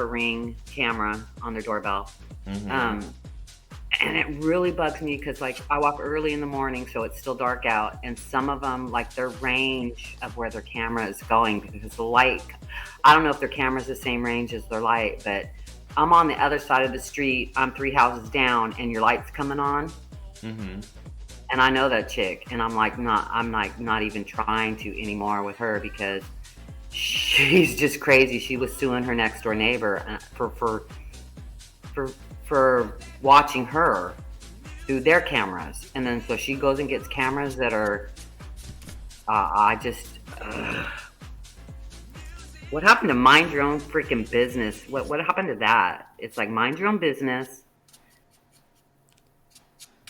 Ring camera on their doorbell. Mm-hmm. And it really bugs me because, like, I walk early in the morning, so it's still dark out. And some of them, like, their range of where their camera is going, because the light, I don't know if their camera's the same range as their light, but I'm on the other side of the street. I'm 3 houses down, and your light's coming on. Mm-hmm. And I know that chick, and I'm like, not even trying to anymore with her because she's just crazy. She was suing her next door neighbor for for watching her through their cameras, and then so she goes and gets cameras that are. I just. What happened to mind your own freaking business? What happened to that? It's like mind your own business.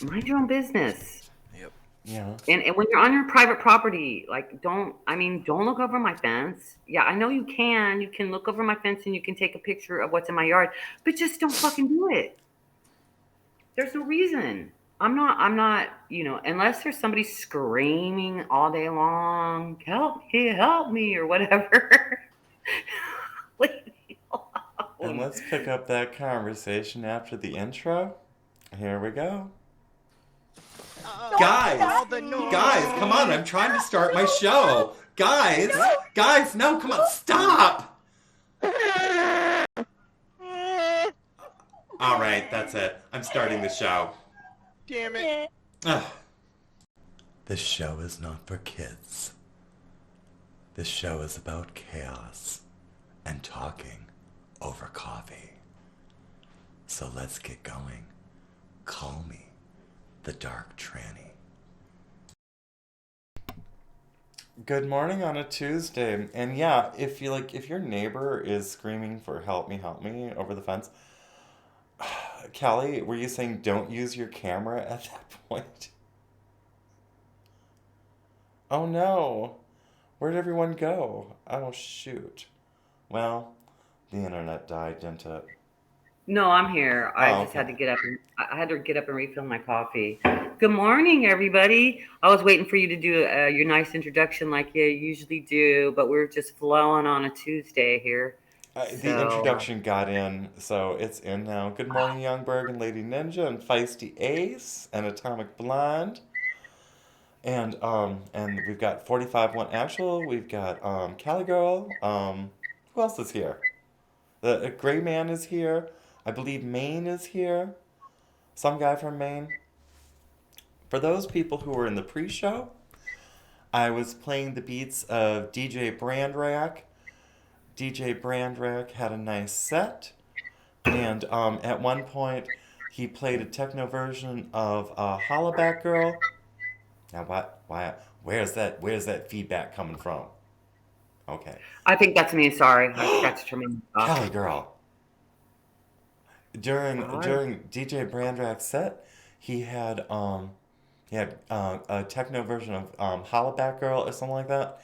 Mind your own business. Yep. Yeah. And when you're on your private property, like don't look over my fence. Yeah, I know you can. You can look over my fence and you can take a picture of what's in my yard, but just don't fucking do it. There's no reason. I'm not, unless there's somebody screaming all day long, help me, or whatever. Leave me And alone. let's pick up that conversation after the intro. Here we go. Guys, come on, I'm trying to start my show. Guys, no, come on, stop. All right, that's it. I'm starting the show. Damn it. This show is not for kids. This show is about chaos and talking over coffee. So let's get going. Call me the DarkTranny. Good morning on a Tuesday. And yeah, if your neighbor is screaming for help me over the fence, Callie, were you saying don't use your camera at that point? Oh no. Where'd everyone go? Oh shoot. Well, the internet died, didn't it? No, I'm here. I Oh, just had okay. to get up. I had to get up and refill my coffee. Good morning, everybody. I was waiting for you to do your nice introduction like you usually do, but we're just flowing on a Tuesday here. The So, introduction got in, so it's in now. Good morning, Youngberg and Lady Ninja and Feisty Ace and Atomic Blonde. And we've got 45 one actual, we've got Cali Girl, who else is here? The Gray Man is here. I believe Maine is here. Some guy from Maine. For those people who were in the pre-show, I was playing the beats of DJ Brandrack. DJ Brandrack had a nice set, and at one point he played a techno version of Hollaback Girl. Now what? Why? Where's that feedback coming from? Okay, I think that's me. Sorry, I forgot to turn my off. Cali Girl. During All right. during DJ Brandrack's set, he had a techno version of Hollaback Girl or something like that.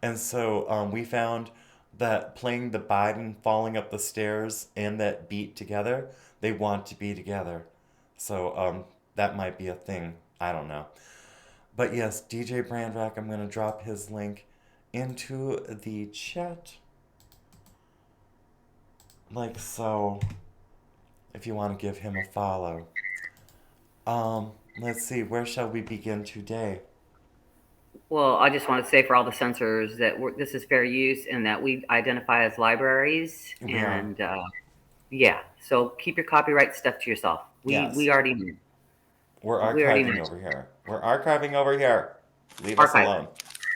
And so we found that playing the Biden falling up the stairs and that beat together, they want to be together. So that might be a thing. I don't know. But yes, DJ Brandrack, I'm going to drop his link into the chat. Like so, if you want to give him a follow. Let's see, where shall we begin today? Well, I just want to say for all the censors that this is fair use and that we identify as libraries. We are. And yeah, so keep your copyright stuff to yourself. Yes. We already knew. We're We already archiving know. over here. We're archiving over here. Leave us Archive. alone.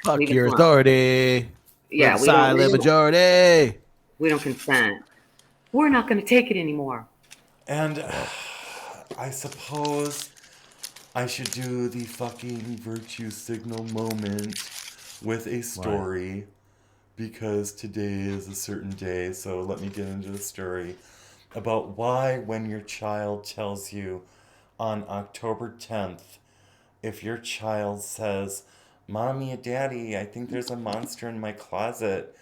Fuck Leave us your alone. authority. Yeah, We're the silent majority. we don't consent. We're not going to take it anymore. And I suppose I should do the fucking virtue signal moment with a story because today is a certain day. So let me get into the story about why when your child tells you on October 10th, if your child says, Mommy and Daddy, I think there's a monster in my closet,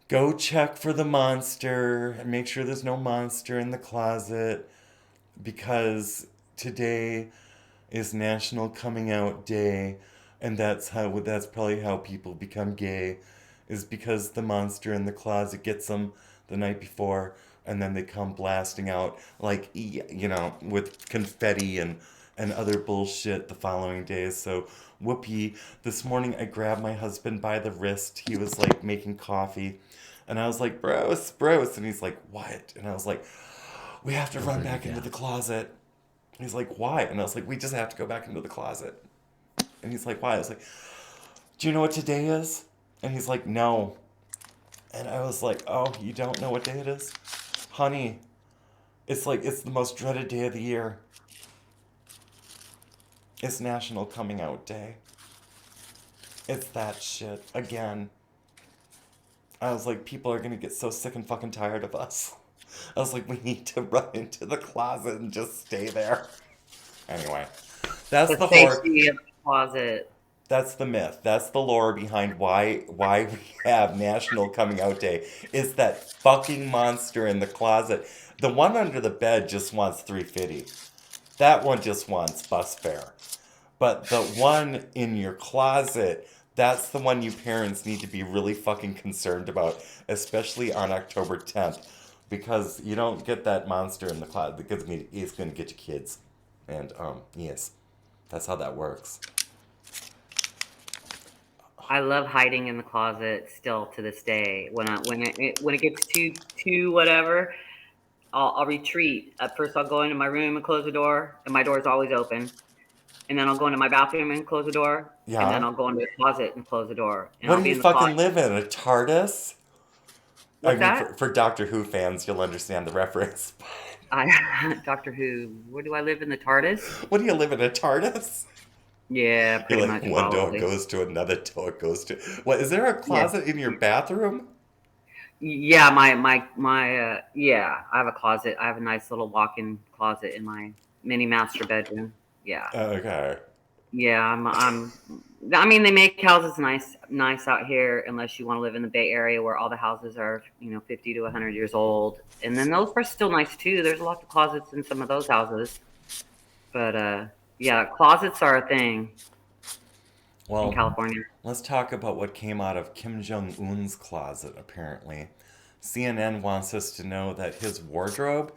go check for the monster and make sure there's no monster in the closet because today is National Coming Out Day, and that's probably how people become gay, is because the monster in the closet gets them the night before, and then they come blasting out like with confetti and other bullshit the following day. So whoopee. This morning I grabbed my husband by the wrist. He was like making coffee, and I was like, bros, and he's like, what? And I was like, we have to run back into the closet. He's like, why? And I was like, we just have to go back into the closet. And he's like, why? I was like, do you know what today is? And he's like, no. And I was like, oh, you don't know what day it is? Honey, it's the most dreaded day of the year. It's National Coming Out Day. It's that shit again. I was like, people are gonna get so sick and fucking tired of us. I was like, we need to run into the closet and just stay there. Anyway, that's the horror. Safety of the closet. That's the myth. That's the lore behind why we have National Coming Out Day. Is that fucking monster in the closet. The one under the bed just wants $3.50. That one just wants bus fare. But the one in your closet, that's the one you parents need to be really fucking concerned about, especially on October 10th. Because you don't get that monster in the closet because it's going to get your kids. And, yes, that's how that works. I love hiding in the closet still to this day. When it gets too whatever, I'll retreat. At first, I'll go into my room and close the door, and my door is always open. And then I'll go into my bathroom and close the door. Yeah. And then I'll go into the closet and close the door. And What I'll do be you in the fucking closet. live in? A TARDIS? What's that? For Doctor Who fans, you'll understand the reference. Doctor Who. Where do I live in the TARDIS? What do you live in, a TARDIS? Yeah, pretty You're like, much. one door Probably. goes to another door goes to... What, is there a closet in your bathroom? Yeah, yeah, I have a closet. I have a nice little walk-in closet in my mini master bedroom. Yeah. Okay. Yeah, I mean, they make houses nice out here, unless you want to live in the Bay Area where all the houses are, 50 to 100 years old. And then those are still nice too. There's lots of closets in some of those houses. But yeah, closets are a thing in Well, California. let's talk about what came out of Kim Jong-un's closet, apparently. CNN wants us to know that his wardrobe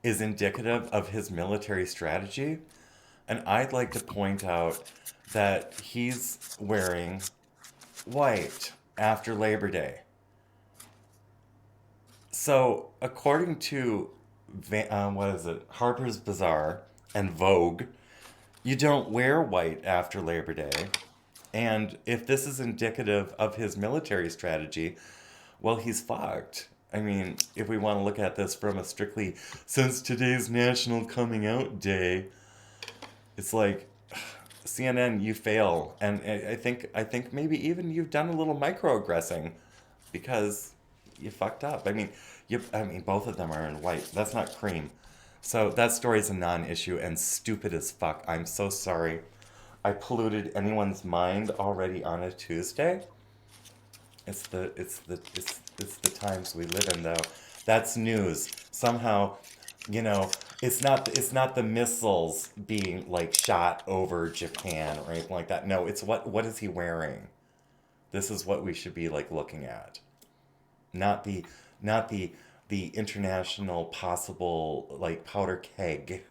is indicative of his military strategy. And I'd like to point out that he's wearing white after Labor Day. So, according to Harper's Bazaar and Vogue, you don't wear white after Labor Day. And if this is indicative of his military strategy, well, he's fucked. I mean, if we want to look at this from a strictly, since today's National Coming Out Day, it's like, CNN, you fail. And I think maybe even you've done a little microaggressing because you fucked up. I mean, both of them are in white. That's not cream. So that story's a non-issue and stupid as fuck. I'm so sorry. I polluted anyone's mind already on a Tuesday. It's the times we live in, though. That's news. Somehow, it's not the missiles being like shot over Japan or anything like that. No, it's what is he wearing? This is what we should be like looking at. Not the international possible like powder keg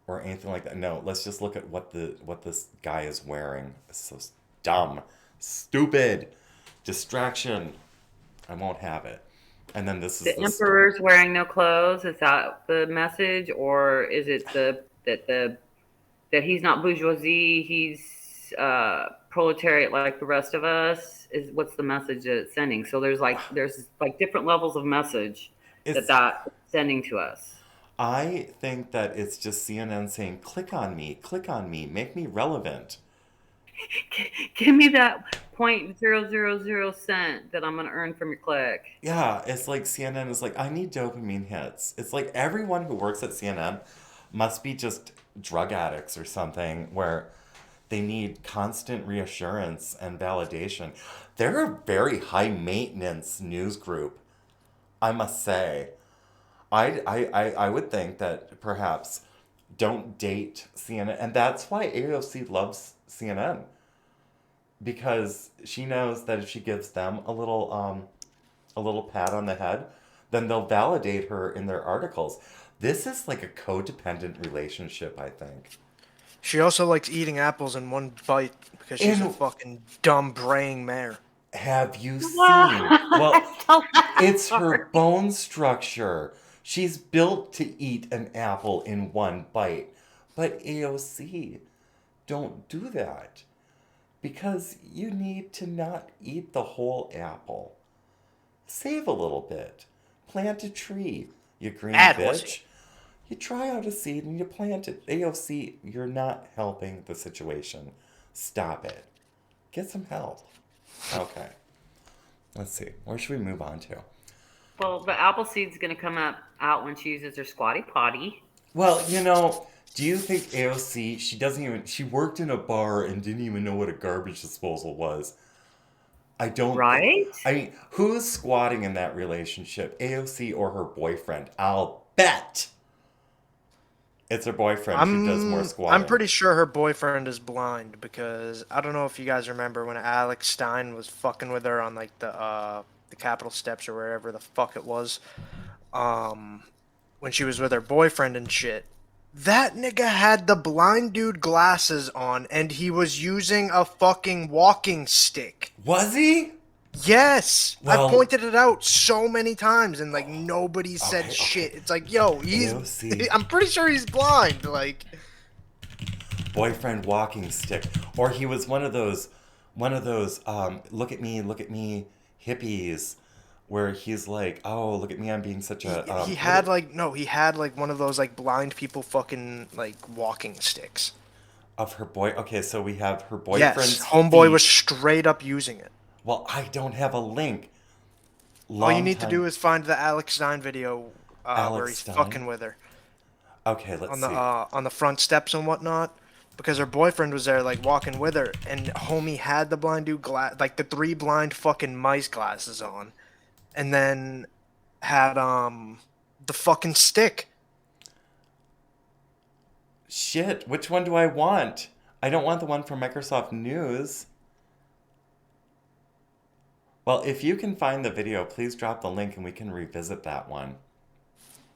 or anything like that. No, let's just look at what this guy is wearing. It's so dumb, stupid, distraction. I won't have it. And then this is The emperor's wearing no clothes. Is that the message, or is it that he's not bourgeoisie? He's proletariat like the rest of us. What's the message that it's sending? So there's different levels of message that's sending to us. I think that it's just CNN saying, click on me, make me relevant. Give me that 0.000 that I'm going to earn from your click. Yeah, it's like CNN is like, I need dopamine hits. It's like everyone who works at CNN must be just drug addicts or something where they need constant reassurance and validation. They're a very high maintenance news group, I must say. I would think that perhaps don't date CNN. And that's why AOC loves CNN. Because she knows that if she gives them a little pat on the head, then they'll validate her in their articles. This is like a codependent relationship, I think. She also likes eating apples in one bite because she's a And- fucking dumb braying mare. Have you seen? Well, Tell that it's her story. bone structure. She's built to eat an apple in one bite. But AOC, don't do that. Because you need to not eat the whole apple. Save a little bit. Plant a tree, you green bitch. You try out a seed and you plant it. AOC, you're not helping the situation. Stop it. Get some help. Okay. Let's see. Where should we move on to? Well, the apple seed's going to come out when she uses her squatty potty. Well, do you think AOC, she worked in a bar and didn't even know what a garbage disposal was? I don't Right? I mean, who's squatting in that relationship? AOC or her boyfriend? I'll bet it's her boyfriend who does more squatting. I'm pretty sure her boyfriend is blind because I don't know if you guys remember when Alex Stein was fucking with her on like the Capitol steps or wherever the fuck it was. When she was with her boyfriend and shit. That nigga had the blind dude glasses on and he was using a fucking walking stick. Was he? Yes, Well, I pointed it out so many times, and like nobody said shit. It's like, yo, AOC. I'm pretty sure he's blind. Like, boyfriend walking stick, or he was one of those, look at me, hippies, where he's like, oh, look at me, I'm being such a. he had like one of those like blind people fucking like walking sticks. Of her boy. Okay, so we have her boyfriend's. Yes, homeboy feet. was straight up using it. Well, I don't have a link. All you need to do is find the Alex Stein video where he's Stein? fucking with her Okay, let's on see. the on the front steps and whatnot, because her boyfriend was there like walking with her, and homie had the blind dude like the 3 blind fucking mice glasses on, and then had the fucking stick. Shit, which one do I want? I don't want the one from Microsoft News. Well, if you can find the video, please drop the link and we can revisit that one.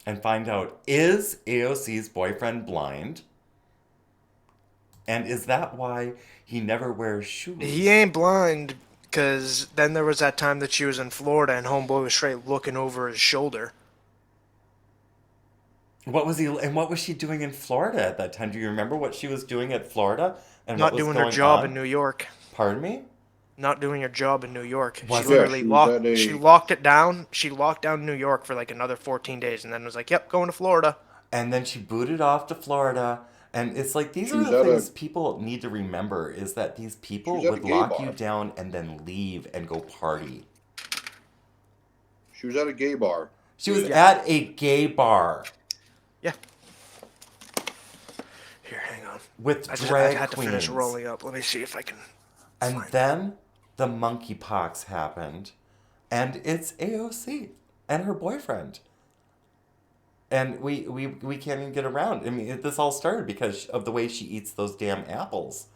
And find out, is AOC's boyfriend blind? And is that why he never wears shoes? He ain't blind, because then there was that time that she was in Florida and homeboy was straight looking over his shoulder. What was she doing in Florida at that time? Do you remember what she was doing at Florida? And Not what was doing her going job on? in New York. Pardon me? Not doing her job in New York. Was She literally it? she locked it down. She locked down New York for like another 14 days and then was like, yep, going to Florida. And then she booted off to Florida. And it's like, these are the things people need to remember, is that these people would lock you down and then leave and go party. She was at a gay bar. She was at a gay bar. Yeah. Here, hang on. With I drag had to queens. finish rolling up. Let me see if I can. And then the monkeypox happened. And it's AOC and her boyfriend. And we can't even get around. I mean, this all started because of the way she eats those damn apples.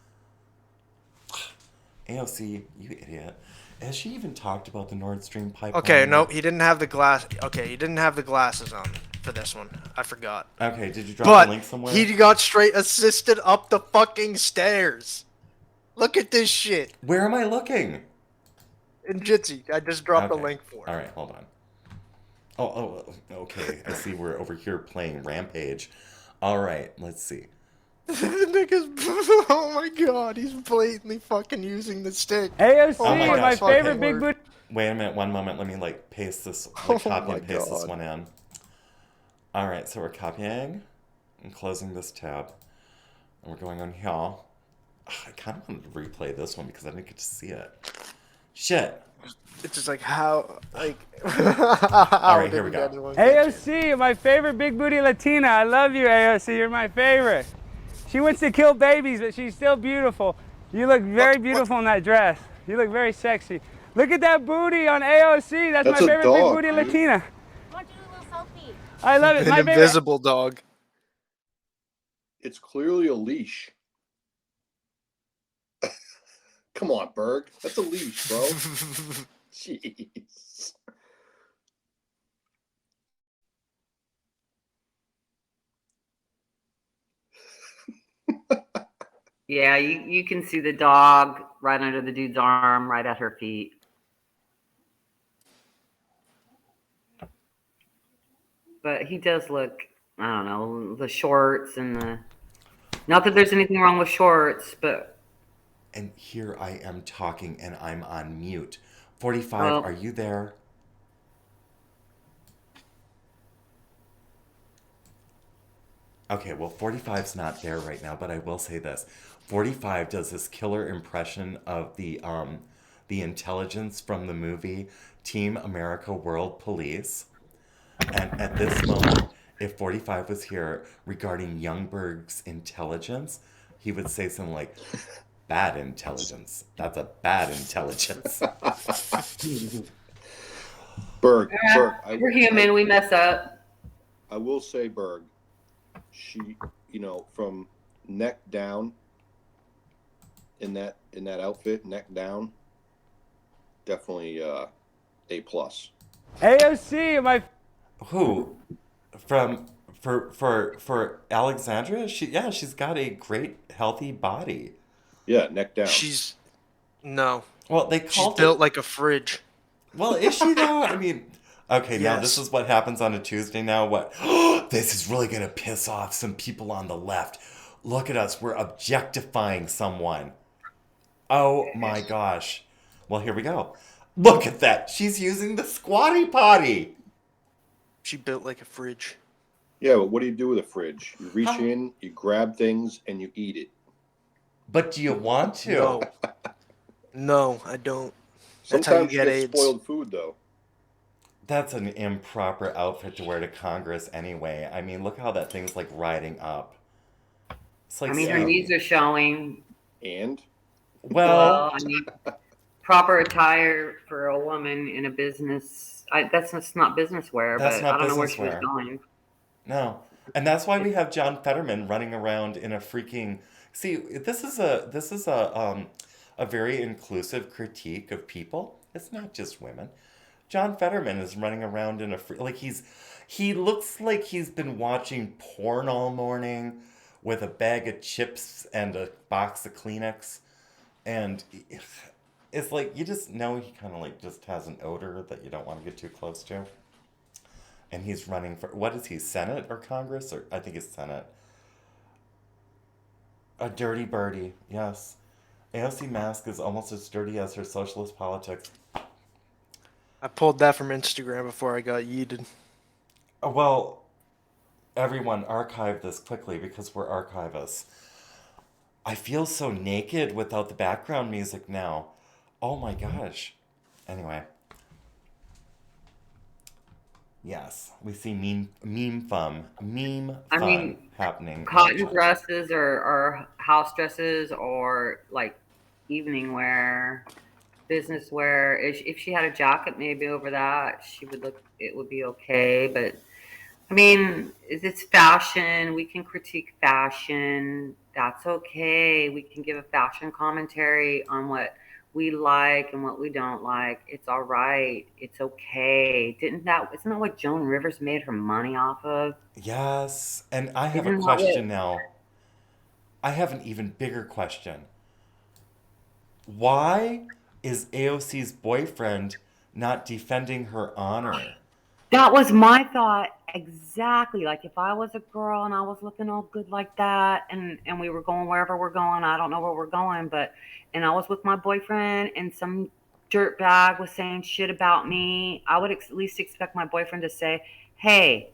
AOC, you idiot. Has she even talked about the Nord Stream pipeline? Okay, no, he didn't have the glass. Okay, he didn't have the glasses on for this one. I forgot. Okay, did you drop the link somewhere? He got straight assisted up the fucking stairs. Look at this shit. Where am I looking? In Jitsi. I just dropped the link for it. All right, hold on. Oh, okay. I see we're over here playing Rampage. All right, let's see. The nigga's, oh my god, he's blatantly fucking using the stick. AOC, Oh my my gosh, favorite okay. big booty. Wait a minute, one moment. Let me like paste this, Oh copy my and paste this God. one in. All right, so we're copying and closing this tab, and we're going on here. I kind of wanted to replay this one because I didn't get to see it. Shit. It's just like how, like. All right, here we go. AOC, my favorite big booty Latina. I love you, AOC. You're my favorite. She wants to kill babies, but she's still beautiful. You look very beautiful in that dress. You look very sexy. Look at that booty on AOC. That's my a favorite dog, big booty dude. Latina. I want to do a little selfie. I love it. An My favorite. invisible dog. It's clearly a leash. Come on, Berg. That's a leash, bro. Jeez. Yeah, you can see the dog right under the dude's arm, right at her feet. But he does look, I don't know, the shorts and the. Not that there's anything wrong with shorts, but. And here I am talking and I'm on mute. 45, Oh, are you there? Okay, well, 45's not there right now, but I will say this. 45 does this killer impression of the intelligence from the movie Team America World Police. And at this moment, if 45 was here regarding Youngberg's intelligence, he would say something like, bad intelligence. That's a bad intelligence. Berg, we're human. We mess up. I will say, Berg, she, from neck down in that outfit, neck down, definitely A plus. AOC, my Who? For Alexandra? She's got a great healthy body. Yeah, neck down. No. Well, they She's called built it. like a fridge. Well, is she though? I mean, okay, now this Yes. is what happens on a Tuesday now. What? This is really going to piss off some people on the left. Look at us. We're objectifying someone. Oh my gosh. Well, here we go. Look at that. She's using the squatty potty. She built like a fridge. Yeah, but what do you do with a fridge? You reach Huh? in, you grab things, and you eat it. But do you want to? No. No, I don't. That's how Sometimes you you get get AIDS. spoiled food, though. That's an improper outfit to wear to Congress anyway. I mean, look how that thing's like riding up. It's like, I mean, her knees are showing. And? well, I mean, proper attire for a woman in a business. That's just not business wear, That's but not I don't know where business she was wear. going. no. And that's why we have John Fetterman running around in a freaking. See, this is a very inclusive critique of people. It's not just women. John Fetterman is running around in a like he looks like he's been watching porn all morning with a bag of chips and a box of Kleenex, and it's like you just know he kind of like just has an odor that you don't want to get too close to. And he's running for what is he, Senate or Congress, or I think it's Senate. A dirty birdie, yes. AOC mask is almost as dirty as her socialist politics. I pulled that from Instagram before I got yeeted. Well, everyone archive this quickly because we're archivists. I feel so naked without the background music now. Oh my gosh. Anyway. Yes, we see meme fun I mean, happening. cotton dresses or house dresses or like evening wear, business wear. If she had a jacket maybe over that, it would be okay. But I mean, it's fashion. We can critique fashion. That's okay. We can give a fashion commentary on what we like and what we don't like. It's all right. It's okay. Isn't that what Joan Rivers made her money off of? Yes, and I have a Isn't that question what? now. I have an even bigger question. Why is AOC's boyfriend not defending her honor? That was my thought exactly. Like if I was a girl and I was looking all good like that, and we were going wherever we're going, I don't know where we're going, but and I was with my boyfriend, and some dirt bag was saying shit about me, I would at least expect my boyfriend to say, "Hey,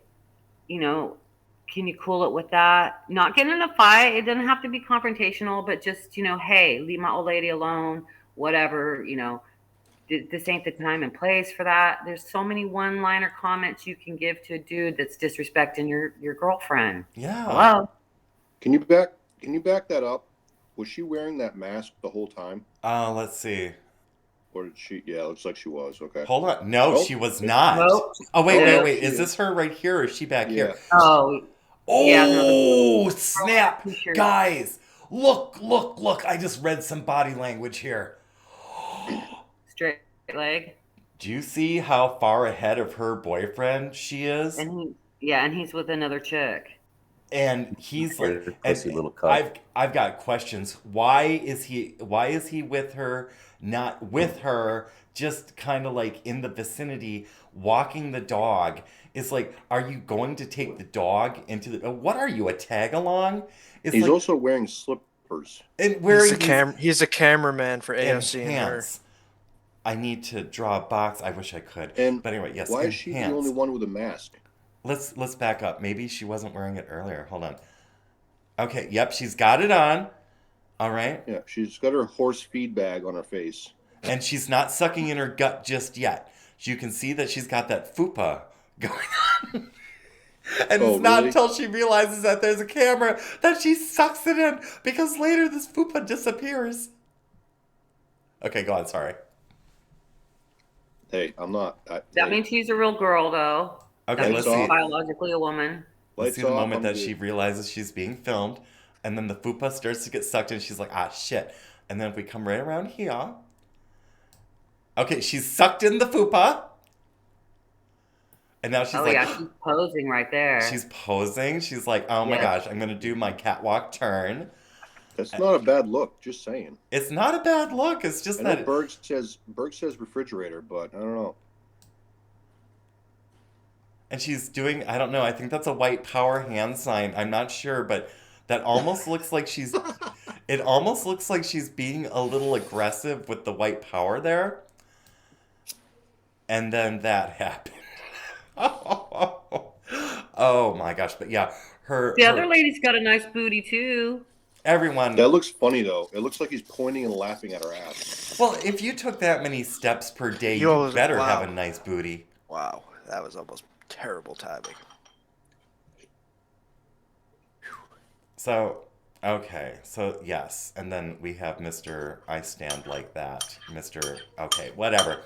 you know, can you cool it with that? Not get in a fight. It doesn't have to be confrontational, but just hey, leave my old lady alone. Whatever, this ain't the time and place for that." There's so many one-liner comments you can give to a dude that's disrespecting your girlfriend. Yeah. Hello? Can you back that up? Was she wearing that mask the whole time? Let's see. Or did she? Yeah, it looks like she was. Okay. Hold on. No, Nope. she was not. Nope. Oh, wait. Nope. Is this her right here or is she back here? Oh, yeah, no, Oh, snap. t-shirt. Guys, look. I just read some body language here. Straight leg. Do you see how far ahead of her boyfriend she is? And he's with another chick. And he's like, Her and pussy little cunt. I've got questions. Why is he with her? Not with her, just kind of like in the vicinity, walking the dog. It's like, are you going to take the dog into the? What are you, a tag along? It's He's like, also wearing slippers. and wearing He's a cameraman for these AOC and her. enhance. I need to draw a box. I wish I could. And But anyway, yes. why is she the only enhance. one with a mask? Let's back up. Maybe she wasn't wearing it earlier. Hold on. Okay. Yep. She's got it on. All right. Yeah, she's got her horse feed bag on her face. And she's not sucking in her gut just yet. You can see that she's got that fupa going on. And Oh, it's not really? until she realizes that there's a camera that she sucks it in, because later this fupa disappears. Okay, go on. Sorry. Hey, I'm not. That means she's a real girl, though. Okay, That let's means see. she's biologically a woman. Let's Lights see the off, moment I'm that good. she realizes she's being filmed, and then the fupa starts to get sucked in. She's like, ah, shit. And then if we come right around here. Okay, she's sucked in the fupa. And now she's like, Yeah, she's posing right there. she's posing. She's like, oh my Yes. gosh, I'm going to do my catwalk turn. That's not a bad look. Just saying. It's not a bad look. It's just I know that. Berg says refrigerator, but I don't know. And she's doing, I don't know, I think that's a white power hand sign. I'm not sure, but that almost looks like she's, it almost looks like she's being a little aggressive with the white power there. And then that happened. Oh my gosh. But yeah, The other lady's got a nice booty, too. everyone. That looks funny though. It looks like he's pointing and laughing at her ass. Well, if you took that many steps per day, Yo, you better wow. have a nice booty. Wow, that was almost terrible timing. So, okay, so yes, and then we have Mr. I Stand Like That, Mr. Okay, whatever.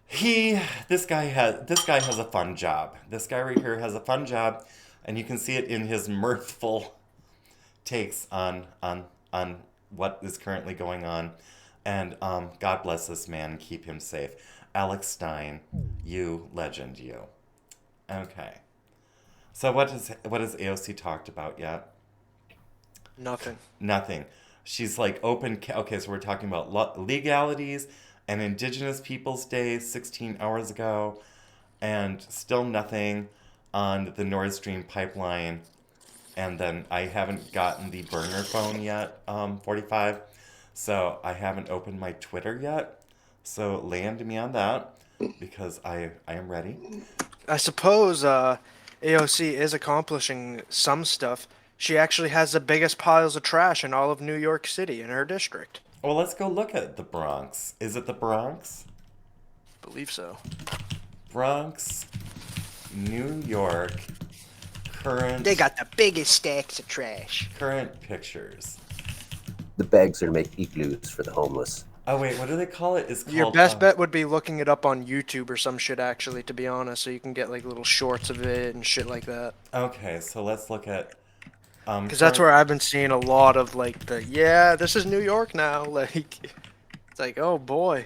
This guy has a fun job. This guy right here has a fun job, and you can see it in his mirthful takes on what is currently going on. And God bless this man and keep him safe. Alex Stein, you legend, you. Okay. So what has AOC talked about yet? Nothing. Nothing. She's like okay, so we're talking about legalities and Indigenous Peoples Day 16 hours ago, and still nothing on the Nord Stream pipeline. And then I haven't gotten the burner phone yet, 45, so I haven't opened my Twitter yet. So land me on that, because I am ready. I suppose AOC is accomplishing some stuff. She actually has the biggest piles of trash in all of New York City in her district. Well, let's go look at the Bronx. Is it the Bronx? Believe so. Bronx, New York, current They got the biggest stacks of trash. current pictures. The bags are to make igloos for the homeless. Oh wait, what do they call it? It's called Your best bet would be looking it up on YouTube or some shit, actually, to be honest, so you can get like little shorts of it and shit like that. Okay, so let's look at Because that's where I've been seeing a lot of like this is New York now. Like, it's like, oh boy.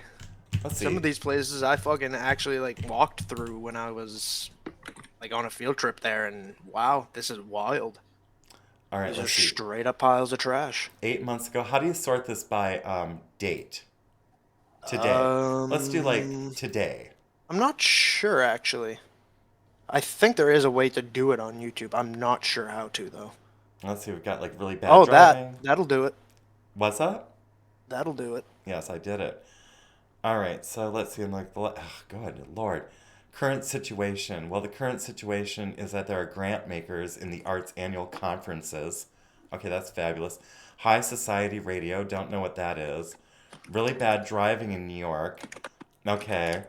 Let's see. Some of these places I fucking actually like walked through when I was like on a field trip there, and wow, this is wild. All right, These are let's see. straight up piles of trash. 8 months ago. How do you sort this by date? Today. Let's do like today. I'm not sure actually. I think there is a way to do it on YouTube. I'm not sure how to though. Let's see. We've got like really bad Oh, driving. that'll do it. What's that? That'll do it. Yes, I did it. All right, so let's see. I'm like, good Lord. Current situation. Well, the current situation is that there are grant makers in the arts annual conferences. Okay, that's fabulous. High Society Radio. Don't know what that is. Really bad driving in New York. Okay.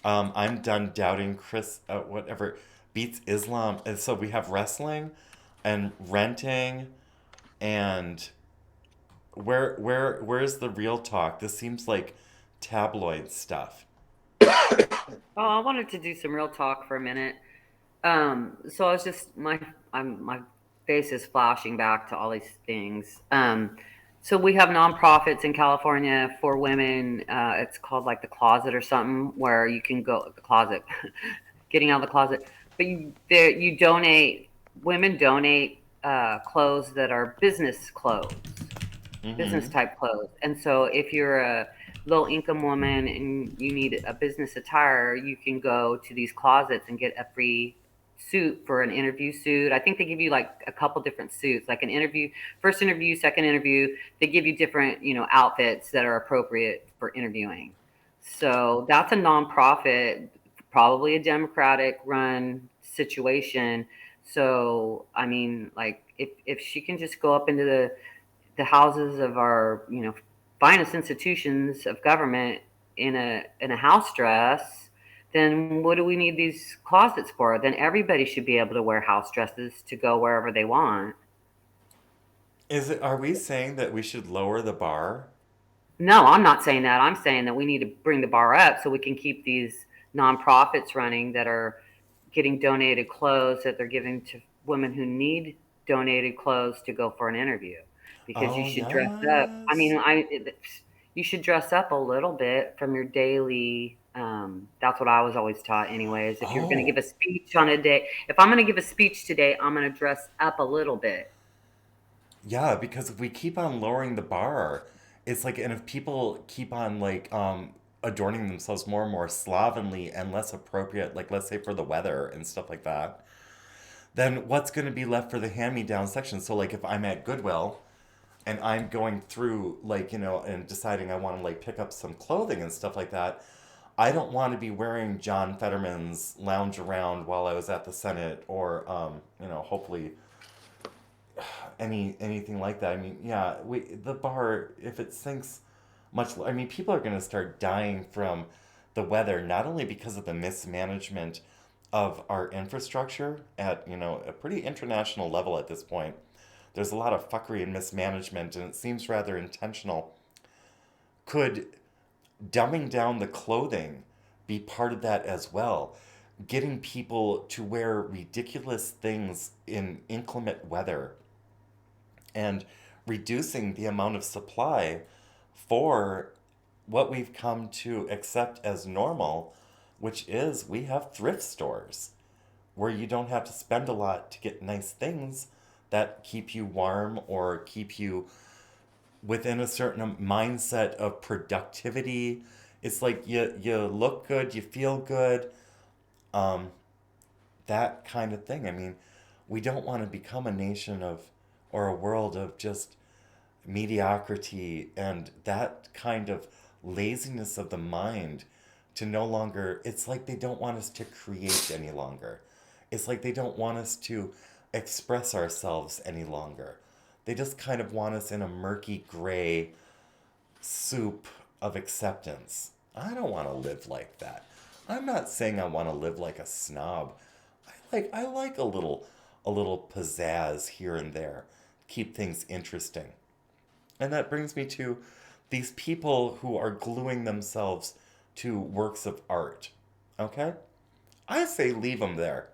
I'm done doubting Chris. Whatever. Beats Islam. And so we have wrestling and renting and where's the real talk? This seems like tabloid stuff. Oh, I wanted to do some real talk for a minute. So I was just my face is flashing back to all these things. So we have nonprofits in California for women. It's called like the Closet or something, where you can go the closet, getting out of the closet. But you donate women donate clothes that are business clothes, business Mm-hmm. type clothes. And so if you're a low income woman and you need a business attire, you can go to these closets and get a free suit for an interview suit. I think they give you like a couple different suits, like an interview, first interview, second interview. They give you different, outfits that are appropriate for interviewing. So that's a nonprofit, probably a Democratic run situation. So, I mean, like if she can just go up into the houses of our, finest institutions of government in a house dress, then what do we need these closets for? Then everybody should be able to wear house dresses to go wherever they want. Are we saying that we should lower the bar? No, I'm not saying that. I'm saying that we need to bring the bar up so we can keep these nonprofits running that are getting donated clothes that they're giving to women who need donated clothes to go for an interview. Because you Oh, should dress up. I yes. mean, you should dress up a little bit from your daily. That's what I was always taught, anyways. If you're going to give Oh, a speech on a day, if I'm going to give a speech today, I'm going to dress up a little bit. yeah, because if we keep on lowering the bar, it's like, and if people keep on like adorning themselves more and more slovenly and less appropriate, like let's say for the weather and stuff like that, then what's going to be left for the hand-me-down section? So like if I'm at Goodwill and I'm going through like, and deciding I want to like pick up some clothing and stuff like that, I don't want to be wearing John Fetterman's lounge around while I was at the Senate or hopefully anything like that. I mean, yeah, the bar, if it sinks I mean, people are going to start dying from the weather, not only because of the mismanagement of our infrastructure at, a pretty international level at this point. There's a lot of fuckery and mismanagement, and it seems rather intentional. Could dumbing down the clothing be part of that as well? Getting people to wear ridiculous things in inclement weather and reducing the amount of supply for what we've come to accept as normal, which is we have thrift stores where you don't have to spend a lot to get nice things that keep you warm or keep you within a certain mindset of productivity. It's like you look good, you feel good, um, that kind of thing. I mean, we don't want to become a nation of or a world of just mediocrity and that kind of laziness of the mind to no longer, it's like they don't want us to create any longer. It's like they don't want us to express ourselves any longer. They just kind of want us in a murky gray soup of acceptance. I don't want to live like that. I'm not saying I want to live like a snob. I like a little pizzazz here and there. Keep things interesting. And that brings me to these people who are gluing themselves to works of art. Okay? I say leave them there.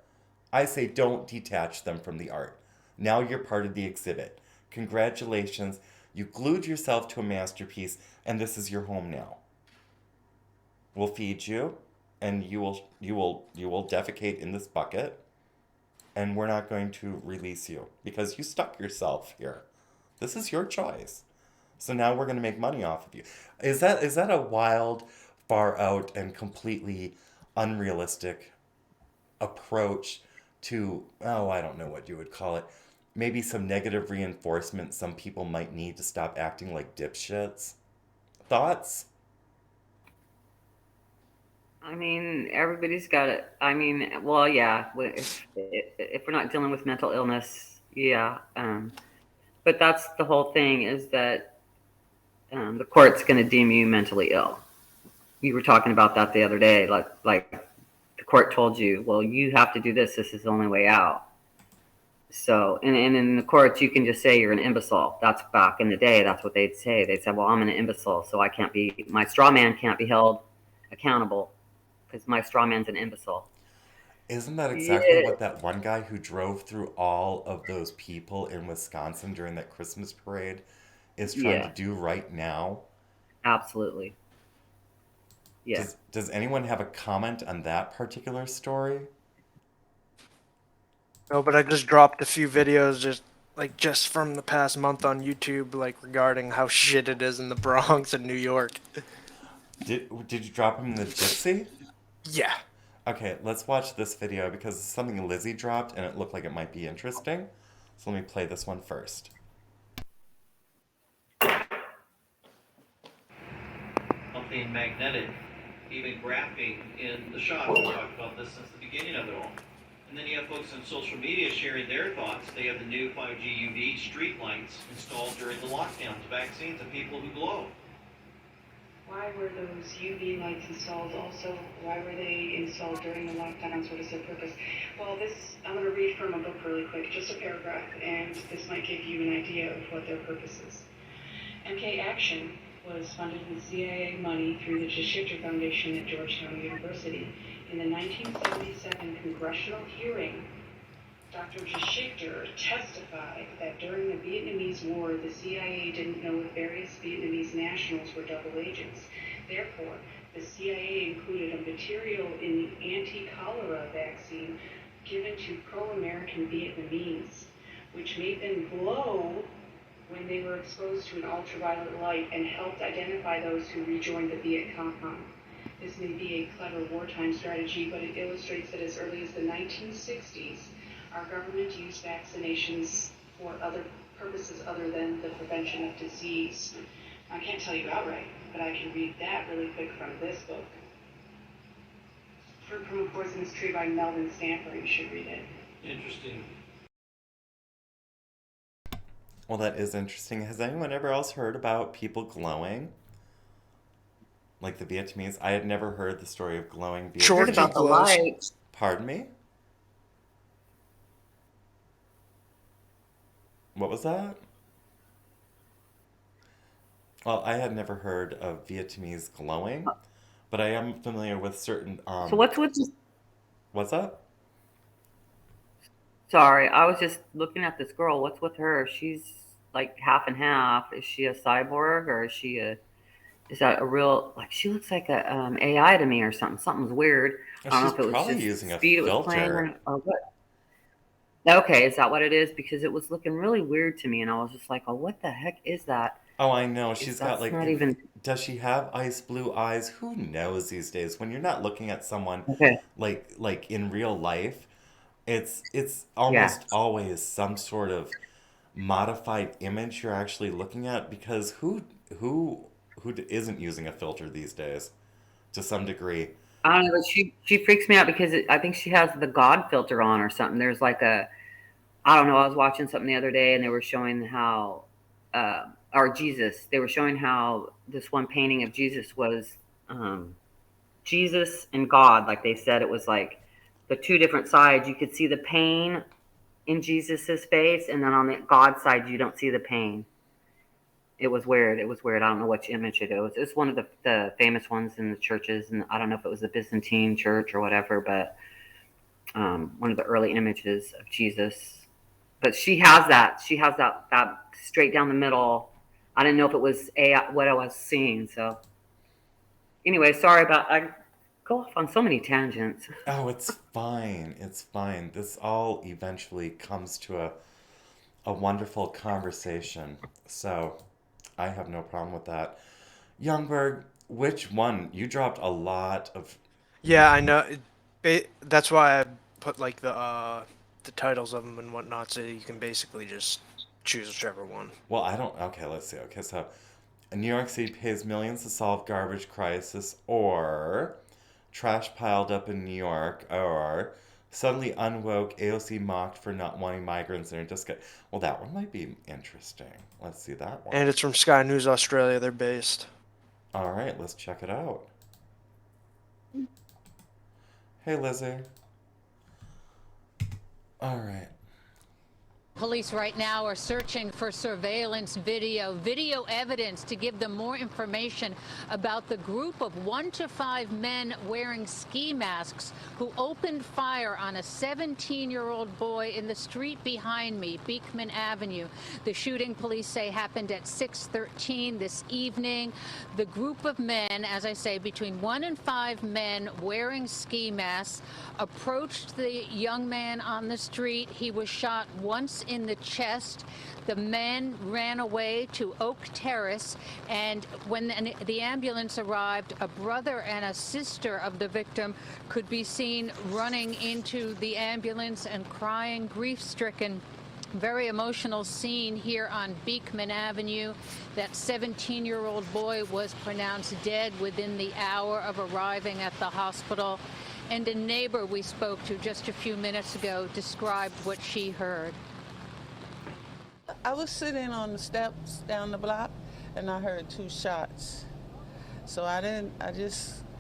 I say don't detach them from the art. Now you're part of the exhibit. Congratulations. You glued yourself to a masterpiece, and this is your home now. We'll feed you, and you will defecate in this bucket, and we're not going to release you because you stuck yourself here. This is your choice. So now we're going to make money off of you. Is that a wild, far out, and completely unrealistic approach to, oh, I don't know what you would call it. Maybe some negative reinforcement some people might need to stop acting like dipshits? Thoughts? I mean, everybody's got it. I mean, well, yeah. If we're not dealing with mental illness, yeah. But that's the whole thing, is that the court's going to deem you mentally ill. You were talking about that the other day, like the court told you, well, you have to do this. This is the only way out. So, and in the courts, you can just say you're an imbecile. That's back in the day. That's what they'd say. They'd say, well, I'm an imbecile, so my straw man can't be held accountable because my straw man's an imbecile. Isn't that exactly Yeah, what that one guy who drove through all of those people in Wisconsin during that Christmas parade is trying to yeah, do right now? absolutely. Yeah. Does anyone have a comment on that particular story? No, but I just dropped a few videos just from the past month on YouTube, like regarding how shit it is in the Bronx and New York. Did you drop him in the Gypsy? Yeah. Okay, let's watch this video because it's something Lizzie dropped and it looked like it might be interesting. So let me play this one first. Something magnetic, even graphing in the shot. We've talked about this since the beginning of it all. And then you have folks on social media sharing their thoughts. They have the new 5G UV street lights installed during the lockdowns, vaccines, and people who glow. Why were those UV lights installed also? Why were they installed during the lockdowns? What is their purpose? Well, I'm going to read from a book really quick, just a paragraph, and this might give you an idea of what their purpose is. MK Action was funded with CIA money through the Jashifter Foundation at Georgetown University. In the 1977 congressional hearing, Dr. Jashifter testified that during the Vietnamese War, the CIA didn't know if various Vietnamese nationals were double agents. Therefore, the CIA included a material in the anti-cholera vaccine given to pro-American Vietnamese, which made them glow when they were exposed to an ultraviolet light and helped identify those who rejoined the Viet Cong. This may be a clever wartime strategy, but it illustrates that as early as the 1960s, our government used vaccinations for other purposes other than the prevention of disease. I can't tell you outright, but I can read that really quick from this book. Fruit from a Poisonous Tree by Melvin Stamper. You should read it. Interesting. Well, that is interesting. Has anyone ever else heard about people glowing? Like the Vietnamese? I had never heard the story of glowing Vietnamese. Short About the glows. lights. Pardon me? What was that? Well, I had never heard of Vietnamese glowing, but I am familiar with certain So what's with this? What's that? Sorry, I was just looking at this girl. What's with her? She's like half and half. Is she a cyborg or is that a real, like, she looks like a AI to me or something. Something's weird. I don't know She's if it was probably just using the a speed it was playing filter. or what. Okay, is that what it is? Because it was looking really weird to me, and I was just like, "Oh, what the heck is that?" Oh, I know. Is She's got that's like, not even does she have ice blue eyes? Who knows these days? When you're not looking at someone okay? like in real life, it's Yeah, almost always some sort of modified image you're actually looking at because who isn't using a filter these days to some degree? I don't know, but she freaks me out because I think she has the God filter on or something. There's like a I don't know. I was watching something the other day, and they were showing how, or Jesus. They were showing how this one painting of Jesus was um, Jesus and God. Like they said, it was like the two different sides. You could see the pain in Jesus's face, and then on the God side, you don't see the pain. It was weird. It was weird. I don't know which image it was. It's one of the famous ones in the churches, and I don't know if it was the Byzantine church or whatever, but one of the early images of Jesus. But she has that. She has that straight down the middle. I didn't know if it was what I was seeing. So anyway, sorry about I go off on so many tangents. Oh, it's fine. It's fine. This all eventually comes to a wonderful conversation. So I have no problem with that. Youngberg, which one? You dropped a lot of. Yeah, I know. That's why I put like the titles of them and whatnot, so you can basically just choose whichever one. Well, I don't. Okay, let's see. Okay, so New York City pays millions to solve garbage crisis, or trash piled up in New York, or suddenly unwoke AOC mocked for not wanting migrants in her disco. Well, that one might be interesting. Let's see that one. And it's from Sky News Australia. They're based. All right, let's check it out. Hey, Lizzie. All right. Police right now are searching for surveillance video evidence to give them more information about the group of 1 to 5 men wearing ski masks who opened fire on a 17-year-old boy in the street behind me, Beekman Avenue. The shooting, police say, happened at 6:13 this evening. The group of men, as I say, between 1 and 5 men wearing ski masks, approached the young man on the street. He was shot once in the chest. The men ran away to Oak Terrace, and when the ambulance arrived, a brother and a sister of the victim could be seen running into the ambulance and crying, grief-stricken. Very emotional scene here on Beekman Avenue. That 17-year-old boy was pronounced dead within the hour of arriving at the hospital. And a neighbor we spoke to just a few minutes ago described what she heard. I was sitting on the steps down the block, and I heard 2 shots. So I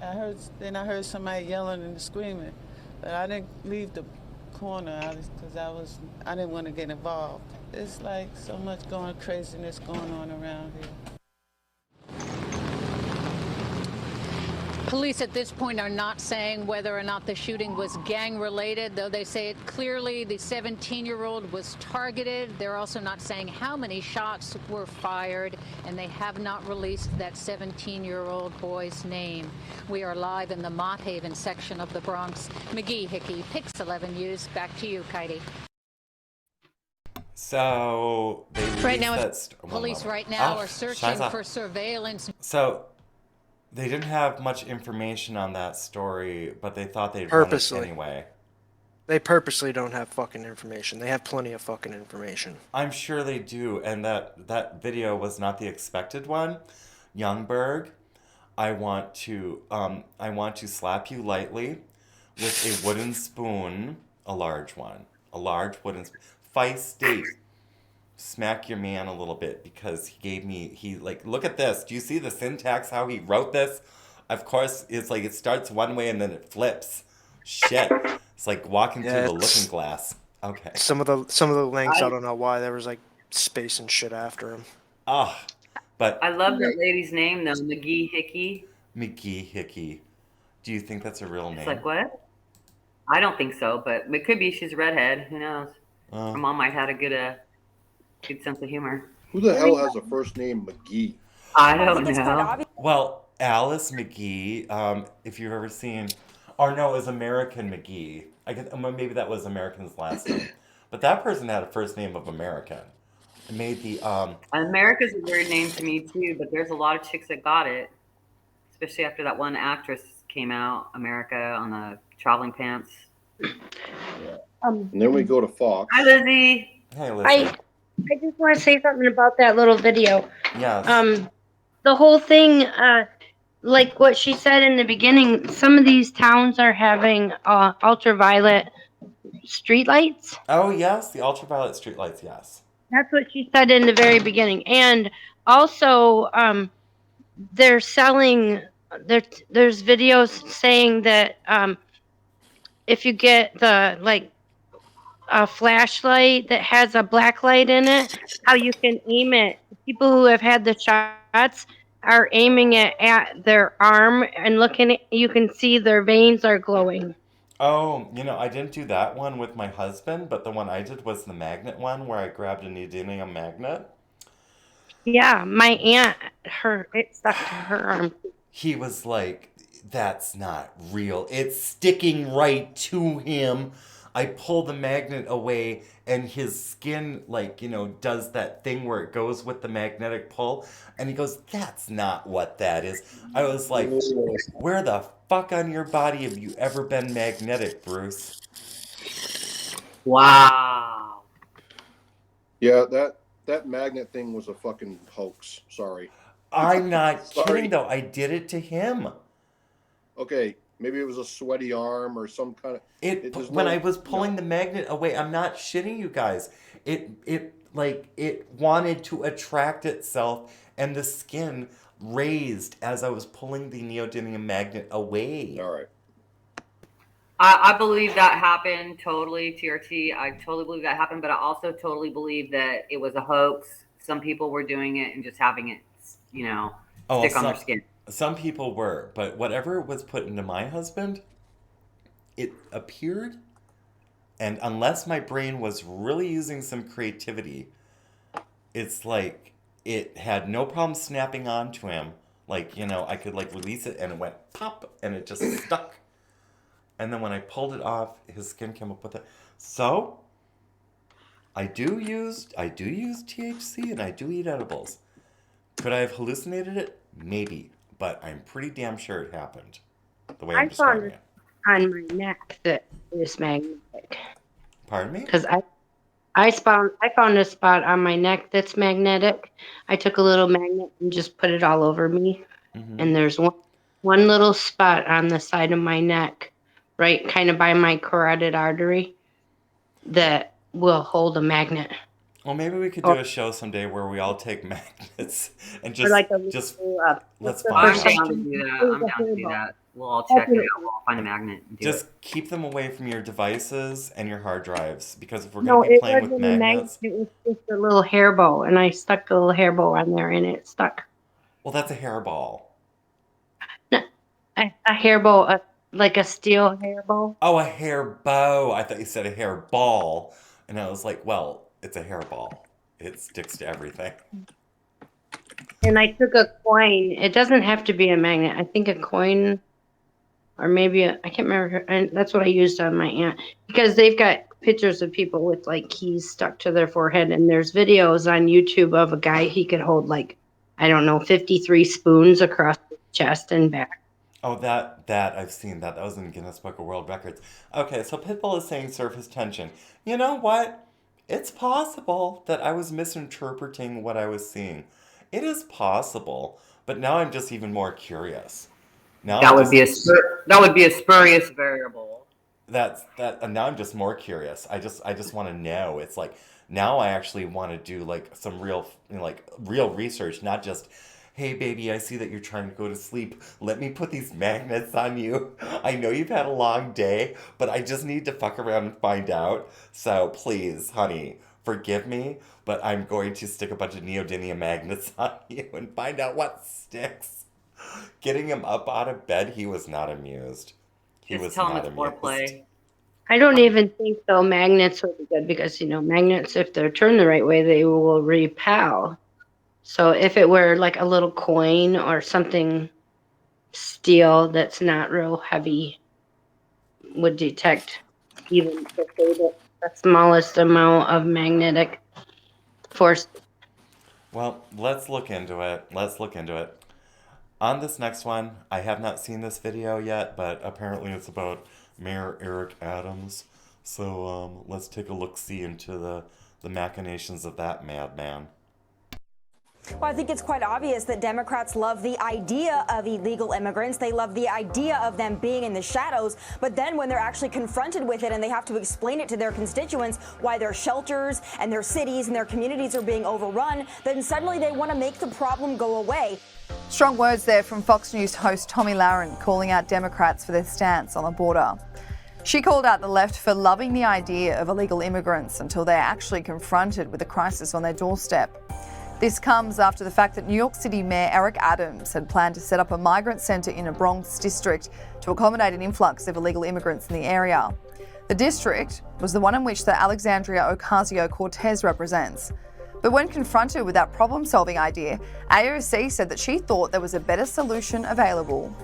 heard somebody yelling and screaming, but I didn't leave the corner because I didn't want to get involved. It's like so much craziness going on around here. Police at this point are not saying whether or not the shooting was gang-related, though they say it clearly the 17-year-old was targeted. They're also not saying how many shots were fired, and they have not released that 17-year-old boy's name. We are live in the Mott Haven section of the Bronx. McGee Hickey, Pix 11 News. Back to you, Katie. So they Right now, released police right now are searching for surveillance. So they didn't have much information on that story, but they thought they'd run it anyway. They purposely don't have fucking information. They have plenty of fucking information. I'm sure they do, and that video was not the expected one. Youngberg, I want to slap you lightly with a wooden spoon, a large wooden spoon. Feisty. Smack your man a little bit because look at this. Do you see the syntax, how he wrote this? Of course, it's like it starts one way and then it flips. Shit. It's like walking through the looking glass. Okay. Some of the links, I don't know why there was like space and shit after him. But I love that lady's name though, McGee Hickey. McGee Hickey. Do you think that's a real name? It's like what? I don't think so, but it could be. She's a redhead. Who knows? Her mom might have a good sense of humor. Who the hell has a first name McGee? I don't know. Well, Alice McGee, if you've ever seen, or no, it was American McGee. I guess maybe that was American's last name, but that person had a first name of American. It made the America's a weird name to me too, but there's a lot of chicks that got it, especially after that one actress came out, America, on the traveling pants. And then we go to Fox. Hi, Lizzie. Hey, Lizzie. I just want to say something about that little video. Yes. The whole thing, like what she said in the beginning, some of these towns are having ultraviolet streetlights. Oh, yes, the ultraviolet streetlights, yes. That's what she said in the very beginning. And also, they're selling, there's videos saying that if you get the, a flashlight that has a black light in it, how you can aim it. People who have had the shots are aiming it at their arm and you can see their veins are glowing. Oh, I didn't do that one with my husband, but the one I did was the magnet one where I grabbed a neodymium magnet. Yeah, my aunt, it stuck to her arm. He was like, that's not real. It's sticking right to him. I pull the magnet away and his skin, does that thing where it goes with the magnetic pull. And he goes, that's not what that is. I was like, where the fuck on your body have you ever been magnetic, Bruce? Wow. Yeah, that magnet thing was a fucking hoax. Sorry. I'm not kidding, though. I did it to him. Okay. Maybe it was a sweaty arm or some kind of... When I was pulling the magnet away, I'm not shitting you guys. It wanted to attract itself, and the skin raised as I was pulling the neodymium magnet away. All right. I believe that happened totally, TRT. I totally believe that happened, but I also totally believe that it was a hoax. Some people were doing it and just having it, stick on their skin. Some people were, but whatever was put into my husband, it appeared, and unless my brain was really using some creativity, it's like it had no problem snapping onto him. Like, I could release it and it went pop and it just stuck. And then when I pulled it off, his skin came up with it. So, I do use THC and I do eat edibles. Could I have hallucinated it? Maybe. But I'm pretty damn sure it happened. The way I'm describing it. On my neck that is magnetic. Pardon me? Because I found a spot on my neck that's magnetic. I took a little magnet and just put it all over me. Mm-hmm. And there's one little spot on the side of my neck, right kind of by my carotid artery, that will hold a magnet. Well, maybe we could do a show someday where we all take magnets and just let's find out. I'm down to do that. We'll all check it out. We'll all find a magnet. And just keep them away from your devices and your hard drives, because if we're going to be playing with magnets... It was just a little hair bow, and I stuck a little hair bow on there, and it stuck. Well, that's a hairball. No, a hair bow, like a steel hair bow. Oh, a hair bow. I thought you said a hair ball. And I was like, well, it's a hairball. It sticks to everything. And I took a coin. It doesn't have to be a magnet. I think a coin, or maybe I can't remember. And that's what I used on my aunt, because they've got pictures of people with keys stuck to their forehead. And there's videos on YouTube of a guy, he could hold 53 spoons across his chest and back. Oh, that I've seen that. That was in Guinness Book of World Records. Okay, so Pitbull is saying surface tension. You know what? It's possible that I was misinterpreting what I was seeing. It is possible, but now I'm just even more curious. That would be a spurious variable. And now I'm just more curious. I just want to know. It's like now I actually want to do some real real research, not just, hey baby, I see that you're trying to go to sleep. Let me put these magnets on you. I know you've had a long day, but I just need to fuck around and find out. So please, honey, forgive me, but I'm going to stick a bunch of neodymium magnets on you and find out what sticks. Getting him up out of bed, he was not amused. He was not amused. Foreplay. I don't even think though magnets would be good, because magnets, if they're turned the right way, they will repel. So if it were a little coin or something steel that's not real heavy, would detect even the smallest amount of magnetic force. Well, let's look into it. On this next one, I have not seen this video yet, but apparently it's about Mayor Eric Adams. So let's take a look-see into the machinations of that madman. Well, I think it's quite obvious that Democrats love the idea of illegal immigrants. They love the idea of them being in the shadows. But then when they're actually confronted with it and they have to explain it to their constituents why their shelters and their cities and their communities are being overrun, then suddenly they want to make the problem go away. Strong words there from Fox News host Tomi Lahren calling out Democrats for their stance on the border. She called out the left for loving the idea of illegal immigrants until they're actually confronted with a crisis on their doorstep. This comes after the fact that New York City Mayor Eric Adams had planned to set up a migrant centre in a Bronx district to accommodate an influx of illegal immigrants in the area. The district was the one in which the Alexandria Ocasio-Cortez represents. But when confronted with that problem-solving idea, AOC said that she thought there was a better solution available.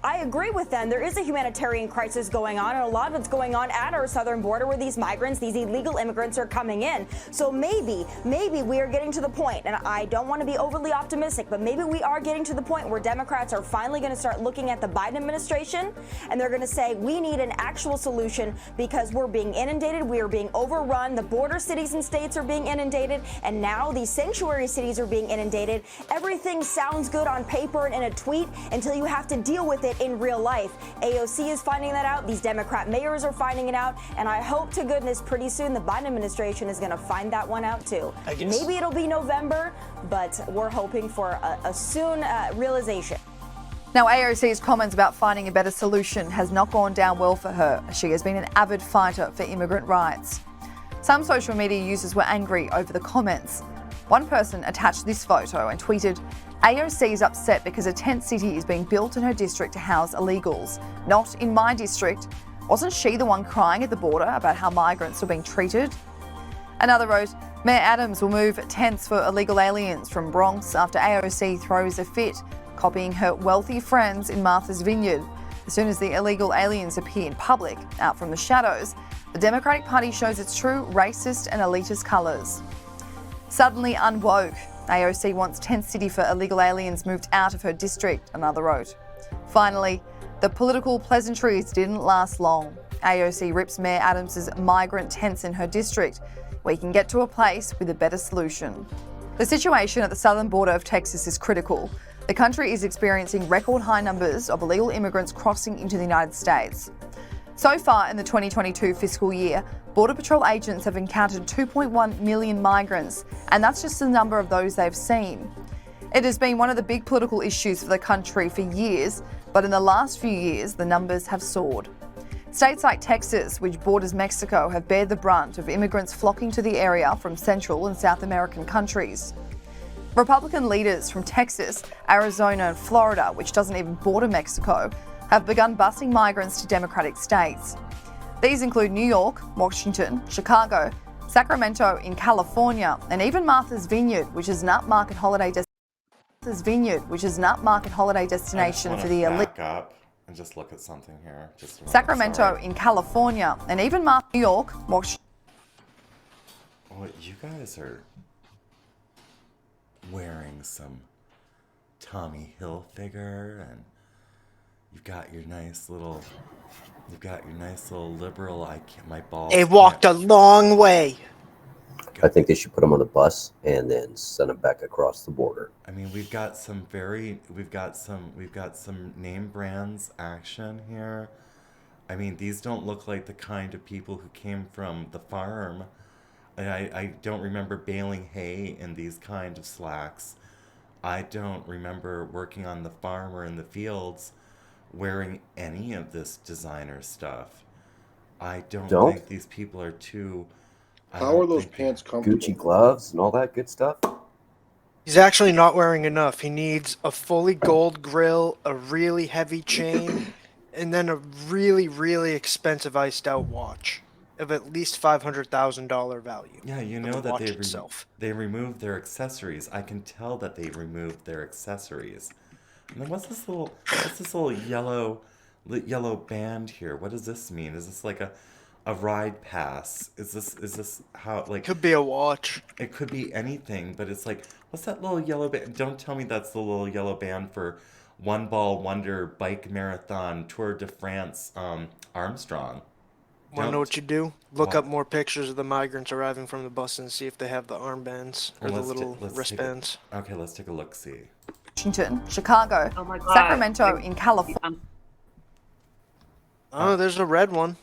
I agree with them. There is a humanitarian crisis going on, and a lot of it's going on at our southern border where these migrants, these illegal immigrants are coming in. So maybe we are getting to the point, and I don't want to be overly optimistic, but maybe we are getting to the point where Democrats are finally going to start looking at the Biden administration, and they're going to say, we need an actual solution because we're being inundated, we are being overrun, the border cities and states are being inundated, and now these sanctuary cities are being inundated. Everything sounds good on paper and in a tweet until you have to deal with it in real life. AOC is finding that out. These Democrat mayors are finding it out. And I hope to goodness pretty soon the Biden administration is going to find that one out too. Maybe it'll be November, but we're hoping for a soon realization. Now, AOC's comments about finding a better solution has not gone down well for her. She has been an avid fighter for immigrant rights. Some social media users were angry over the comments. One person attached this photo and tweeted, AOC is upset because a tent city is being built in her district to house illegals. Not in my district. Wasn't she the one crying at the border about how migrants were being treated? Another wrote, Mayor Adams will move tents for illegal aliens from Bronx after AOC throws a fit, copying her wealthy friends in Martha's Vineyard. As soon as the illegal aliens appear in public, out from the shadows, the Democratic Party shows its true racist and elitist colours. Suddenly unwoke. AOC wants tent city for illegal aliens moved out of her district, another wrote. Finally, the political pleasantries didn't last long. AOC rips Mayor Adams' migrant tents in her district. We can get to a place with a better solution. The situation at the southern border of Texas is critical. The country is experiencing record high numbers of illegal immigrants crossing into the United States. So far in the 2022 fiscal year, Border Patrol agents have encountered 2.1 million migrants, and that's just the number of those they've seen. It has been one of the big political issues for the country for years, but in the last few years, the numbers have soared. States like Texas, which borders Mexico, have bared the brunt of immigrants flocking to the area from Central and South American countries. Republican leaders from Texas, Arizona and Florida, which doesn't even border Mexico, have begun busing migrants to Democratic states. These include New York, Washington, Chicago, Sacramento in California, and even Martha's Vineyard, which is an upmarket holiday destination for the elite. Back up and just look at something here. Just a moment, Sacramento sorry. in California, and even New York, Washington. Oh, you guys are wearing some Tommy Hilfiger, and you've got your nice little liberal. My balls. They walked a long way. I think they should put them on the bus and then send them back across the border. I mean, we've got some name brands action here. I mean, these don't look like the kind of people who came from the farm. I don't remember baling hay in these kind of slacks. I don't remember working on the farm or in the fields wearing any of this designer stuff. I don't think these people are too... How are those pants comfortable? Gucci gloves and all that good stuff? He's actually not wearing enough. He needs a fully gold grill, a really heavy chain, and then a really, really expensive iced out watch of at least $500,000 value. Yeah, you know that they removed their accessories. I can tell that they removed their accessories. And then what's this little yellow band here? What does this mean? Is this like a ride pass? Is this how, like... Could be a watch. It could be anything, but it's like, what's that little yellow band? Don't tell me that's the little yellow band for One Ball Wonder Bike Marathon Tour de France Armstrong. Want to know what you do? Look up more pictures of the migrants arriving from the bus and see if they have the armbands or the little wristbands. Okay, let's take a look-see. Washington, Chicago, Sacramento in California. Oh, there's a red one.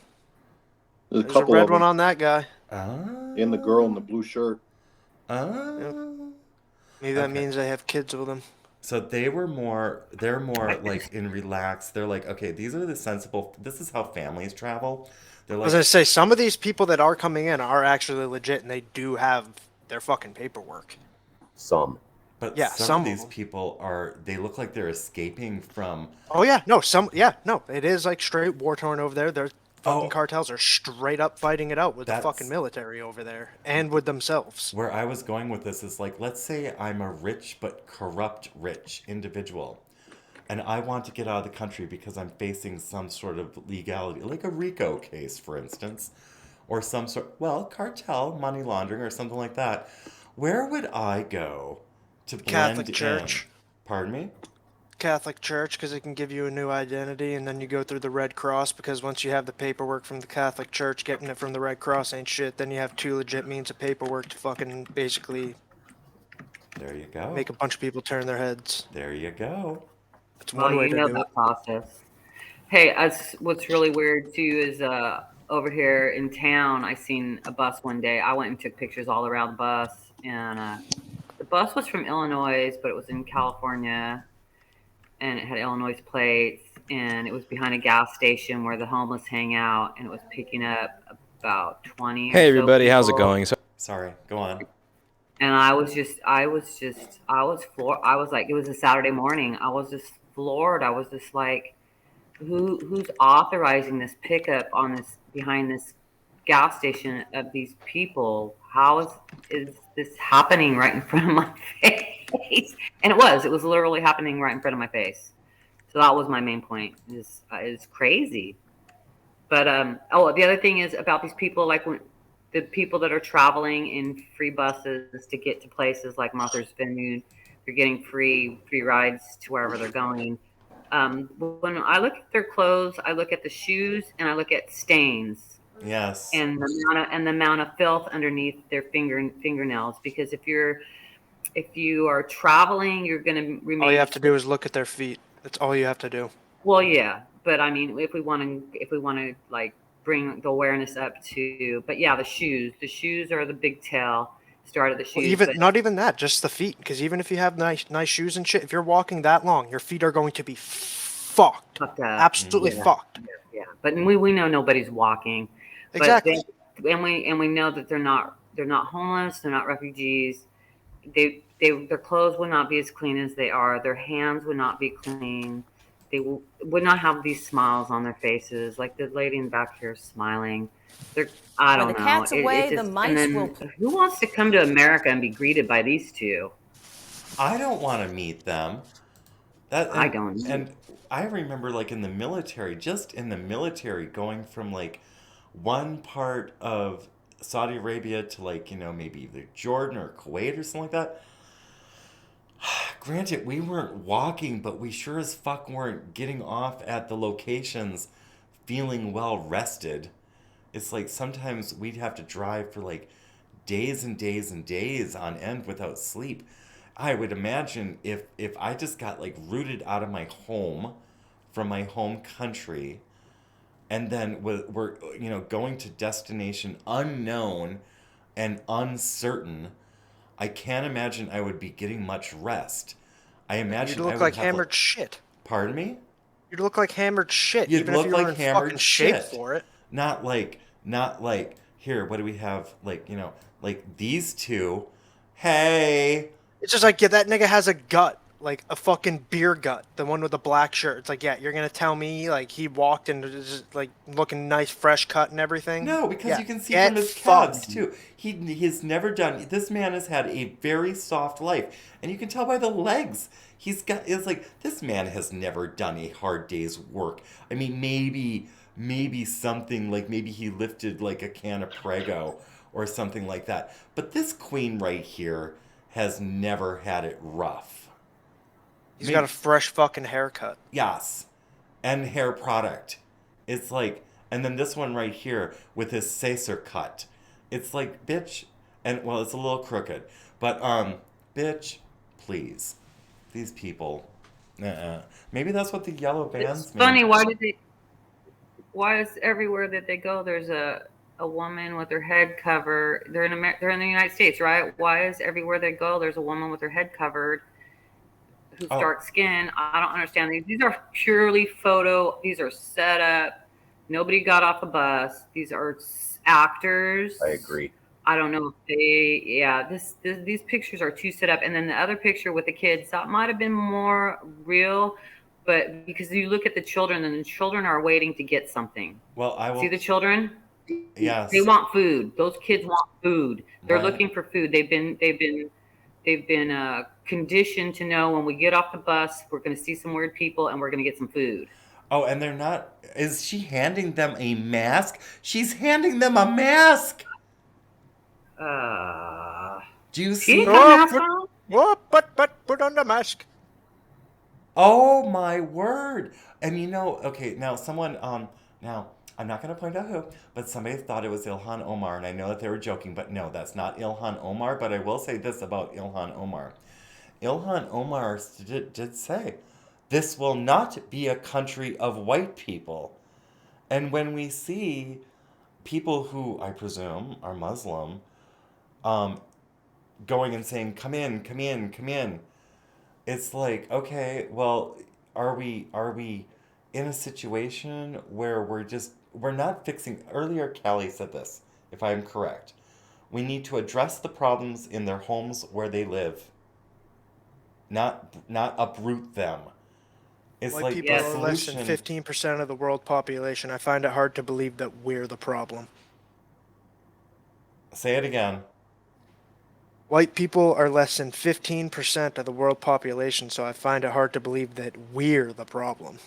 There's a red one on that guy. And the girl in the blue shirt. Maybe that means they have kids with them. So they're more like in relaxed. They're like, okay, these are the sensible, this is how families travel. They're like, I was going to say, some of these people that are coming in are actually legit and they do have their fucking paperwork. Some. But yeah, some of these people they look like they're escaping from... Oh yeah, no, it is like straight war-torn over there. Their fucking cartels are straight up fighting it out with the fucking military over there and with themselves. Where I was going with this is like, let's say I'm a rich but corrupt rich individual and I want to get out of the country because I'm facing some sort of legality, like a RICO case, for instance, or some sort, cartel, money laundering or something like that. Where would I go to blend Catholic Church. in? Pardon me? Catholic Church, because it can give you a new identity, and then you go through the Red Cross, because once you have the paperwork from the Catholic Church, getting it from the Red Cross ain't shit. Then you have two legit means of paperwork to fucking basically... There you go. Make a bunch of people turn their heads. There you go. It's one way to do that it. process. Hey, what's really weird too is over here in town, I seen a bus one day. I went and took pictures all around the bus, and the bus was from Illinois, but it was in California. and it had Illinois plates, and it was behind a gas station where the homeless hang out, and it was picking up about 20 or Hey so everybody, how's it people. going? Sorry, go on. And I was floored. I was like, it was a Saturday morning. I was just floored. I was just like, who's authorizing this pickup on this behind this gas station of these people? How is this happening right in front of my face? And it was literally happening right in front of my face. So that was my main point. Is crazy. But the other thing is about these people, like when the people that are traveling in free buses to get to places like Martha's Vineyard, they're getting free rides to wherever they're going. When I look at their clothes, I look at the shoes and I look at stains. Yes. And the amount of filth underneath their fingernails. Because if you are traveling, you're going to remain. All you have to do is look at their feet. That's all you have to do. Well, yeah, but I mean, if we want to like bring the awareness up to, but yeah, the shoes are the big tell. Start of the shoes. Well, not even that, just the feet. Because even if you have nice shoes and shit, if you're walking that long, your feet are going to be fucked up. Absolutely fucked. Yeah, but we know nobody's walking. Exactly. But and we know that they're not homeless. They're not refugees. Their clothes would not be as clean as they are. Their hands would not be clean. They would not have these smiles on their faces. Like the lady in the back here is smiling. I don't know. The cat's away, the mice will. Who wants to come to America and be greeted by these two? I don't want to meet them. I don't. And I remember, like, in the military, going from, like, one part of Saudi Arabia to, like, maybe either Jordan or Kuwait or something like that. Granted, we weren't walking, but we sure as fuck weren't getting off at the locations feeling well rested. It's like sometimes we'd have to drive for like days and days and days on end without sleep. I would imagine if I just got like rooted out of my home from my home country, and then we're going to destination unknown and uncertain, I can't imagine I would be getting much rest. I imagine You'd look like hammered shit. Pardon me? You'd look like hammered shit. You'd even look if you were like in hammered fucking shape shit. for it. Not like here. What do we have? Like like these two. Hey. It's just like, yeah, that nigga has a gut, like a fucking beer gut. The one with the black shirt. It's like, yeah, you're gonna tell me like he walked and just like looking nice, fresh cut and everything? No, because yeah. you can see from his calves too. He's never done. This man has had a very soft life, and you can tell by the legs. It's like this man has never done a hard day's work. I mean, maybe something like maybe he lifted like a can of Prego or something like that. But this queen right here has never had it rough. He's got a fresh fucking haircut. Yes. And hair product. It's like, and then this one right here with his Caesar cut. It's like, bitch, and well, it's a little crooked, but bitch, please. These people. Maybe that's what the yellow bands It's mean. funny, why is everywhere that they go there's a woman with her head covered. They're in the United States, right? Why is everywhere they go there's a woman with her head covered who's dark skin? I don't understand these. These are purely photo. These are set up. Nobody got off a bus. These are actors. I agree. I don't know if these pictures are too set up. And then the other picture with the kids, that might have been more real, but because you look at the children and the children are waiting to get something. Well, I will see the children. Yes. They want food. Those kids want food. They're Right. looking for food. They've been conditioned to know when we get off the bus, we're going to see some weird people and we're going to get some food. Oh, and they're not. Is she handing them a mask? She's handing them a mask. Do you see? Put on the mask. Oh my word! And okay, now someone now I'm not going to point out who, but somebody thought it was Ilhan Omar, and I know that they were joking, but no, that's not Ilhan Omar. But I will say this about Ilhan Omar. Ilhan Omar did say, "This will not be a country of white people." And when we see people who I presume are Muslim, going and saying, "Come in, come in, come in," it's like, okay, well, are we in a situation where we're not fixing? Earlier, Callie said this, if I am correct. We need to address the problems in their homes where they live, not uproot them. It's White like people the are less than solution. 15% of the world population. I find it hard to believe that we're the problem. Say it again. White people are less than 15% of the world population, so I find it hard to believe that we're the problem.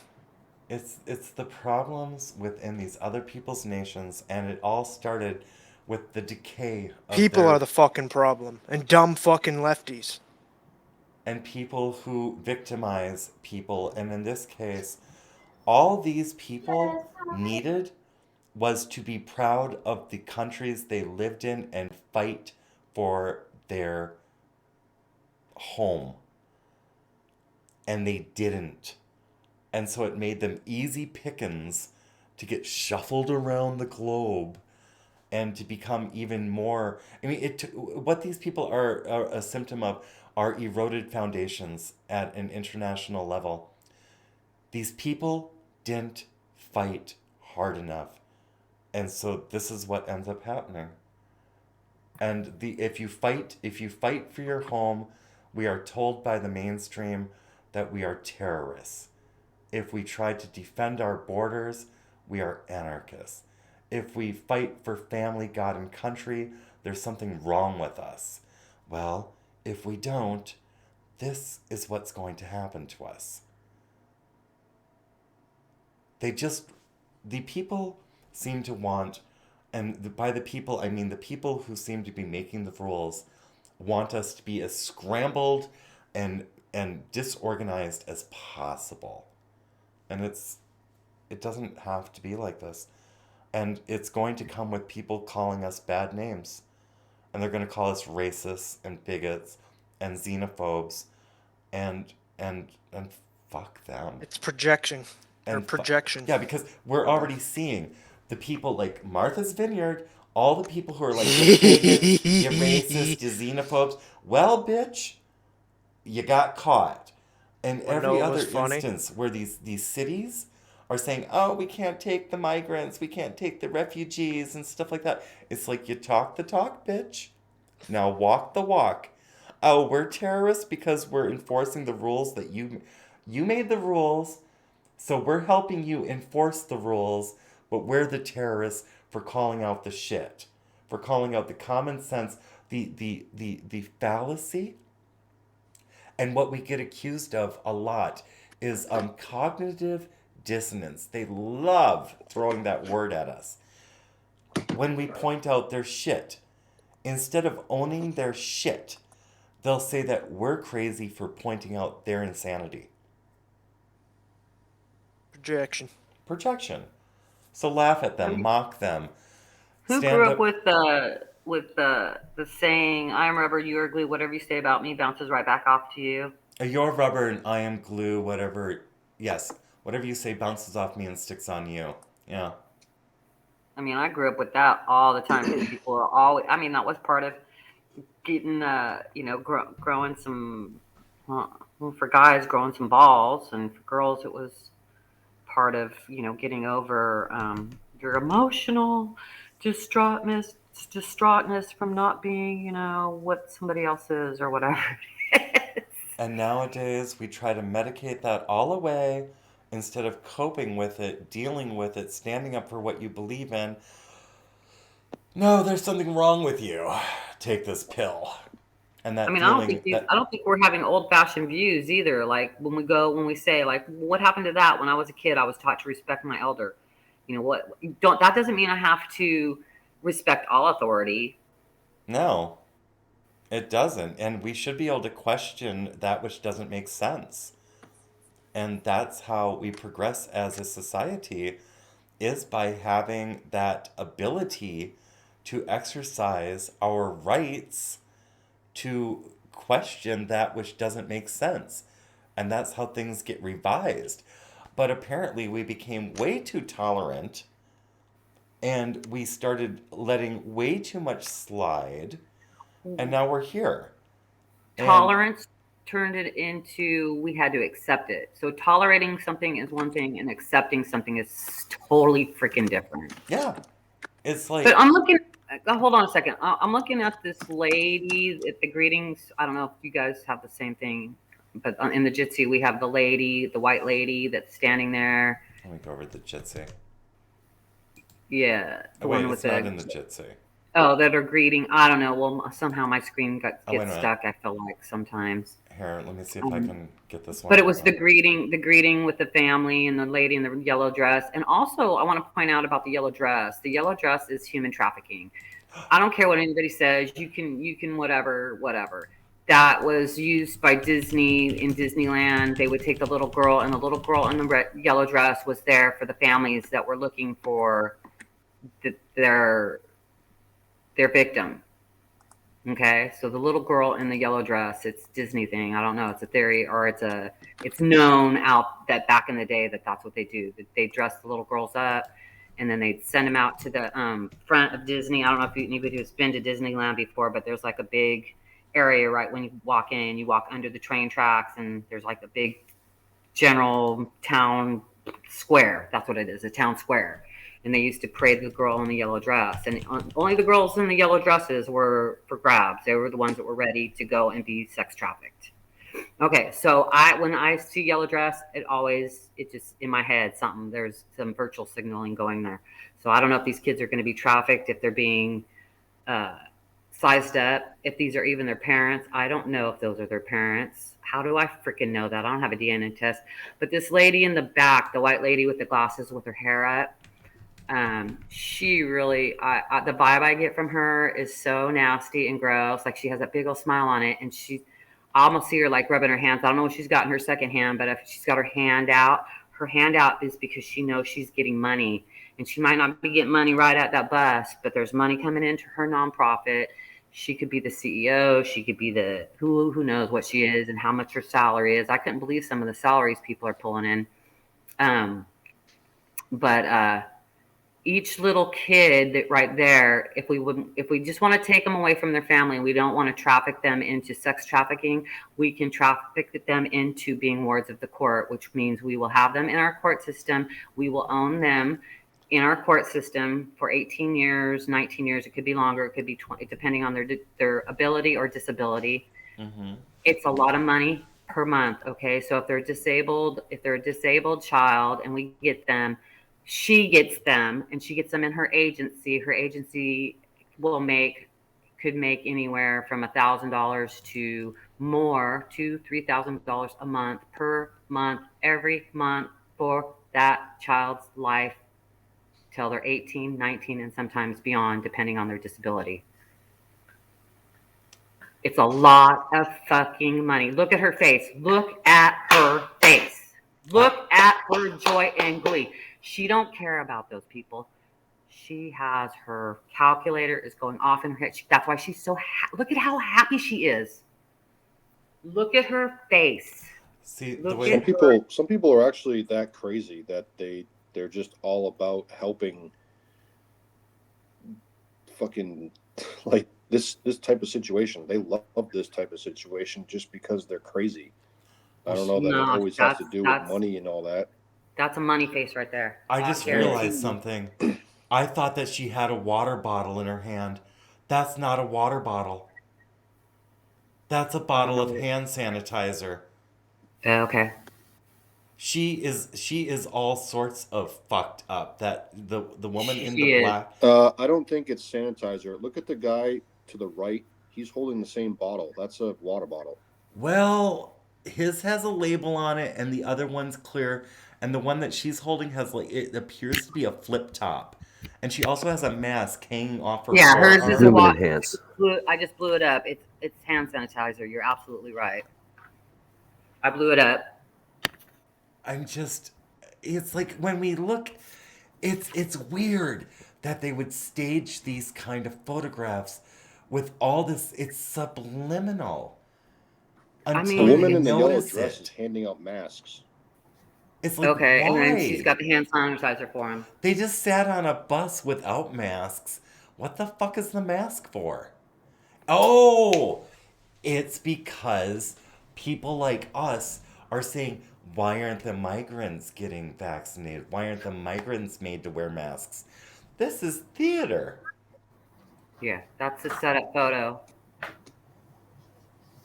It's the problems within these other people's nations, and it all started with the decay of People their are the fucking problem, and dumb fucking lefties. and people who victimize people. And in this case, all these people needed was to be proud of the countries they lived in and fight for their home. And they didn't. And so it made them easy pickings to get shuffled around the globe and to become even more. I mean, what these people are a symptom of are eroded foundations at an international level. These people didn't fight hard enough. And so this is what ends up happening. And if you fight for your home, we are told by the mainstream that we are terrorists. If we try to defend our borders, we are anarchists. If we fight for family, God, and country, there's something wrong with us. Well, if we don't, this is what's going to happen to us. The people seem to want, and by the people, I mean the people who seem to be making the rules, want us to be as scrambled and disorganized as possible. And it doesn't have to be like this. And it's going to come with people calling us bad names. And they're going to call us racists and bigots and xenophobes and fuck them. It's projection. Or projection. Yeah, because we're already seeing the people like Martha's Vineyard, all the people who are like, you bigots, you racist, you xenophobes. Well, bitch, you got caught. And every other instance where these cities are saying, oh, we can't take the migrants, we can't take the refugees and stuff like that. It's like, you talk the talk, bitch. Now walk the walk. Oh, we're terrorists because we're enforcing the rules that you made the rules, so we're helping you enforce the rules, but we're the terrorists for calling out the shit, for calling out the common sense, the fallacy. And what we get accused of a lot is cognitive dissonance. They love throwing that word at us. When we point out their shit, instead of owning their shit, they'll say that we're crazy for pointing out their insanity. Projection. So laugh at them, mock them. Who grew up with the saying, "I'm rubber, you're glue. Whatever you say about me bounces right back off to you." You're rubber and I am glue. Whatever. Yes, whatever you say bounces off me and sticks on you. Yeah. I mean, I grew up with that all the time. People are always. I mean, that was part of getting, growing some. Well, for guys, growing some balls, and for girls, it was part of getting over your emotional distraughtness from not being what somebody else is or whatever. And nowadays we try to medicate that all away instead of coping with it, dealing with it, standing up for what you believe in. No, there's something wrong with you. Take this pill. And that I mean, I don't think we're having old-fashioned views either. Like when we say like, what happened to that? When I was a kid, I was taught to respect my elder. That doesn't mean I have to respect all authority. No, it doesn't. And we should be able to question that which doesn't make sense. And that's how we progress as a society, is by having that ability to exercise our rights to question that which doesn't make sense. And that's how things get revised. But apparently we became way too tolerant and we started letting way too much slide. And now we're here. Tolerance turned it into we had to accept it. So tolerating something is one thing, and accepting something is totally freaking different. Yeah. It's like. But I'm looking. Hold on a second. I'm looking at this lady at the greetings. I don't know if you guys have the same thing, but in the Jitsi we have the lady, the white lady that's standing there. Let me go over the Jitsi. Yeah, the Wait, one with it's not in the Jitsi. Oh, that are greeting. I don't know. Well, somehow my screen gets wait a minute. stuck. I feel like sometimes. Here, let me see if I can get this one. But it was the greeting with the family and the lady in the yellow dress. And also, I want to point out about the yellow dress. The yellow dress is human trafficking. I don't care what anybody says. You can whatever. That was used by Disney in Disneyland. They would take the little girl, and the little girl in the yellow dress was there for the families that were looking for their victim. Okay, so the little girl in the yellow dress, it's Disney thing. I don't know. It's a theory, or it's known out that back in the day that's what they do. They dress the little girls up, and then they'd send them out to the front of Disney. I don't know if anybody who's been to Disneyland before, but there's like a big area right when you walk in. You walk under the train tracks, and there's like a big general town square. That's what it is, a town square. And they used to parade the girl in the yellow dress. And only the girls in the yellow dresses were for grabs. They were the ones that were ready to go and be sex trafficked. Okay, so when I see yellow dress, it just, in my head, there's some virtual signaling going there. So I don't know if these kids are going to be trafficked, if they're being sized up, if these are even their parents. I don't know if those are their parents. How do I freaking know that? I don't have a DNA test. But this lady in the back, the white lady with the glasses with her hair up, she really, the vibe I get from her is so nasty and gross. Like, she has that big old smile on it, and I almost see her like rubbing her hands. I don't know what she's got in her second hand, but if she's got her hand out is because she knows she's getting money, and she might not be getting money right at that bus, but there's money coming into her nonprofit. She could be the CEO. She could be who knows what she is and how much her salary is. I couldn't believe some of the salaries people are pulling in. But each little kid that right there, if we just want to take them away from their family, we don't want to traffic them into sex trafficking, we can traffic them into being wards of the court, which means we will have them in our court system. We will own them in our court system for 18 years, 19 years. It could be longer. It could be 20, depending on their ability or disability. Mm-hmm. It's a lot of money per month. Okay. So if they're a disabled child and we get them, she gets them, and she gets them in her agency. Her agency could make anywhere from $1,000 to more, to $3,000 a month, per month, every month, for that child's life till they're 18, 19, and sometimes beyond, depending on their disability. It's a lot of fucking money. Look at her face. Look at her face. Look at her joy and glee. She don't care about those people. She has her calculator is going off in her head. That's why she's so look at how happy she is. Look at her face. See, some people are actually that crazy that they're just all about helping fucking like this type of situation. They love this type of situation just because they're crazy. I don't know that it always has to do with money and all that. That's a money face right there. I just realized something. I thought that she had a water bottle in her hand. That's not a water bottle. That's a bottle of hand sanitizer. Okay. She is all sorts of fucked up. That the woman in the black. I don't think it's sanitizer. Look at the guy to the right. He's holding the same bottle. That's a water bottle. Well, his has a label on it, and the other one's clear. And the one that she's holding has it appears to be a flip top, and she also has a mask hanging off her. Yeah, hers is a water. I just blew it up. It's hand sanitizer. You're absolutely right. I blew it up. It's like when we look, it's weird that they would stage these kind of photographs with all this. It's subliminal. The woman in the yellow dress is handing out masks. It's like, okay, why? And then she's got the hand sanitizer for him. They just sat on a bus without masks. What the fuck is the mask for? Oh, it's because people like us are saying, why aren't the migrants getting vaccinated? Why aren't the migrants made to wear masks? This is theater. Yeah, that's a setup photo.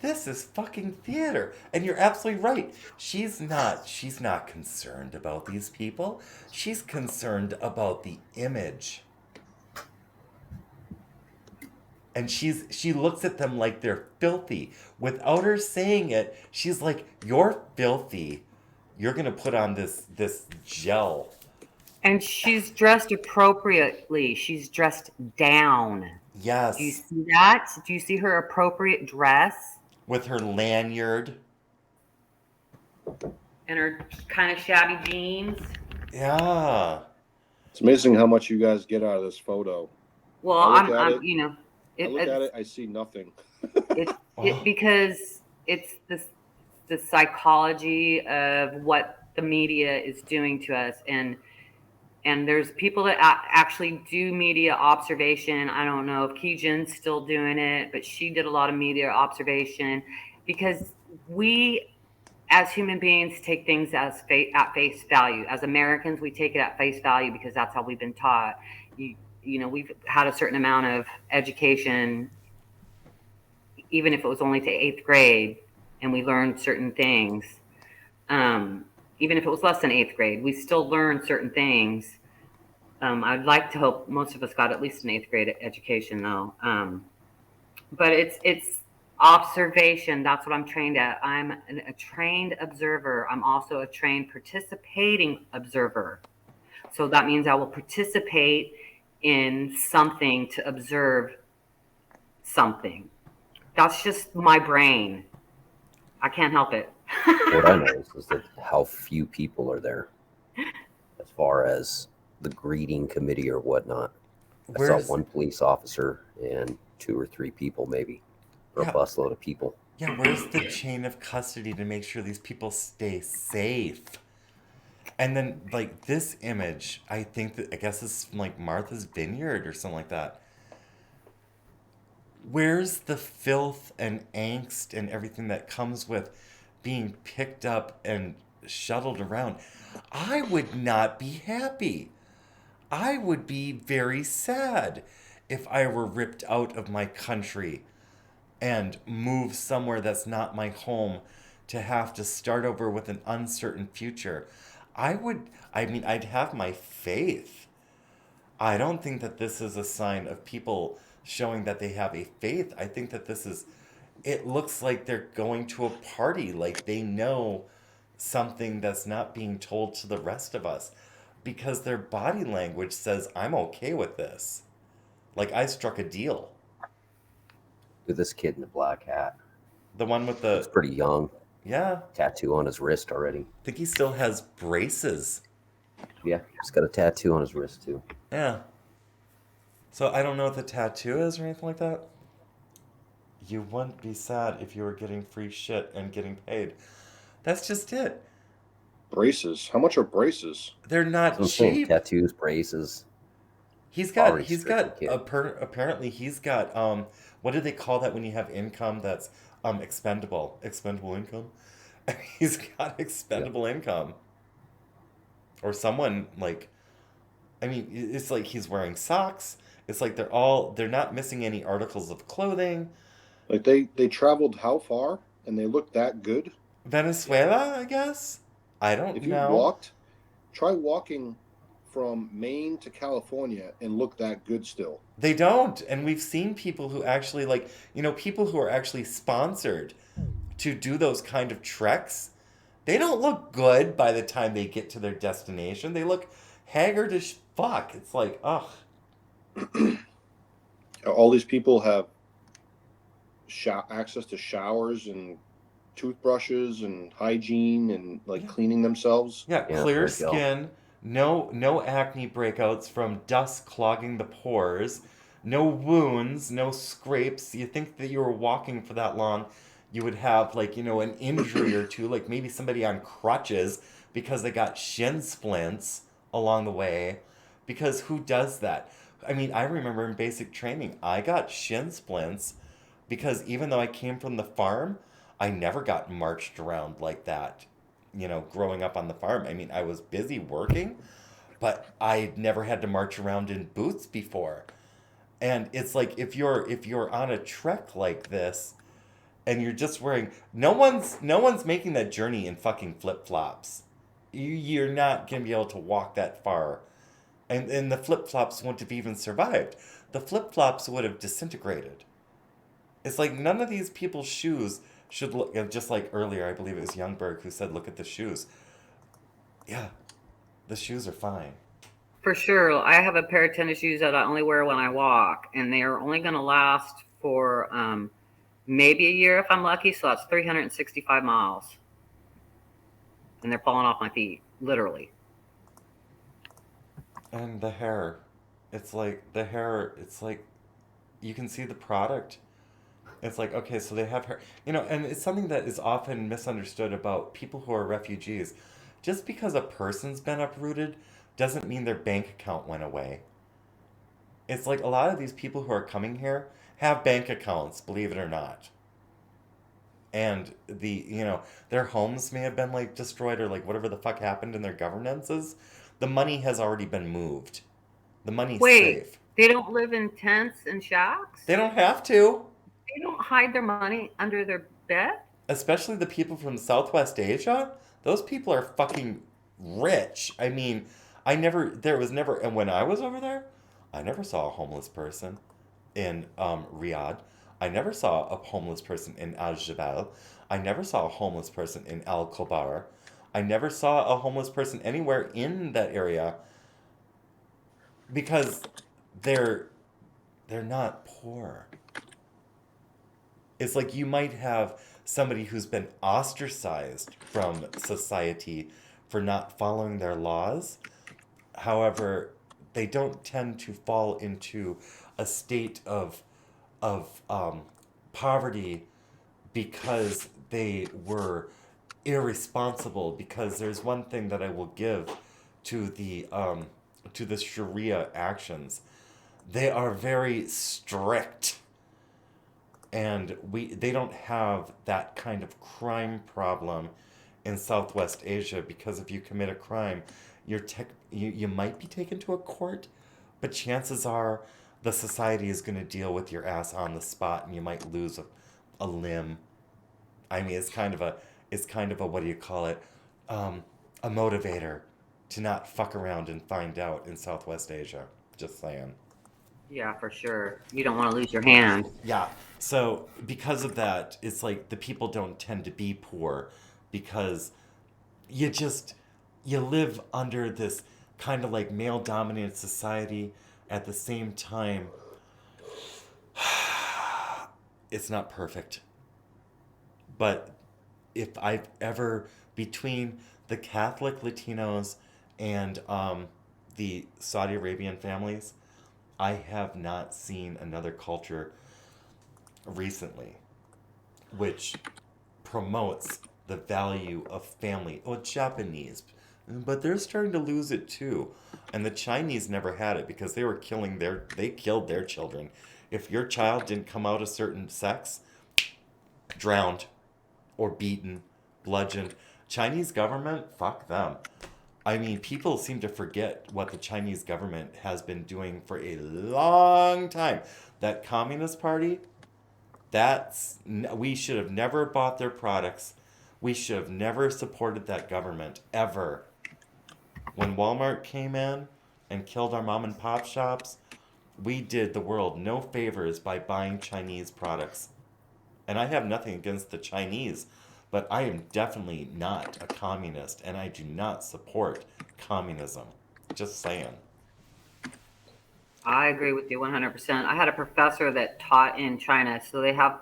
This is fucking theater. And you're absolutely right. She's not concerned about these people. She's concerned about the image. And she looks at them like they're filthy. Without her saying it, she's like, "You're filthy. You're gonna put on this gel." And she's dressed appropriately. She's dressed down. Yes. Do you see that? Do you see her appropriate dress? With her lanyard. And her kind of shabby jeans. Yeah. It's amazing how much you guys get out of this photo. Well, I look at it, I see nothing. Because it's the psychology of what the media is doing to us, and there's people that actually do media observation. I don't know if Keejan's still doing it, but she did a lot of media observation, because we as human beings take things at face value. As Americans, we take it at face value because that's how we've been taught. You know, we've had a certain amount of education, even if it was only to 8th grade, and we learned certain things. Even if it was less than 8th grade, we still learn certain things. I'd like to hope most of us got at least an 8th grade education, though. But it's observation. That's what I'm trained at. I'm a trained observer. I'm also a trained participating observer. So that means I will participate in something to observe something. That's just my brain. I can't help it. What I know is that how few people are there as far as the greeting committee or whatnot. I saw one police officer and 2 or 3 people maybe, or a busload of people. Yeah, where's the chain of custody to make sure these people stay safe? And then, like, this image, I guess it's from, like, Martha's Vineyard or something like that. Where's the filth and angst and everything that comes with being picked up and shuttled around? I would not be happy. I would be very sad if I were ripped out of my country and moved somewhere that's not my home to have to start over with an uncertain future. I'd have my faith. I don't think that this is a sign of people showing that they have a faith. I think that it looks like they're going to a party, like they know something that's not being told to the rest of us, because their body language says, I'm okay with this. Like, I struck a deal. With this kid in the black hat. The one with the... He's pretty young. Yeah. Tattoo on his wrist already. I think he still has braces. Yeah, he's got a tattoo on his wrist too. Yeah. So I don't know what the tattoo is or anything like that. You wouldn't be sad if you were getting free shit and getting paid. That's just it. Braces? How much are braces? They're not cheap. Tattoos, braces. Apparently he's got, what do they call that when you have income that's expendable income? He's got expendable income. Or someone, like, I mean, it's like he's wearing socks. It's like they're not missing any articles of clothing. Like they traveled how far and they looked that good? Venezuela, I guess? I don't know. If you try walking from Maine to California and look that good still. They don't. And we've seen people who actually, like, people who are actually sponsored to do those kind of treks. They don't look good by the time they get to their destination. They look haggard as fuck. It's like, ugh. All these people have access to showers and toothbrushes and hygiene and cleaning themselves. Yeah, clear skin, no acne breakouts from dust clogging the pores, no wounds, no scrapes. You think that you were walking for that long, you would have an injury or two, like maybe somebody on crutches because they got shin splints along the way. Because who does that? I mean, I remember in basic training, I got shin splints because even though I came from the farm, I never got marched around like that, growing up on the farm. I mean, I was busy working, but I never had to march around in boots before. And it's like if you're on a trek like this and you're just wearing no one's making that journey in fucking flip-flops. You're not going to be able to walk that far. And the flip-flops wouldn't have even survived. The flip-flops would have disintegrated. It's like none of these people's shoes should look, just like earlier, I believe it was Youngberg who said, look at the shoes. Yeah, the shoes are fine. For sure. I have a pair of tennis shoes that I only wear when I walk, and they are only going to last for maybe a year if I'm lucky. So that's 365 miles. And they're falling off my feet, literally. And the hair. It's like you can see the product. It's like, okay, so they have hair. And it's something that is often misunderstood about people who are refugees. Just because a person's been uprooted doesn't mean their bank account went away. It's like a lot of these people who are coming here have bank accounts, believe it or not. And their homes may have been like destroyed or like whatever the fuck happened in their governances. The money has already been moved. The money's safe. They don't live in tents and shacks? They don't have to. They don't hide their money under their bed? Especially the people from Southwest Asia. Those people are fucking rich. I mean, and when I was over there, I never saw a homeless person in Riyadh. I never saw a homeless person in Al Jabal. I never saw a homeless person in Al Khobar. I never saw a homeless person anywhere in that area because they're not poor. It's like you might have somebody who's been ostracized from society for not following their laws. However, they don't tend to fall into a state of poverty because they were irresponsible. Because there's one thing that I will give to the Sharia actions. They are very strict. And they don't have that kind of crime problem in Southwest Asia, because if you commit a crime, you might be taken to a court, but chances are the society is going to deal with your ass on the spot, and you might lose a limb. I mean, it's kind of a what do you call it? A motivator to not fuck around and find out in Southwest Asia. Just saying. Yeah, for sure. You don't want to lose your hand. Yeah. So because of that, it's like the people don't tend to be poor because you live under this kind of like male-dominated society. At the same time, it's not perfect. But if I've ever, between the Catholic Latinos and the Saudi Arabian families, I have not seen another culture recently which promotes the value of family. Oh, Japanese, but they're starting to lose it too. And the Chinese never had it because they killed their children. If your child didn't come out a certain sex, drowned or beaten, bludgeoned. Chinese government, fuck them. I mean, people seem to forget what the Chinese government has been doing for a long time. That Communist Party, we should have never bought their products. We should have never supported that government, ever. When Walmart came in and killed our mom and pop shops, we did the world no favors by buying Chinese products. And I have nothing against the Chinese, but I am definitely not a communist, and I do not support communism. Just saying. I agree with you 100%. I had a professor that taught in China, so they have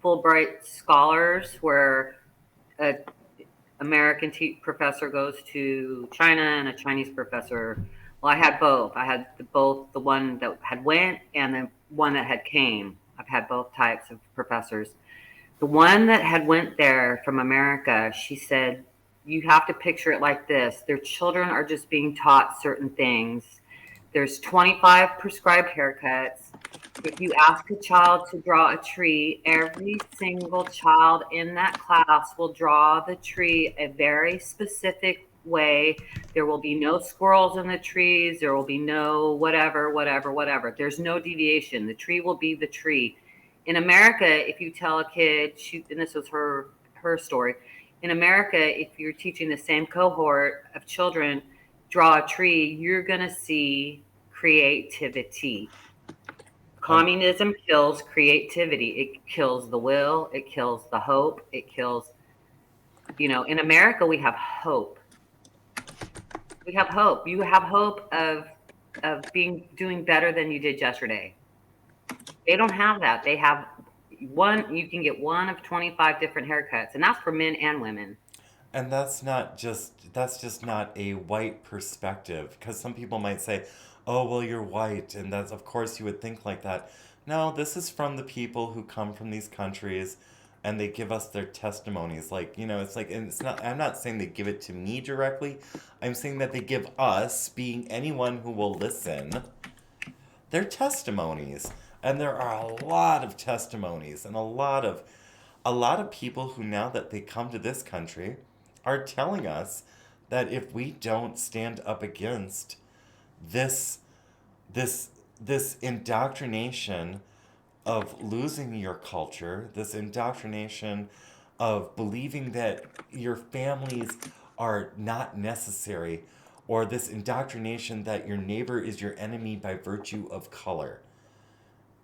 Fulbright scholars where an American professor goes to China and a Chinese professor. Well, I had both. I had both the one that had went and the one that had came. I've had both types of professors. The one that had went there from America, she said, you have to picture it like this. Their children are just being taught certain things. There's 25 prescribed haircuts. If you ask a child to draw a tree, every single child in that class will draw the tree a very specific way. There will be no squirrels in the trees. There will be no whatever. There's no deviation. The tree will be the tree. In America, if you tell a kid, and this was her story. In America, if you're teaching the same cohort of children, draw a tree, you're going to see creativity. Communism kills creativity. It kills the will. It kills the hope. It kills, in America, we have hope. We have hope. You have hope of doing better than you did yesterday. They don't have that. They have you can get one of 25 different haircuts, and that's for men and women. And that's just not a white perspective, because some people might say, oh, well, you're white, and that's, of course, you would think like that. No, this is from the people who come from these countries, and they give us their testimonies. Like, it's like, and it's not, I'm not saying they give it to me directly. I'm saying that they give us, being anyone who will listen, their testimonies. And there are a lot of testimonies, and a lot of people who, now that they come to this country, are telling us that if we don't stand up against this indoctrination of losing your culture, this indoctrination of believing that your families are not necessary, or this indoctrination that your neighbor is your enemy by virtue of color,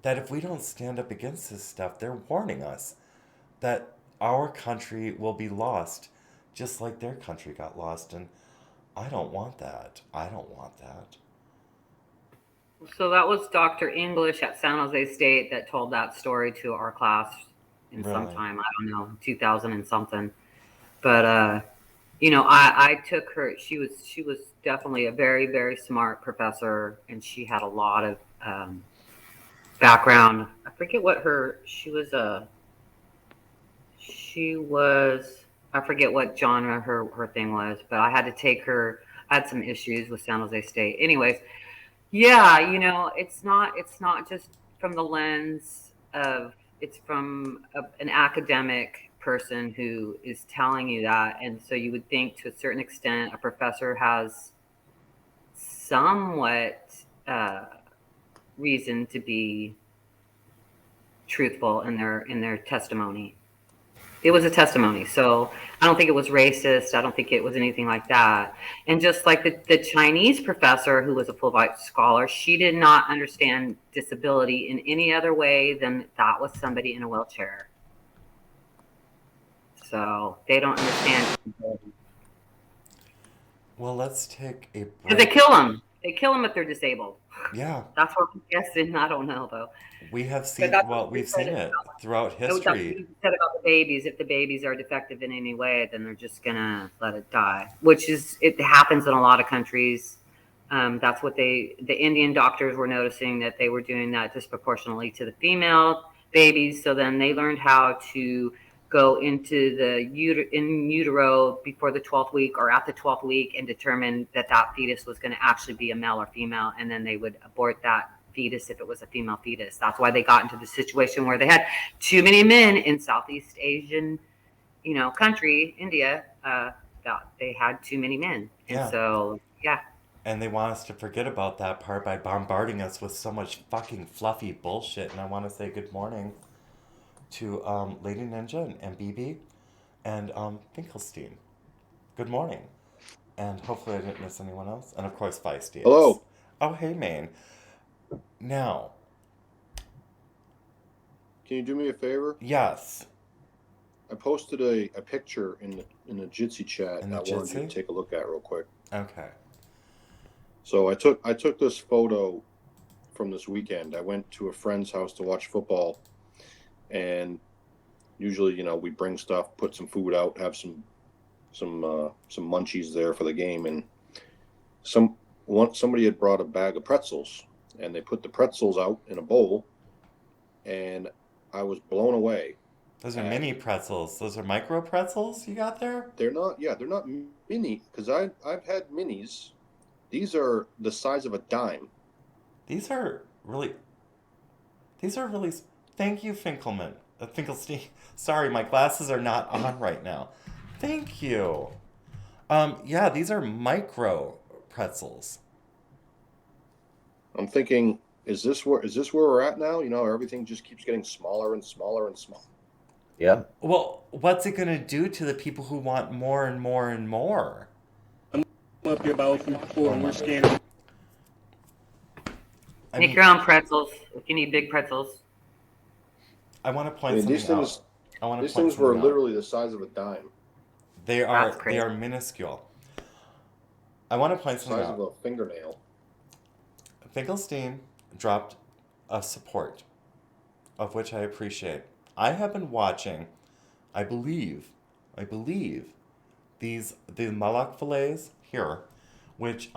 that if we don't stand up against this stuff, they're warning us that our country will be lost, just like their country got lost. And I don't want that. So that was Dr. English at San Jose State that told that story to our class in some time, I don't know, 2000 and something. But I took her. She was definitely a very, very smart professor, and she had a lot of background. I forget what I forget what genre her thing was, but I had to take her. I had some issues with San Jose State. Anyways, yeah, it's not just from the lens of, it's from an academic person who is telling you that. And so you would think, to a certain extent, a professor has somewhat reason to be truthful in their testimony. It was a testimony, so I don't think it was racist. I don't think it was anything like that. And just like the Chinese professor, who was a Fulbright scholar, she did not understand disability in any other way than that was somebody in a wheelchair. So they don't understand disability. Well, let's take a break. Because they kill them. They kill them if they're disabled. Yeah. That's what I'm guessing. I don't know, though. We've seen it throughout history. You said about the babies. If the babies are defective in any way, then they're just gonna let it die. It happens in a lot of countries. That's what the Indian doctors were noticing, that they were doing that disproportionately to the female babies. So then they learned how to go into in utero before the 12th week or at the 12th week and determine that fetus was going to actually be a male or female, and then they would abort that fetus if it was a female fetus. That's why they got into the situation where they had too many men in Southeast Asian, country, India, that they had too many men. And so, yeah. And they want us to forget about that part by bombarding us with so much fucking fluffy bullshit. And I want to say good morning to Lady Ninja and BB and Finkelstein. Good morning. And hopefully I didn't miss anyone else. And of course, Feisty. Hello. Oh, hey, Maine. Now. Can you do me a favor? Yes. I posted a picture in the Jitsi chat. I wanted you to take a look at real quick. Okay. So I took this photo from this weekend. I went to a friend's house to watch football, and usually, we bring stuff, put some food out, have some munchies there for the game, and somebody had brought a bag of pretzels, and they put the pretzels out in a bowl, and I was blown away. Those are mini pretzels. Those are micro pretzels you got there? They're not mini, because I've had minis. These are the size of a dime. These are really... These are really... Thank you, Finkelstein. Sorry, my glasses are not on right now. Thank you. Yeah, these are micro pretzels. I'm thinking, is this where we're at now? You know, everything just keeps getting smaller and smaller and smaller. Yeah. Well, what's it going to do to the people who want more and more and more? I'm up here about before and we're scanning. Make your own pretzels if you need big pretzels. I want to point something out. These things were literally the size of a dime. They are minuscule. I want to point something out. Size of a fingernail. Finkelstein dropped a support, of which I appreciate. I have been watching, I believe, the malak fillets here, which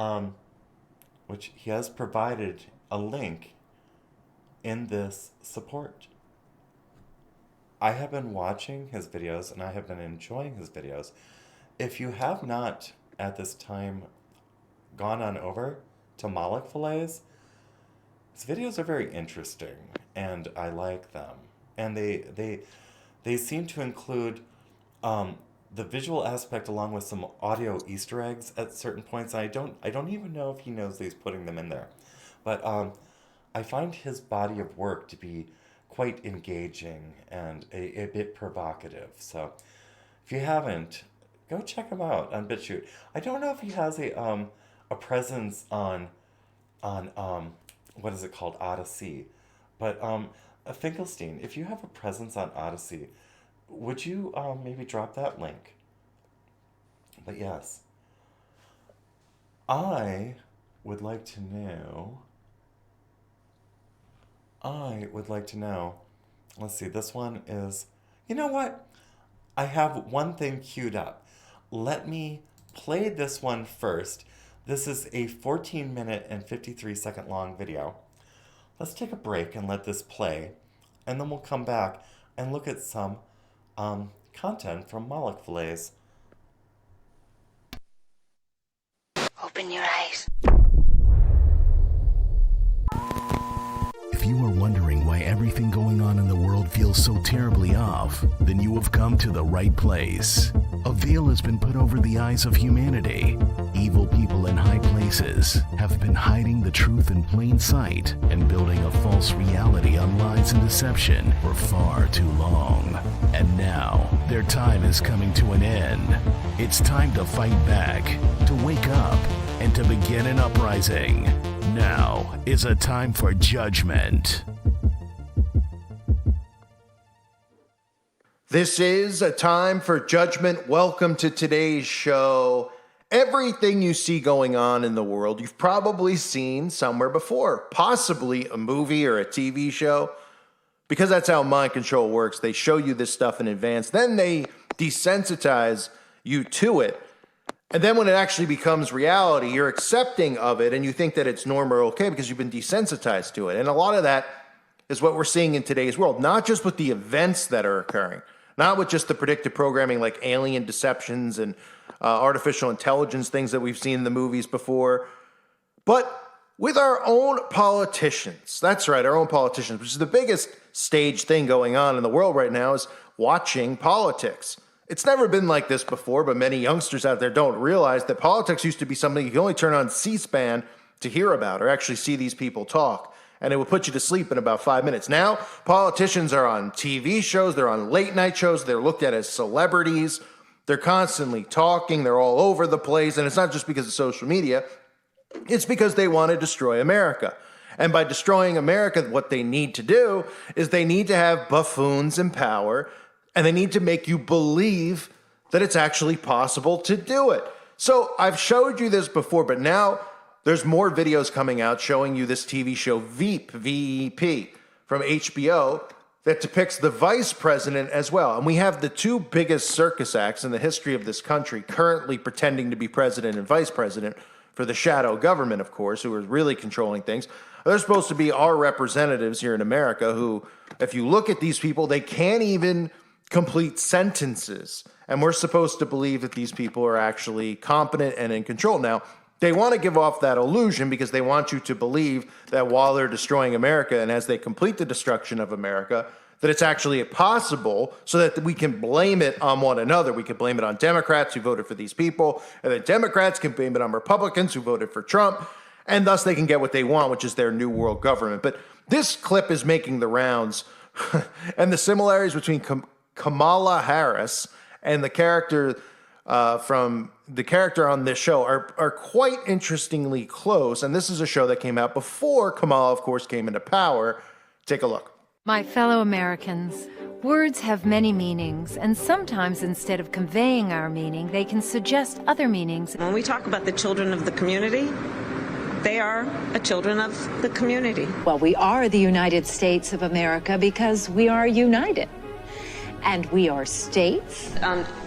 he has provided a link in this support. I have been watching his videos and I have been enjoying his videos. If you have not at this time gone on over to malak fillets, his videos are very interesting and I like them. And they seem to include the visual aspect along with some audio Easter eggs at certain points. I don't even know if he knows that he's putting them in there. But I find his body of work to be quite engaging and a bit provocative. So if you haven't, go check him out on BitChute. I don't know if he has a presence on what is it called, Odysee, but Finkelstein, if you have a presence on Odysee, would you maybe drop that link? But yes, I would like to know. Let's see, this one is, you know what? I have one thing queued up. Let me play this one first. This is a 14-minute and 53-second long video. Let's take a break and let this play, and then we'll come back and look at some content from malak fillets. Open your eyes. If you are wondering why everything going on in the world feels so terribly off, then you have come to the right place. A veil has been put over the eyes of humanity. Evil people in high places have been hiding the truth in plain sight and building a false reality on lies and deception for far too long. And now, their time is coming to an end. It's time to fight back, to wake up, and to begin an uprising. Now is a time for judgment. This is a time for judgment. Welcome to today's show. Everything you see going on in the world, you've probably seen somewhere before, possibly a movie or a TV show, because that's how mind control works. They show you this stuff in advance, then they desensitize you to it. And then when it actually becomes reality, you're accepting of it and you think that it's normal or okay because you've been desensitized to it. And a lot of that is what we're seeing in today's world, not just with the events that are occurring, not with just the predictive programming like alien deceptions and artificial intelligence, things that we've seen in the movies before, but with our own politicians. That's right, our own politicians, which is the biggest stage thing going on in the world right now, is watching politics. It's never been like this before, but many youngsters out there don't realize that politics used to be something you could only turn on C-SPAN to hear about or actually see these people talk, and it would put you to sleep in about 5 minutes. Now, politicians are on TV shows, they're on late night shows, they're looked at as celebrities, they're constantly talking, they're all over the place, and it's not just because of social media, it's because they want to destroy America. And by destroying America, what they need to do is they need to have buffoons in power, and they need to make you believe that it's actually possible to do it. So I've showed you this before, but now there's more videos coming out showing you this TV show Veep, V-E-P, from HBO that depicts the vice president as well. And we have the two biggest circus acts in the history of this country currently pretending to be president and vice president for the shadow government, of course, who are really controlling things. They're supposed to be our representatives here in America who, if you look at these people, they can't even complete sentences. And we're supposed to believe that these people are actually competent and in control. Now, They want to give off that illusion because they want you to believe that while they're destroying America and as they complete the destruction of America, that it's actually possible, so that we can blame it on one another. We can blame it on Democrats who voted for these people, and then Democrats can blame it on Republicans who voted for Trump, and thus they can get what they want, which is their new world government. But this clip is making the rounds, and the similarities between Kamala Harris and the character from the character on this show are quite interestingly close. And this is a show that came out before Kamala, of course, came into power. Take a look. My fellow Americans, words have many meanings, and sometimes instead of conveying our meaning, they can suggest other meanings. When we talk about the children of the community, they are children of the community. Well, we are the United States of America because we are united. And we are states.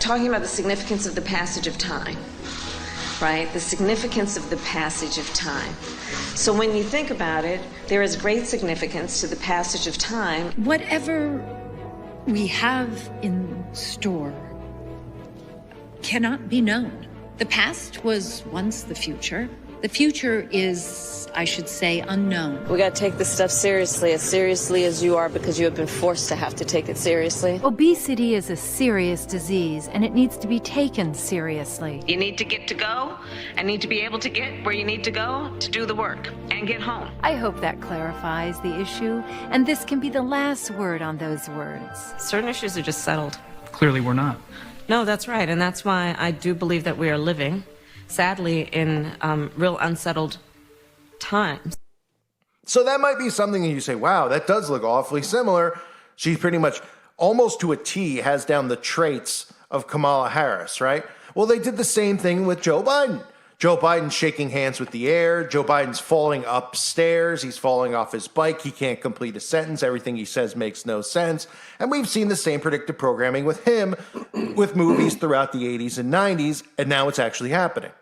Talking about the significance of the passage of time, right? The significance of the passage of time. So when you think about it, there is great significance to the passage of time. Whatever we have in store cannot be known. The past was once the future. The future is, I should say, unknown. We got to take this stuff seriously as you are, because you have been forced to have to take it seriously. Obesity is a serious disease, and it needs to be taken seriously. You need to get to go and need to be able to get where you need to go to do the work and get home. I hope that clarifies the issue, and this can be the last word on those words. Certain issues are just settled. Clearly we're not. No, that's right, and that's why I do believe that we are living, sadly, in real unsettled times. So that might be something that you say, wow, that does look awfully similar. She pretty much, almost to a T, has down the traits of Kamala Harris, right? Well, they did the same thing with Joe Biden. Joe Biden's shaking hands with the air. Joe Biden's falling upstairs. He's falling off his bike. He can't complete a sentence. Everything he says makes no sense. And we've seen the same predictive programming with him, with movies throughout the 80s and 90s, and now it's actually happening.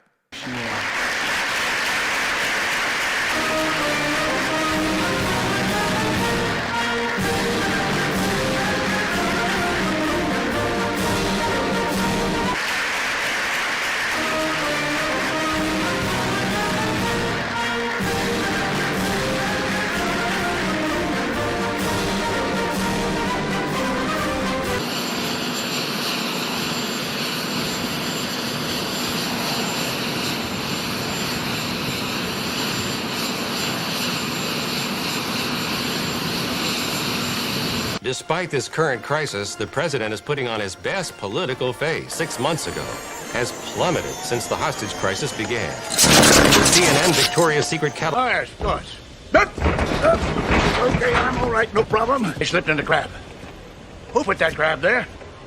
Despite this current crisis, the president is putting on his best political face. 6 months ago, has plummeted since the hostage crisis began. The CNN Victoria's Secret catalog. Nice. Okay, I'm all right, no problem. I slipped in the crab. Who put that crab there?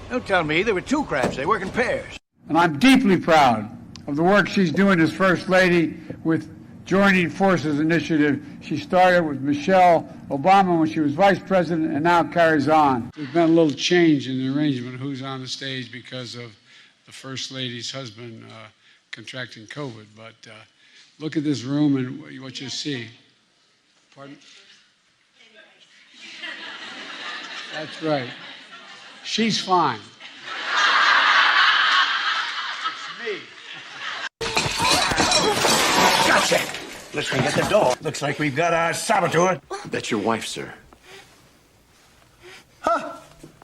Don't tell me. There were two crabs. They work in pairs. And I'm deeply proud of the work she's doing as First Lady with Joining Forces Initiative. She started with Michelle Obama when she was Vice President and now carries on. There's been a little change in the arrangement of who's on the stage because of the First Lady's husband contracting COVID. But look at this room and what you see. Pardon? That's right. She's fine. It's me. Gotcha. Let's go get the door. Looks like we've got our saboteur. That's your wife, sir. Huh?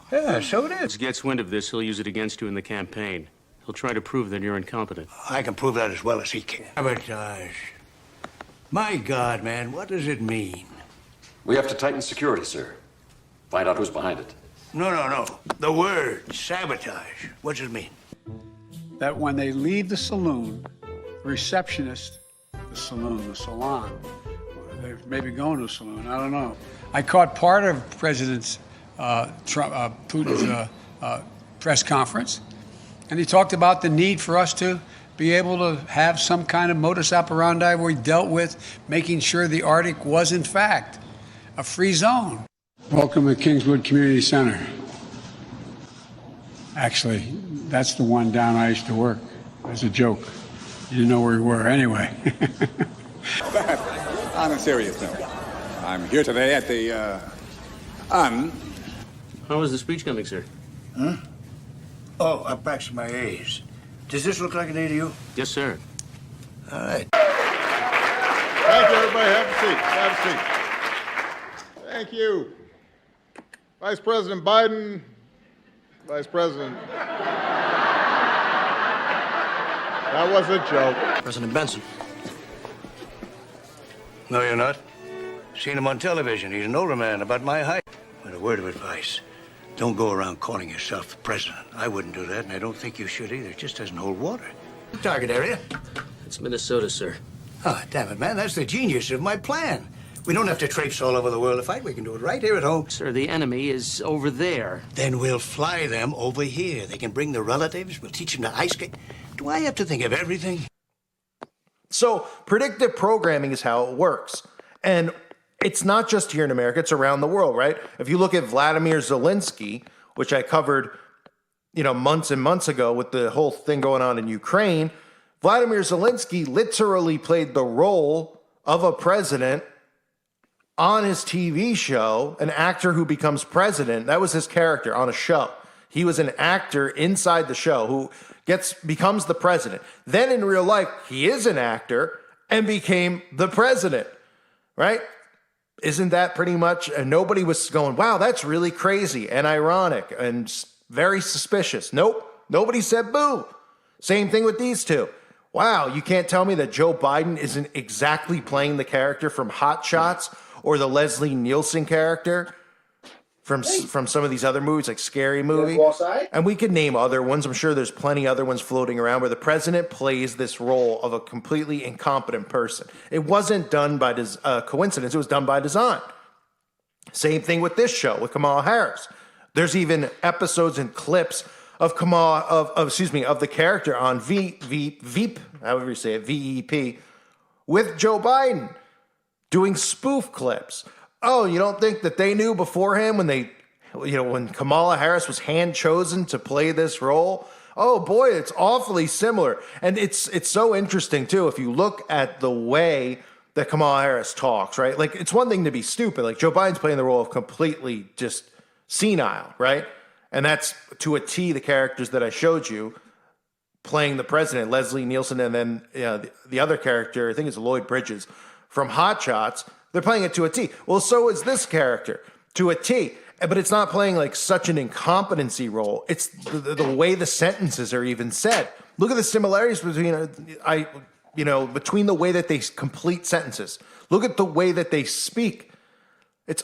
Yeah, so it is. If he gets wind of this, he'll use it against you in the campaign. He'll try to prove that you're incompetent. I can prove that as well as he can. Sabotage. My God, man, what does it mean? We have to tighten security, sir. Find out who's behind it. No. The word sabotage. What does it mean? That when they leave the saloon, the receptionist, the salon, they may be going to a saloon, I don't know. I caught part of President Putin's press conference, and he talked about the need for us to be able to have some kind of modus operandi where we dealt with making sure the Arctic was, in fact, a free zone. Welcome to Kingswood Community Center. Actually, that's the one down I used to work. As a joke. You didn't know where we were anyway. But on a serious note, I'm here today at the, How was the speech coming, sir? Huh? Oh, I practiced my A's. Does this look like an A to you? Yes, sir. All right. Thank you, everybody. Have a seat. Have a seat. Thank you. Vice President Biden, Vice President. That was a joke. President Benson. No, you're not. Seen him on television. He's an older man, about my height. But a word of advice. Don't go around calling yourself the president. I wouldn't do that, and I don't think you should either. It just doesn't hold water. Target area? It's Minnesota, sir. Oh, damn it, man. That's the genius of my plan. We don't have to traipse all over the world to fight. We can do it right here at home. Sir, the enemy is over there. Then we'll fly them over here. They can bring their relatives. We'll teach them to ice skate. Do I have to think of everything? So predictive programming is how it works. And it's not just here in America, it's around the world, right? If you look at Vladimir Zelensky, which I covered, months and months ago with the whole thing going on in Ukraine, Vladimir Zelensky literally played the role of a president on his TV show, an actor who becomes president. That was his character on a show. He was an actor inside the show who becomes the president. Then in real life, he is an actor and became the president, right? Isn't that pretty much? And nobody was going, wow, that's really crazy and ironic and very suspicious. Nope. Nobody said boo. Same thing with these two. Wow, you can't tell me that Joe Biden isn't exactly playing the character from Hot Shots or the Leslie Nielsen character from some of these other movies, like Scary Movie. And we could name other ones. I'm sure there's plenty other ones floating around where the president plays this role of a completely incompetent person. It wasn't done by coincidence. It was done by design. Same thing with this show with Kamala Harris. There's even episodes and clips of the character on Veep, however you say it, VEP, with Joe Biden doing spoof clips. Oh, you don't think that they knew beforehand when Kamala Harris was hand chosen to play this role? Oh boy, it's awfully similar. And it's so interesting too, if you look at the way that Kamala Harris talks, right? Like, it's one thing to be stupid. Like, Joe Biden's playing the role of completely just senile, right? And that's to a T the characters that I showed you playing the president, Leslie Nielsen, and then the other character, I think it's Lloyd Bridges from Hot Shots. They're playing it to a T. Well, so is this character to a T. But it's not playing like such an incompetency role. It's the way the sentences are even said. Look at the similarities between the way that they complete sentences. Look at the way that they speak. It's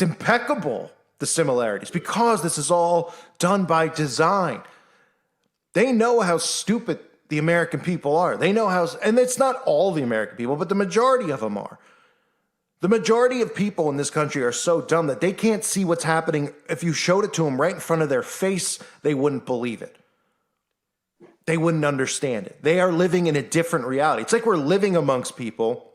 impeccable, the similarities, because this is all done by design. They know how stupid the American people are. They know how, and it's not all the American people, but the majority of them are. The majority of people in this country are so dumb that they can't see what's happening. If you showed it to them right in front of their face, they wouldn't believe it. They wouldn't understand it. They are living in a different reality. It's like we're living amongst people.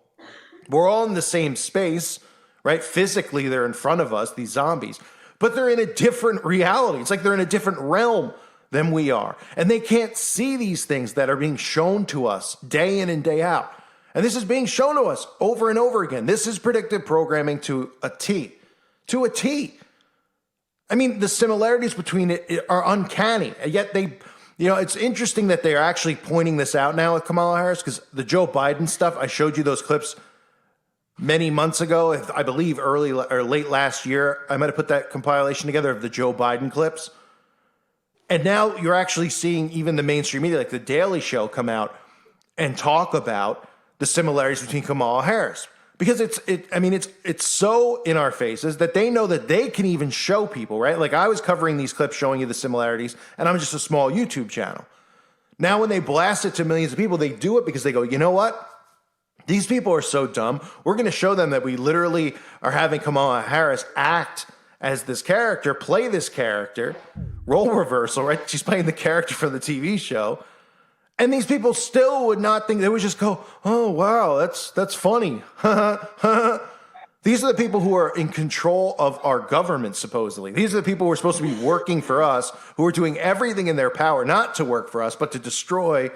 We're all in the same space, right? Physically, they're in front of us, these zombies, but they're in a different reality. It's like they're in a different realm than we are. And they can't see these things that are being shown to us day in and day out. And this is being shown to us over and over again. This is predictive programming to a T. To a T. I mean, the similarities between it are uncanny. Yet it's interesting that they're actually pointing this out now with Kamala Harris, because the Joe Biden stuff, I showed you those clips many months ago, I believe early or late last year. I might have put that compilation together of the Joe Biden clips. And now you're actually seeing even the mainstream media, like The Daily Show, come out and talk about the similarities between Kamala Harris. Because it's so in our faces that they know that they can even show people, right? Like, I was covering these clips showing you the similarities, and I'm just a small YouTube channel. Now when they blast it to millions of people, they do it because they go, you know what? These people are so dumb. We're going to show them that we literally are having Kamala Harris act as this character, play this character, role reversal, right? She's playing the character from the TV show. And these people still would not think, they would just go, oh, wow, that's funny. These are the people who are in control of our government, supposedly. These are the people who are supposed to be working for us, who are doing everything in their power, not to work for us, but to destroy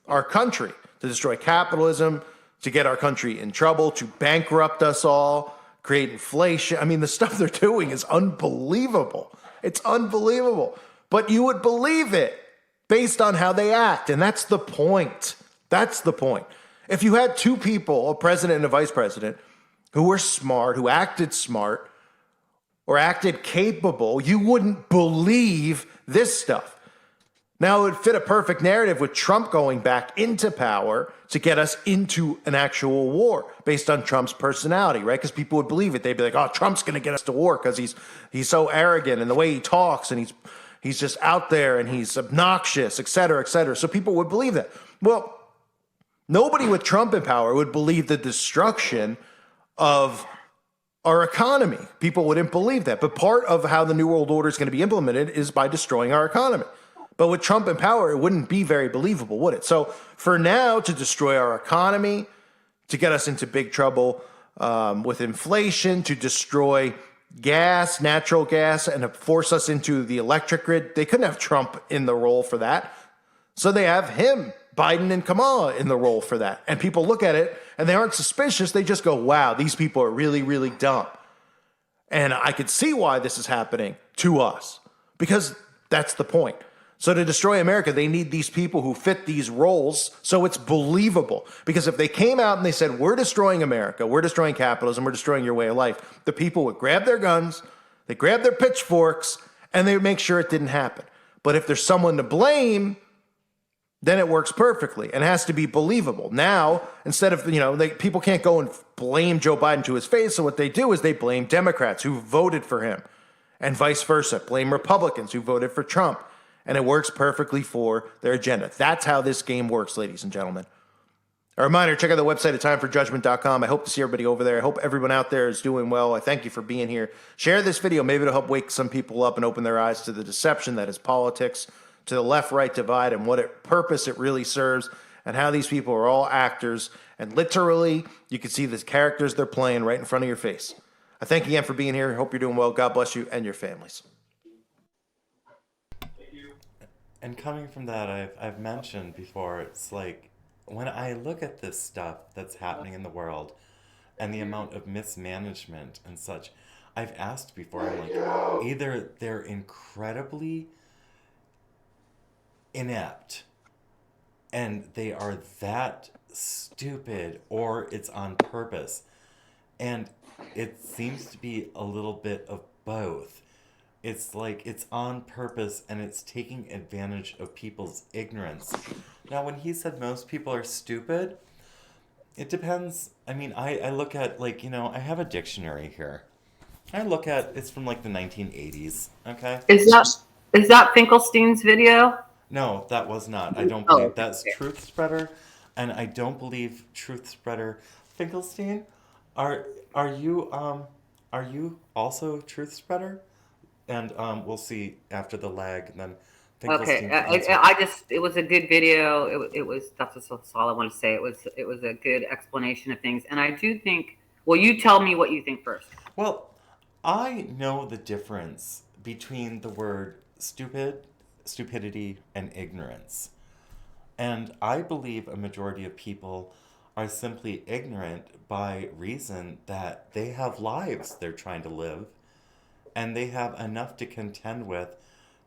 our country, to destroy capitalism, to get our country in trouble, to bankrupt us all, create inflation. I mean, the stuff they're doing is unbelievable. It's unbelievable. But you would believe it based on how they act. And that's the point. That's the point. If you had two people, a president and a vice president, who were smart, who acted smart, or acted capable, you wouldn't believe this stuff. Now, it would fit a perfect narrative with Trump going back into power to get us into an actual war based on Trump's personality, right? Because people would believe it. They'd be like, oh, Trump's going to get us to war because he's so arrogant and the way he talks and he's just out there and he's obnoxious, et cetera, et cetera. So people would believe that. Well, nobody with Trump in power would believe the destruction of our economy. People wouldn't believe that. But part of how the New World Order is going to be implemented is by destroying our economy. But with Trump in power, it wouldn't be very believable, would it? So for now, to destroy our economy, to get us into big trouble with inflation, to destroy gas, natural gas, and to force us into the electric grid, they couldn't have Trump in the role for that. So they have him, Biden and Kamala, in the role for that. And people look at it and they aren't suspicious. They just go, wow, these people are really, really dumb. And I could see why this is happening to us, because that's the point. So to destroy America, they need these people who fit these roles so it's believable. Because if they came out and they said, we're destroying America, we're destroying capitalism, we're destroying your way of life, the people would grab their guns, they grab their pitchforks, and they would make sure it didn't happen. But if there's someone to blame, then it works perfectly and has to be believable. Now, instead of, people can't go and blame Joe Biden to his face. So what they do is they blame Democrats who voted for him and vice versa, blame Republicans who voted for Trump. And it works perfectly for their agenda. That's how this game works, ladies and gentlemen. A reminder, check out the website at timeforjudgment.com. I hope to see everybody over there. I hope everyone out there is doing well. I thank you for being here. Share this video. Maybe it'll help wake some people up and open their eyes to the deception that is politics, to the left-right divide and what purpose it really serves, and how these people are all actors. And literally, you can see the characters they're playing right in front of your face. I thank you again for being here. Hope you're doing well. God bless you and your families. And coming from that, I've mentioned before, it's like, when I look at this stuff that's happening in the world and the amount of mismanagement and such, I've asked before, I'm like, either they're incredibly inept and they are that stupid, or it's on purpose. And it seems to be a little bit of both. It's like it's on purpose and it's taking advantage of people's ignorance. Now, when he said most people are stupid, it depends. I mean, I look at, like, I have a dictionary here. I look at, it's from like the 1980s, okay? Is that Finkelstein's video? No, that was not. I don't believe that's Truth Spreader, and I don't believe Truth Spreader Finkelstein. Are you also Truth Spreader? And we'll see after the lag. And then Okay, it was a good video. That's all I want to say. It was a good explanation of things, and I do think. Well, you tell me what you think first. Well, I know the difference between the word stupidity, and ignorance, and I believe a majority of people are simply ignorant by reason that they have lives they're trying to live. And they have enough to contend with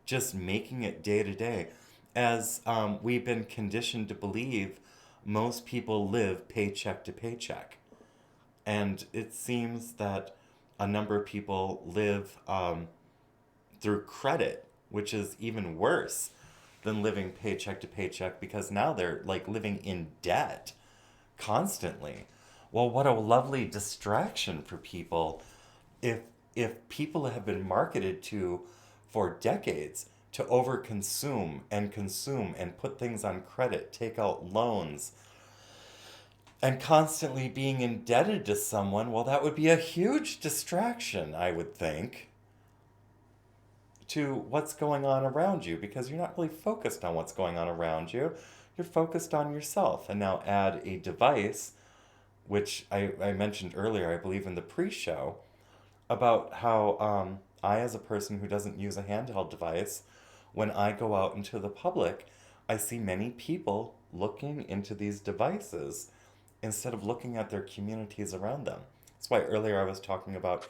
just making it day to day. As we've been conditioned to believe, most people live paycheck to paycheck. And it seems that a number of people live through credit, which is even worse than living paycheck to paycheck, because now they're like living in debt constantly. Well, what a lovely distraction for people if people have been marketed to for decades to overconsume and consume and put things on credit, take out loans, and constantly being indebted to someone, well, that would be a huge distraction, I would think, to what's going on around you, because you're not really focused on what's going on around you. You're focused on yourself. And now add a device, which I mentioned earlier, I believe in the pre-show, about how I, as a person who doesn't use a handheld device, when I go out into the public, I see many people looking into these devices instead of looking at their communities around them. That's why earlier I was talking about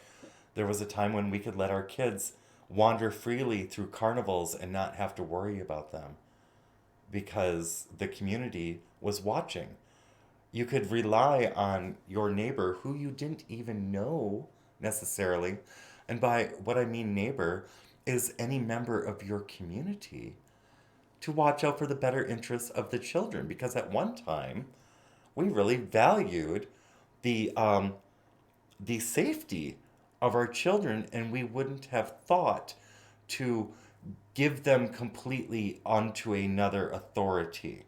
there was a time when we could let our kids wander freely through carnivals and not have to worry about them, because the community was watching. You could rely on your neighbor who you didn't even know necessarily. And by what I mean neighbor is any member of your community to watch out for the better interests of the children. Because at one time, we really valued the safety of our children, and we wouldn't have thought to give them completely onto another authority.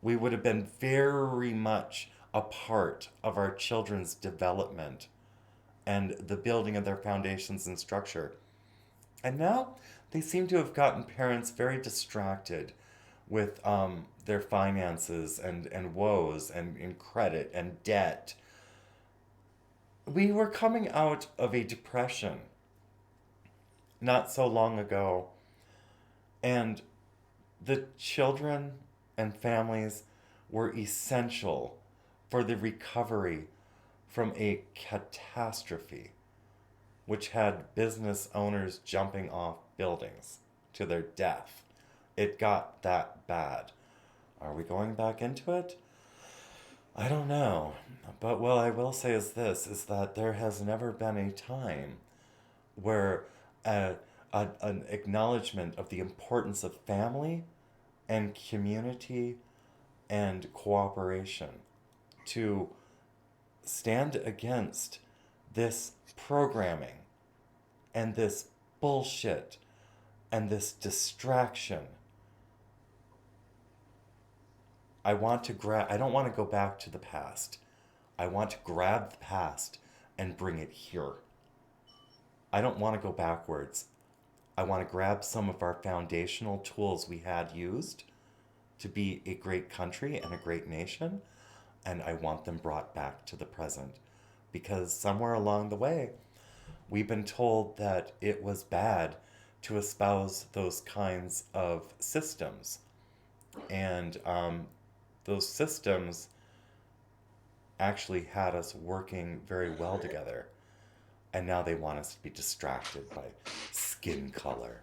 We would have been very much a part of our children's development and the building of their foundations and structure. And now they seem to have gotten parents very distracted with their finances and woes and credit and debt. We were coming out of a depression not so long ago, and the children and families were essential for the recovery from a catastrophe which had business owners jumping off buildings to their death. It got that bad. Are we going back into it? I don't know. But what I will say is this, is that there has never been a time where an acknowledgement of the importance of family and community and cooperation to stand against this programming and this bullshit and this distraction. I don't want to go back to the past. I want to grab the past and bring it here. I don't want to go backwards. I want to grab some of our foundational tools we had used to be a great country and a great nation, and I want them brought back to the present. Because somewhere along the way, we've been told that it was bad to espouse those kinds of systems. And those systems actually had us working very well together. And now they want us to be distracted by skin color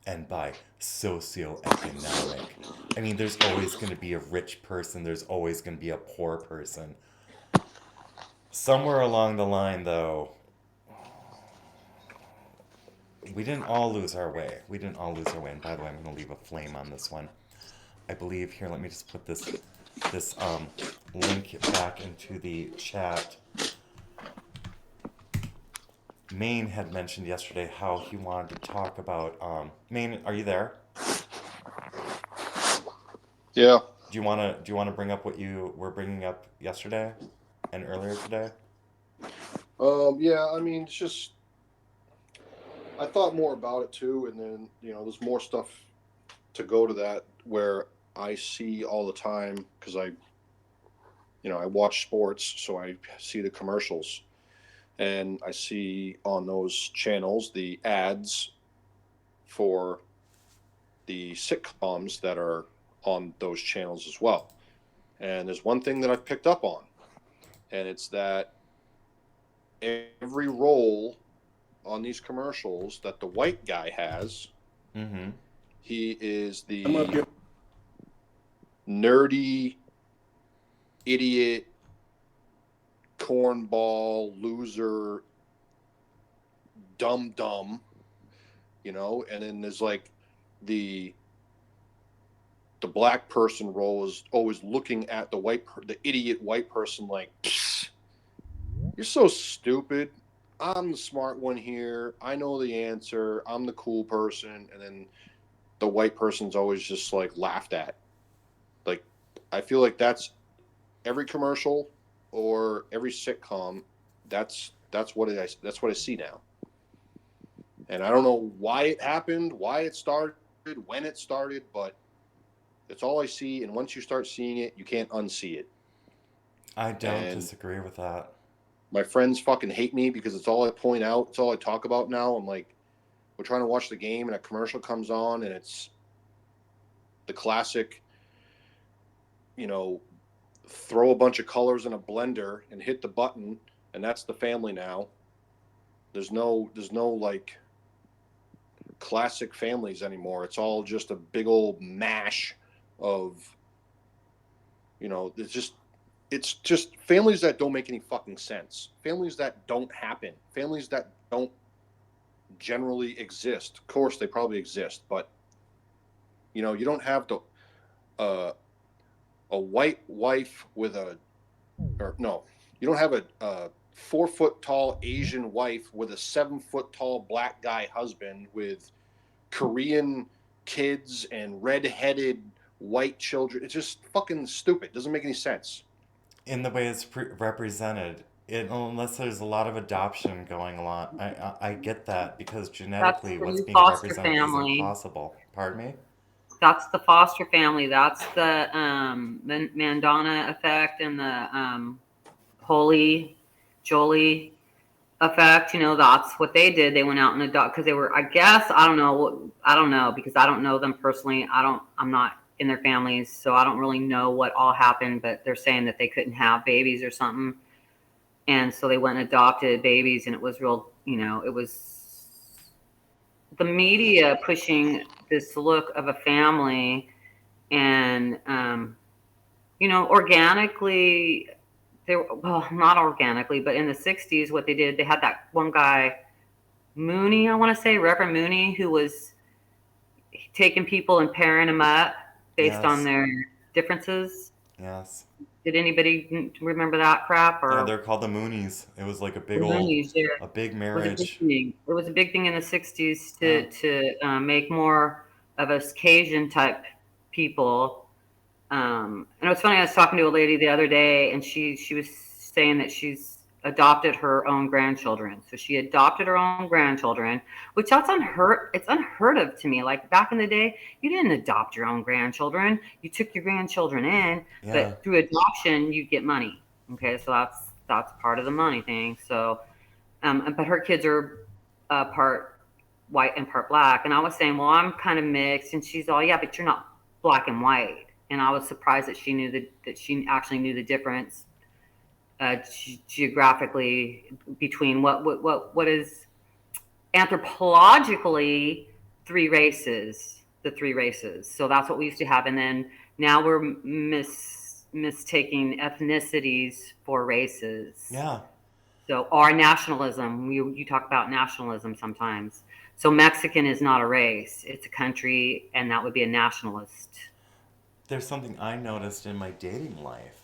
and by socioeconomic. I mean, there's always going to be a rich person. There's always going to be a poor person. Somewhere along the line, though, we didn't all lose our way. And by the way, I'm going to leave a flame on this one. I believe here, let me just put this link back into the chat. Maine had mentioned yesterday how he wanted to talk about Maine, are you there? Yeah. Do you want to bring up what you were bringing up yesterday and earlier today? Yeah, I mean, it's just, I thought more about it too, and then, there's more stuff to go to that where I see all the time, because I watch sports, so I see the commercials, and I see on those channels the ads for the sitcoms that are on those channels as well. And there's one thing that I've picked up on, and it's that every role on these commercials that the white guy has, he is the nerdy, idiot, cornball, loser, dumb, and then there's like the black person role is always looking at the idiot white person like, you're so stupid. I'm the smart one here. I know the answer. I'm the cool person. And then the white person's always just like laughed at. Like, I feel like that's every commercial or every sitcom. That's what I see now. And I don't know why it happened, why it started, when it started, but it's all I see. And once you start seeing it, you can't unsee it. I don't disagree with that. My friends fucking hate me because it's all I point out. It's all I talk about now. I'm like, we're trying to watch the game and a commercial comes on and it's the classic, throw a bunch of colors in a blender and hit the button and that's the family now. There's no like classic families anymore. It's all just a big old mash of, it's just families that don't make any fucking sense. Families that don't happen. Families that don't generally exist. Of course, they probably exist, but you don't have a white wife with you don't have a 4 foot tall Asian wife with a 7 foot tall black guy husband with Korean kids and red-headed white children. It's just fucking stupid. Doesn't make any sense. In the way it's represented, unless there's a lot of adoption going along. I get that because genetically That's the what's new being foster represented is family. impossible. Pardon me? That's the foster family. That's the Mandana effect and the Holy Jolie effect. That's what they did. They went out and adopted because they were, I guess, I don't know because I don't know them personally. I'm not in their families, so I don't really know what all happened, but they're saying that they couldn't have babies or something. And so they went and adopted babies, and it was real, it was the media pushing this look of a family and, organically, not organically, but in the 60s, what they did, they had that one guy, Mooney, I want to say, Reverend Mooney, who was taking people and pairing them up based on their differences. Yes. Did anybody remember that crap? Yeah, Or they're called the Moonies. It was like a big the Moonies, yeah. a big It marriage. was a big thing in the 60s to make more of us Cajun type people. And it was funny, I was talking to a lady the other day, and she was saying that she's adopted her own grandchildren. So she adopted her own grandchildren, which it's unheard of to me. Like back in the day, you didn't adopt your own grandchildren. You took your grandchildren in, but through adoption, you get money. Okay, so that's part of the money thing. So, but her kids are part white and part black. And I was saying, well, I'm kind of mixed. And she's all, yeah, but you're not black and white. And I was surprised that she actually knew the difference geographically between what is anthropologically the three races. So that's what we used to have, and then now we're mistaking ethnicities for races. Yeah. So our nationalism, you talk about nationalism sometimes. So Mexican is not a race; it's a country, and that would be a nationalist. There's something I noticed in my dating life.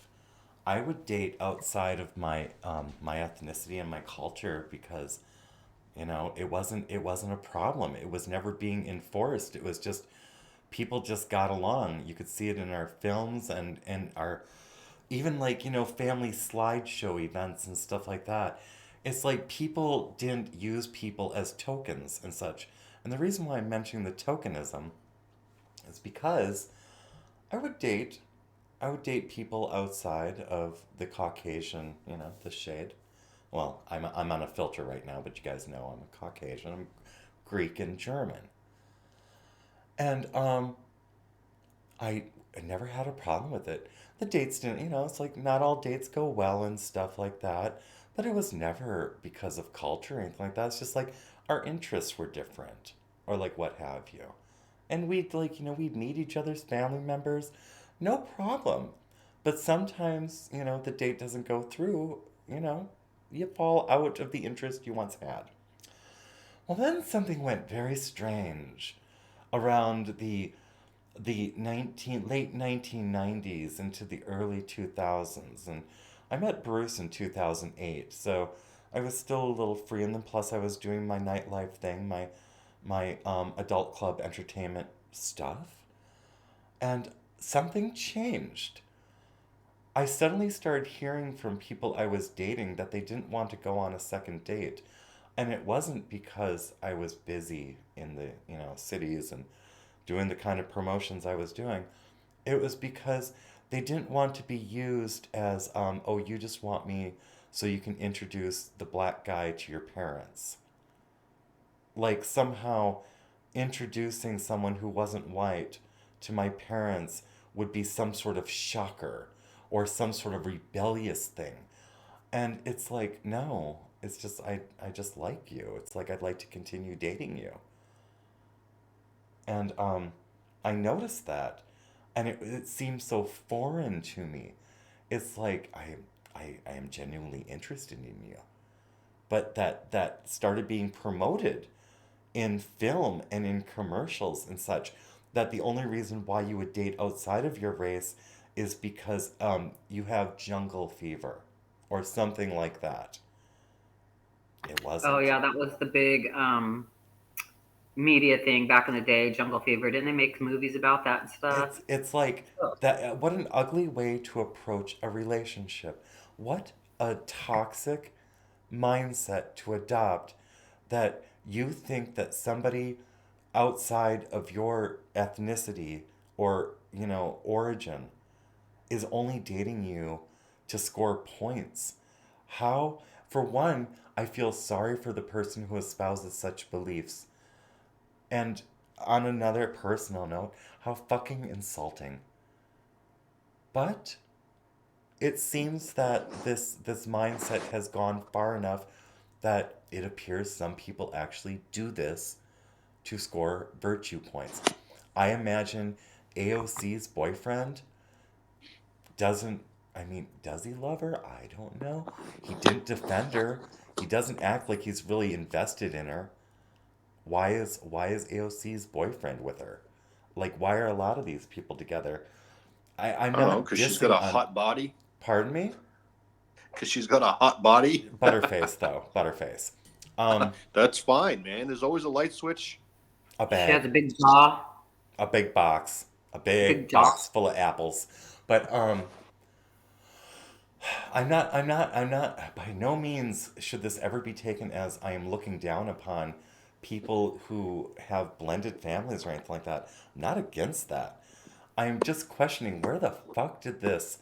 I would date outside of my my ethnicity and my culture because, it wasn't a problem. It was never being enforced. It was just people just got along. You could see it in our films and our even family slideshow events and stuff like that. It's like people didn't use people as tokens and such. And the reason why I'm mentioning the tokenism is because I would date people outside of the Caucasian, the shade. Well, I'm on a filter right now, but you guys know I'm a Caucasian. I'm Greek and German. And I never had a problem with it. The dates didn't, it's like not all dates go well and stuff like that. But it was never because of culture or anything like that. It's just like our interests were different or like what have you. And we'd we'd meet each other's family members, no problem. But sometimes, the date doesn't go through, you fall out of the interest you once had. Well, then something went very strange around the late 1990s into the early 2000s. And I met Bruce in 2008, so I was still a little free. And then plus I was doing my nightlife thing, my adult club entertainment stuff. And something changed. I suddenly started hearing from people I was dating that they didn't want to go on a second date. And it wasn't because I was busy in the, cities and doing the kind of promotions I was doing. It was because they didn't want to be used as, oh, you just want me so you can introduce the black guy to your parents. Like somehow introducing someone who wasn't white to my parents would be some sort of shocker or some sort of rebellious thing. And it's like, no, it's just, I just like you. It's like, I'd like to continue dating you. And I noticed that. And it seems so foreign to me. It's like I am genuinely interested in you. But that started being promoted in film and in commercials and such, that the only reason why you would date outside of your race is because you have jungle fever or something like that. It wasn't. Oh yeah, that was the big media thing back in the day, jungle fever. Didn't they make movies about that and stuff? It's like that. What an ugly way to approach a relationship. What a toxic mindset to adopt, that you think that somebody outside of your ethnicity or, origin is only dating you to score points. How? For one, I feel sorry for the person who espouses such beliefs. And on another personal note, how fucking insulting. But it seems that this mindset has gone far enough that it appears some people actually do this to score virtue points. I imagine AOC's boyfriend does he love her? I don't know. He didn't defend her. He doesn't act like he's really invested in her. Why is AOC's boyfriend with her? Like, why are a lot of these people together? I'm I don't know, not because she's got a hot body. Pardon me? Because she's got a hot body. Butterface, though. Butterface. That's fine, man. There's always a light switch. A bag. She has a big jaw. A big box. A big jaw. box full of apples. But I'm not by no means should this ever be taken as I am looking down upon people who have blended families or anything like that. I'm not against that. I am just questioning, where the fuck did this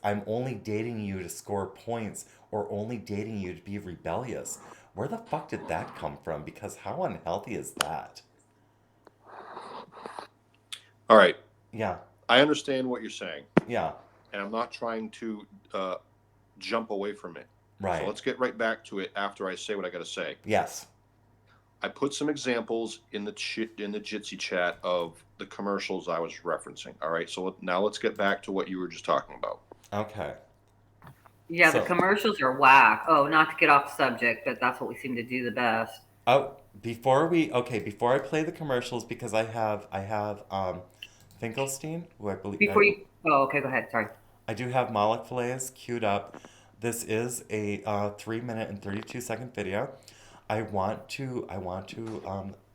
I'm only dating you to score points or only dating you to be rebellious, where the fuck did that come from? Because how unhealthy is that? All right. Yeah. I understand what you're saying. Yeah. And I'm not trying to jump away from it. Right. So let's get right back to it after I say what I got to say. Yes. I put some examples in the Jitsi chat of the commercials I was referencing. All right. So now let's get back to what you were just talking about. Okay. Yeah, the commercials are whack. Oh, not to get off subject, but that's what we seem to do the best. Oh, before I play the commercials, because I have Finkelstein, who I believe. Okay, go ahead. Sorry. I do have Moloch fillets queued up. This is a 3-minute and 32-second video. I want to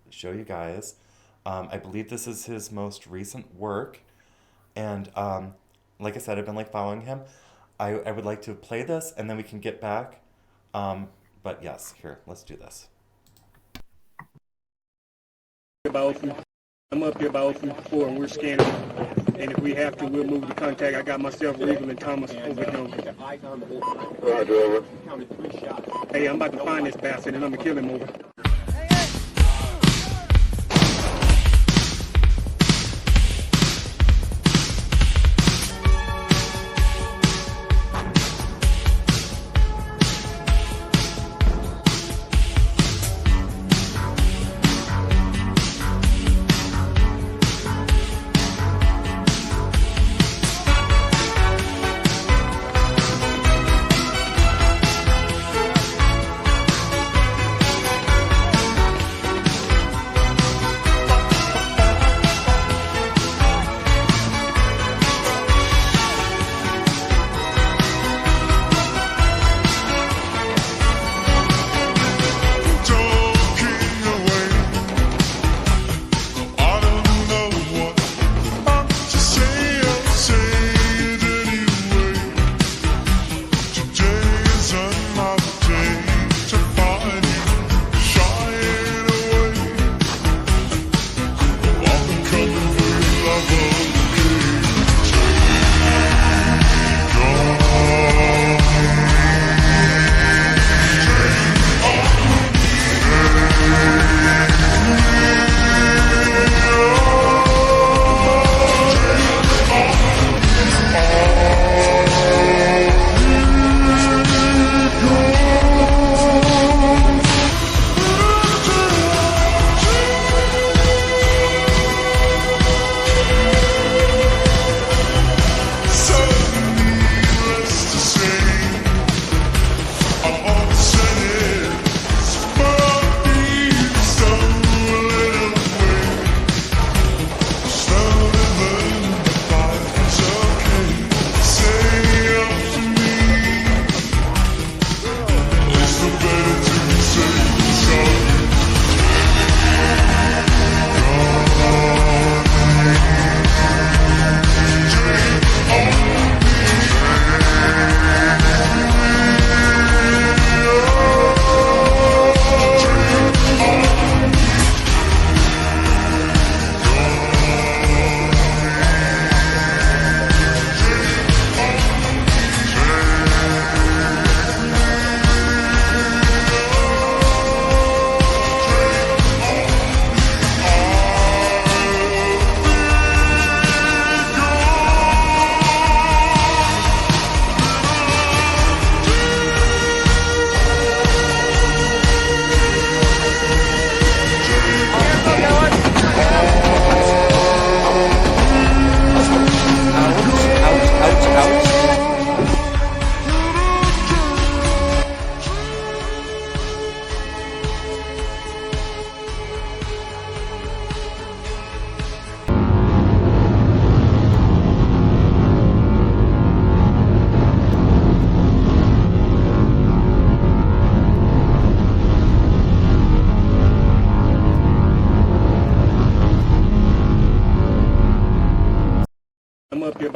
show you guys. I believe this is his most recent work, and like I said, I've been following him. I would like to play this, and then we can get back. But yes, here, let's do this. I'm up here by 034 and we're scanning. And if we have to, we'll move the contact. I got myself, Regal, and Thomas over here. Roger, over. Hey, I'm about to find this bastard and I'm gonna kill him, over.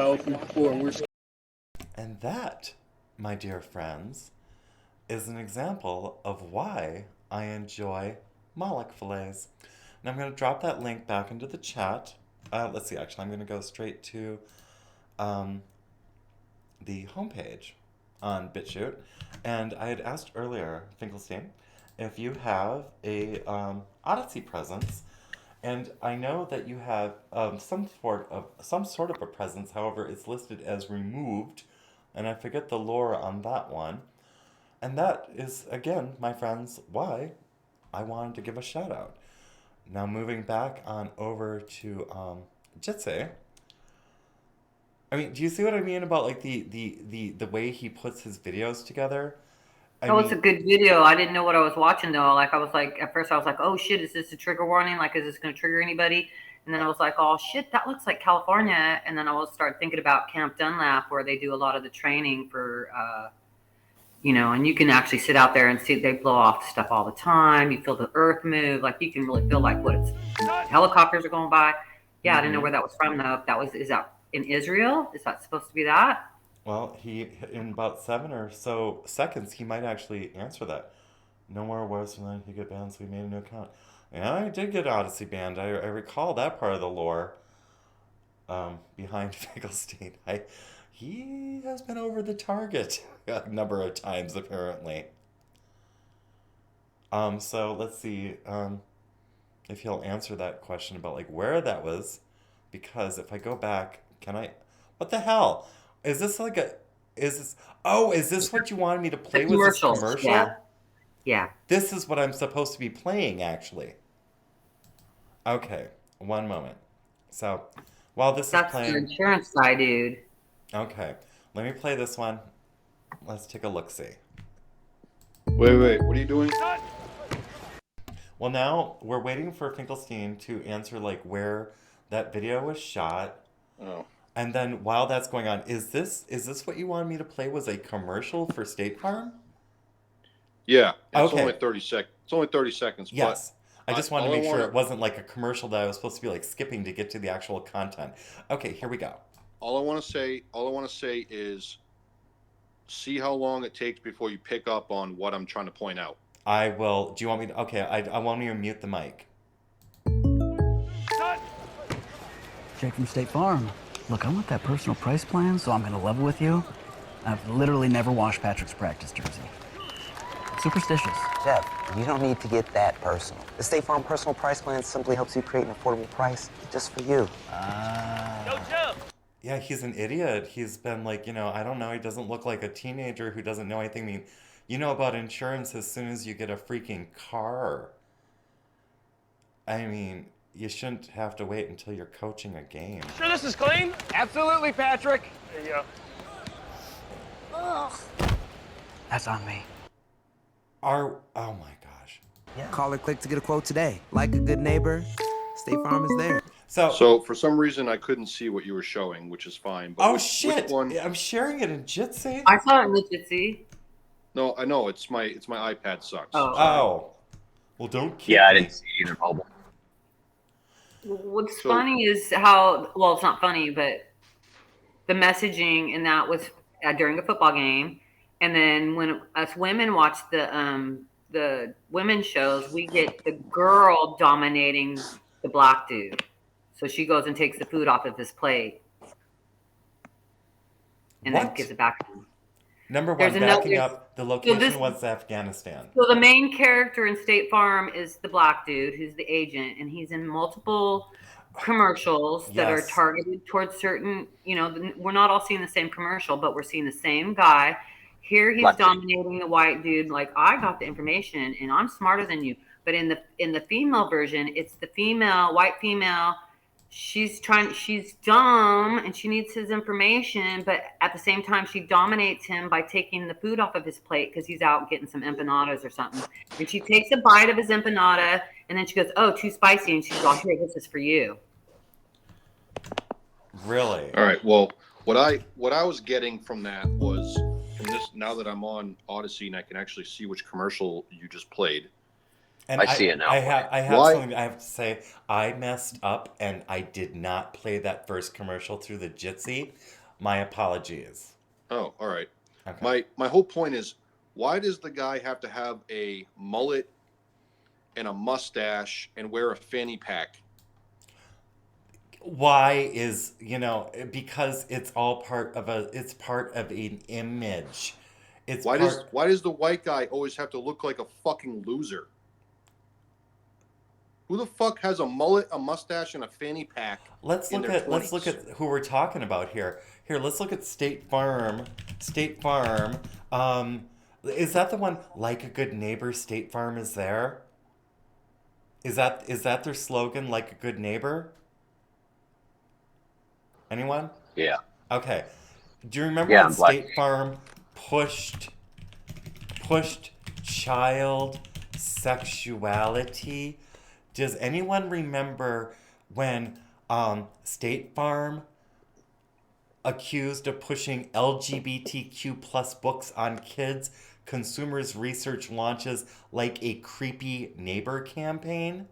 opened before, and we're scared. And that, my dear friends, is an example of why I enjoy Moloch fillets. And I'm going to drop that link back into the chat. Let's see, actually, I'm going to go straight to the homepage on BitChute. And I had asked earlier, Finkelstein, if you have a Odysee presence. And I know that you have some sort of a presence. However, it's listed as removed, and I forget the lore on that one. And that is, again, my friends, why I wanted to give a shout out. Now moving back on over to Jitsi. I mean, do you see what I mean about like the way he puts his videos together? It's a good video. I didn't know what I was watching though. Like I was like, at first I was like, oh shit, is this a trigger warning? Like, is this going to trigger anybody? And then I was like, oh shit, that looks like California. And then I will start thinking about Camp Dunlap, where they do a lot of the training for, and you can actually sit out there and see they blow off stuff all the time. You feel the earth move. Like you can really feel like helicopters are going by. Yeah, I didn't know where that was from though. Is that in Israel? Is that supposed to be that? Well, in about 7 or so seconds, he might actually answer that. No more worse than he get banned, so we made a new account. Yeah, I did get Odysee banned. I recall that part of the lore behind Finkelstein. He has been over the target a number of times, apparently. So let's see if he'll answer that question about like where that was, because if I go back, can I? What the hell? Is this like is this what you wanted me to play with this commercial? Yeah. Yeah. This is what I'm supposed to be playing, actually. Okay, one moment. So, while this is playing... That's the insurance guy, dude. Okay, let me play this one. Let's take a look-see. Wait, what are you doing? Well, now we're waiting for Finkelstein to answer, like, where that video was shot. Oh. And then while that's going on, is this what you wanted me to play was a commercial for State Farm? Yeah. It's Okay. only 30 seconds. It's only 30 seconds. Yes. But I just wanted to make sure it wasn't like a commercial that I was supposed to be like skipping to get to the actual content. Okay, here we go. All I want to say is see how long it takes before you pick up on what I'm trying to point out. I will. Do you want me to? Okay, I want you to mute the mic. Jake from State Farm. Look, I want that personal price plan, so I'm going to level with you. I've literally never washed Patrick's practice jersey. Superstitious. Jeff, you don't need to get that personal. The State Farm personal price plan simply helps you create an affordable price just for you. Go, Jeff! Yeah, he's an idiot. He's been like, I don't know, he doesn't look like a teenager who doesn't know anything. I mean, you know about insurance as soon as you get a freaking car. I mean, you shouldn't have to wait until you're coaching a game. Sure this is clean? Absolutely, Patrick. There you go. Ugh. That's on me. Oh my gosh. Yeah. Call or click to get a quote today. Like a good neighbor, State Farm is there. So for some reason I couldn't see what you were showing, which is fine. But shit! I'm sharing it in Jitsi. I saw it in the Jitsi. No, I know it's my iPad sucks. Oh. Well, don't keep I didn't see it either, mobile. What's funny is how, well, it's not funny, but the messaging in that was during a football game. And then when us women watch the women's shows, we get the girl dominating the black dude. So she goes and takes the food off of his plate. And then gives it back to him. Number one, backing up, the location was Afghanistan. So the main character in State Farm is the black dude who's the agent, and he's in multiple commercials that are targeted towards certain, we're not all seeing the same commercial, but we're seeing the same guy. Here he's dominating the white dude, like, I got the information and I'm smarter than you. But in the female version, it's the white female. She's dumb and she needs his information, but at the same time she dominates him by taking the food off of his plate because he's out getting some empanadas or something. And she takes a bite of his empanada and then she goes, "Oh, too spicy," and she's like, "Here, this is for you." Really? All right. Well, what I was getting from that was from this. Now that I'm on Odysee and I can actually see which commercial you just played. And I see it now. I have something I have to say. I messed up and I did not play that first commercial through the Jitsi. My apologies. Oh, all right. Okay. My whole point is, why does the guy have to have a mullet and a mustache and wear a fanny pack? Why is, because it's all part of an image. It's Why part. does the white guy always have to look like a fucking loser? Who the fuck has a mullet, a mustache, and a fanny pack Let's in look their at 20s? who we're talking about here. Here, let's look at State Farm. State Farm. Is that the one? Like a good neighbor, State Farm is there. Is that their slogan? Like a good neighbor. Anyone? Yeah. Okay. Do you remember Yeah, when I'm black. State Farm pushed child sexuality? Does anyone remember when State Farm accused of pushing LGBTQ plus books on kids? Consumers Research launches like a creepy neighbor campaign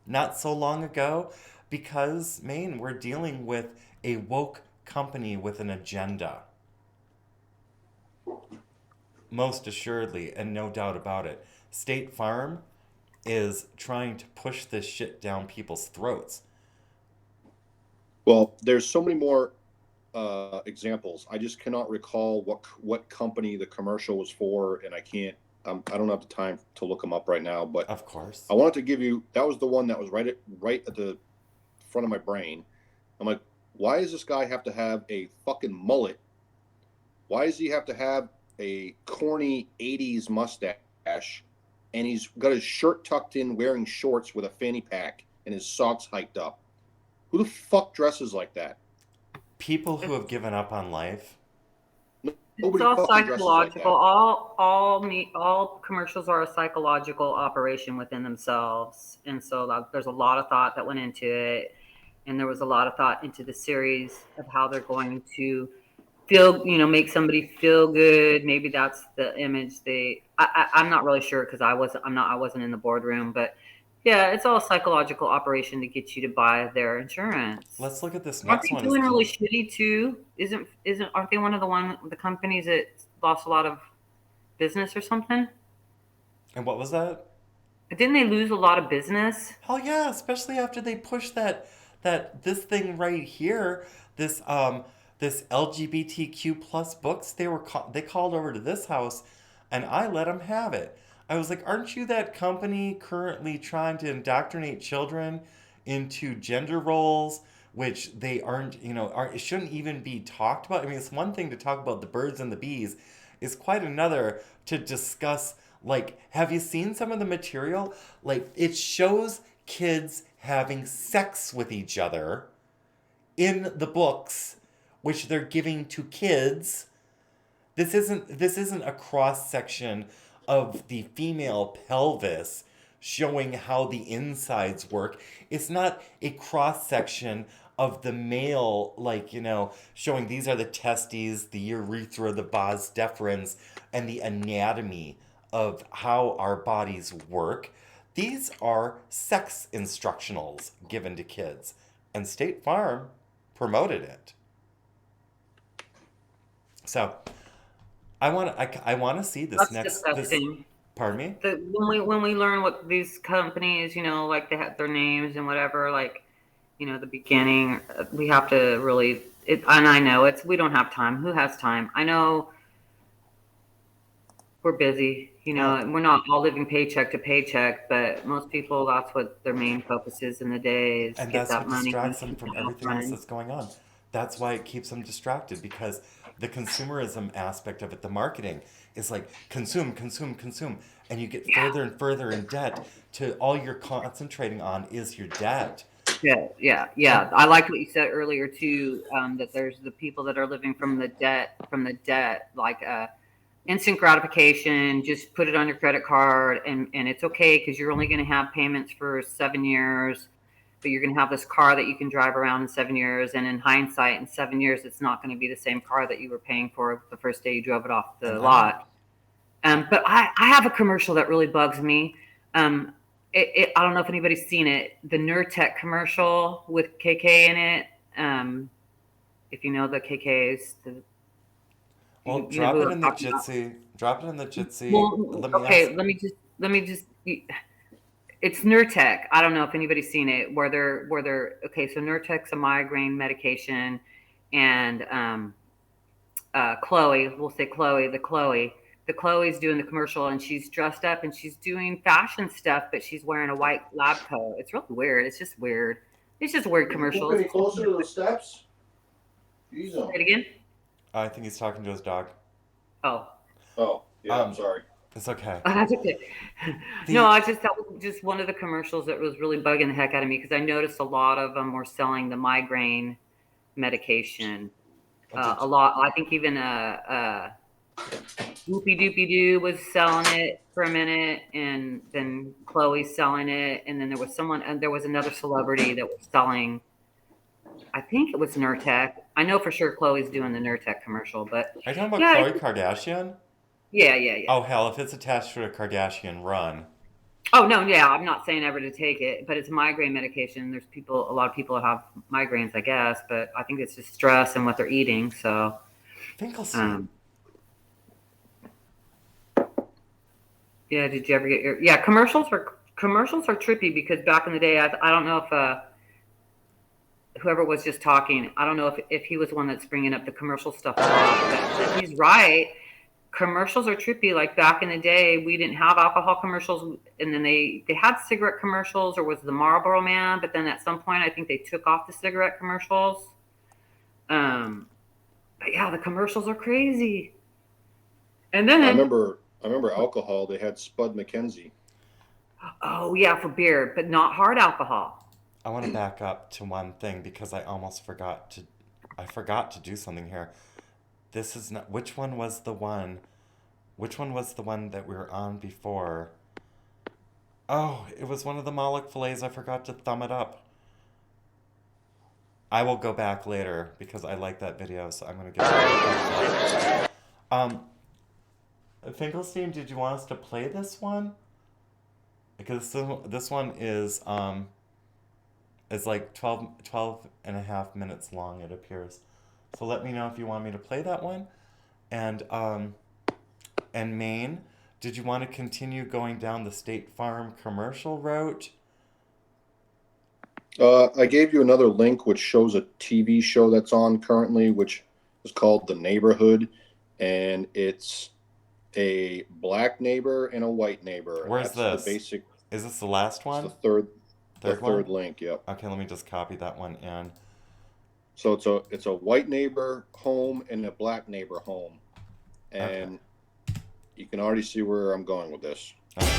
not so long ago, because, Maine, we're dealing with a woke company with an agenda. Most assuredly, and no doubt about it. State Farm is trying to push this shit down people's throats. Well, there's so many more examples. I just cannot recall what company the commercial was for, and I can't. I don't have the time to look them up right now. But of course, I wanted to give you. That was the one that was right at the front of my brain. I'm like, why does this guy have to have a fucking mullet? Why does he have to have a corny '80s mustache? And he's got his shirt tucked in, wearing shorts with a fanny pack, and his socks hiked up. Who the fuck dresses like that? People who have given up on life. It's all psychological. All commercials are a psychological operation within themselves, and so there's a lot of thought that went into it, and there was a lot of thought into the series of how they're going to make somebody feel good. Maybe that's the image I'm not really sure because I wasn't in the boardroom, but yeah, it's all a psychological operation to get you to buy their insurance. Let's look at this Aren't next they one. doing really shitty too? Aren't they one of the companies that lost a lot of business or something? And what was that? Didn't they lose a lot of business? Hell yeah, especially after they pushed this thing right here, this LGBTQ plus books. They called over to this house, and I let them have it. I was like, aren't you that company currently trying to indoctrinate children into gender roles, which they aren't, it shouldn't even be talked about? I mean, it's one thing to talk about the birds and the bees. It's quite another to discuss, like, have you seen some of the material? Like, it shows kids having sex with each other in the books, which they're giving to kids. This isn't a cross section of the female pelvis showing how the insides work. It's not a cross section of the male, showing these are the testes, the urethra, the vas deferens, and the anatomy of how our bodies work. These are sex instructionals given to kids, and State Farm promoted it. So I want to see this That's next. disgusting. Pardon me? When we learn what these companies, like they have their names and whatever, the beginning, we have to really. And I know we don't have time. Who has time? I know we're busy. We're not all living paycheck to paycheck, but most people, that's what their main focus is in the day is And get that's that what money. distracts them from everything else that's going on. That's why it keeps them distracted, because the consumerism aspect of it, the marketing, is like consume, consume, consume. And you get further and further in debt to all you're concentrating on is your debt. Yeah. I like what you said earlier too, that there's the people that are living from the debt, like instant gratification, just put it on your credit card and it's okay because you're only going to have payments for 7 years, but you're going to have this car that you can drive around in 7 years. And in hindsight, in 7 years, it's not going to be the same car that you were paying for the first day you drove it off the lot. But I have a commercial that really bugs me. I don't know if anybody's seen it, the Nurtec commercial with KK in it. If you know the KKs, Well, you know drop who it I'm in the talking about. Jitsi. Drop it in the Jitsi. Well, Let me ask. okay, let me just. It's Nurtec. I don't know if anybody's seen it. Okay. So Nurtec's a migraine medication, and Chloe, we'll say Chloe, the Chloe's doing the commercial, and she's dressed up and she's doing fashion stuff, but she's wearing a white lab coat. It's really weird. It's just weird. It's just a weird commercial. Any closer to the steps? Say it again. I think he's talking to his dog. Oh. Oh, yeah. I'm sorry. It's okay. That's okay. No, that was just one of the commercials that was really bugging the heck out of me because I noticed a lot of them were selling the migraine medication. A lot. I think even Whoopie Doopie Doo was selling it for a minute, and then Chloe's selling it, and then there was another celebrity that was selling. I think it was Nurtec. I know for sure Chloe's doing the Nurtec commercial, but Are you talking about yeah, Khloe Kardashian? Yeah. Oh hell, if it's attached to a Kardashian, run. Oh no, yeah, I'm not saying ever to take it, but it's migraine medication. There's a lot of people that have migraines, I guess, but I think it's just stress and what they're eating. So, yeah. Did you ever get your? Yeah, commercials are trippy because back in the day, I don't know if whoever was just talking, I don't know if he was the one that's bringing up the commercial stuff a lot, but he's right. Commercials are trippy. Like back in the day, we didn't have alcohol commercials, and then they had cigarette commercials, or was the Marlboro Man? But then at some point, I think they took off the cigarette commercials. But yeah, the commercials are crazy. And then I remember alcohol. They had Spud McKenzie. Oh yeah, for beer, but not hard alcohol. I want to back up to one thing because I almost forgot to. I forgot to do something here. This is not. Which one was the one? Which one was the one that we were on before? Oh, it was one of the Moloch fillets. I forgot to thumb it up. I will go back later because I like that video, so I'm going to get Finkelstein, did you want us to play this one? Because this one is like 12 and a half minutes long, it appears. So let me know if you want me to play that one. And Maine, did you want to continue going down the State Farm commercial route? I gave you another link which shows a TV show that's on currently, which is called The Neighborhood, and it's a black neighbor and a white neighbor. Where's that's this? The basic. Is this the last one? It's the third third link. Yep. Okay, let me just copy that one in. So it's a white neighbor home and a black neighbor home, and you can already see where I'm going with this.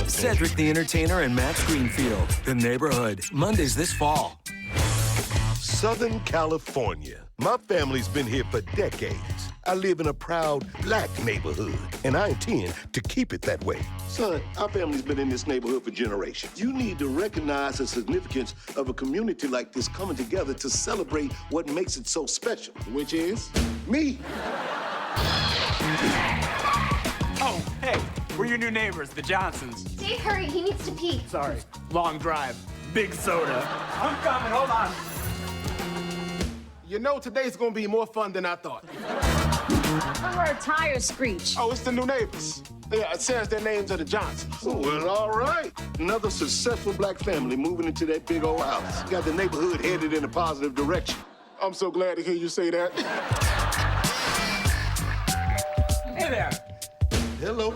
Cedric the Entertainer and Max Greenfield, The Neighborhood, Mondays this fall. Southern California. My family's been here for decades. I live in a proud black neighborhood, and I intend to keep it that way. Son, our family's been in this neighborhood for generations. You need to recognize the significance of a community like this coming together to celebrate what makes it so special, which is me. Oh, hey, we're your new neighbors, the Johnsons. Dave, hurry, he needs to pee. Sorry, long drive, big soda. I'm coming, hold on. You know, today's gonna be more fun than I thought. I heard tires screech. Oh, it's the new neighbors. Yeah, it says their names are the Johnsons. Oh, well, all right. Another successful black family moving into that big old house. Got the neighborhood headed in a positive direction. I'm so glad to hear you say that. Hey there. Hello.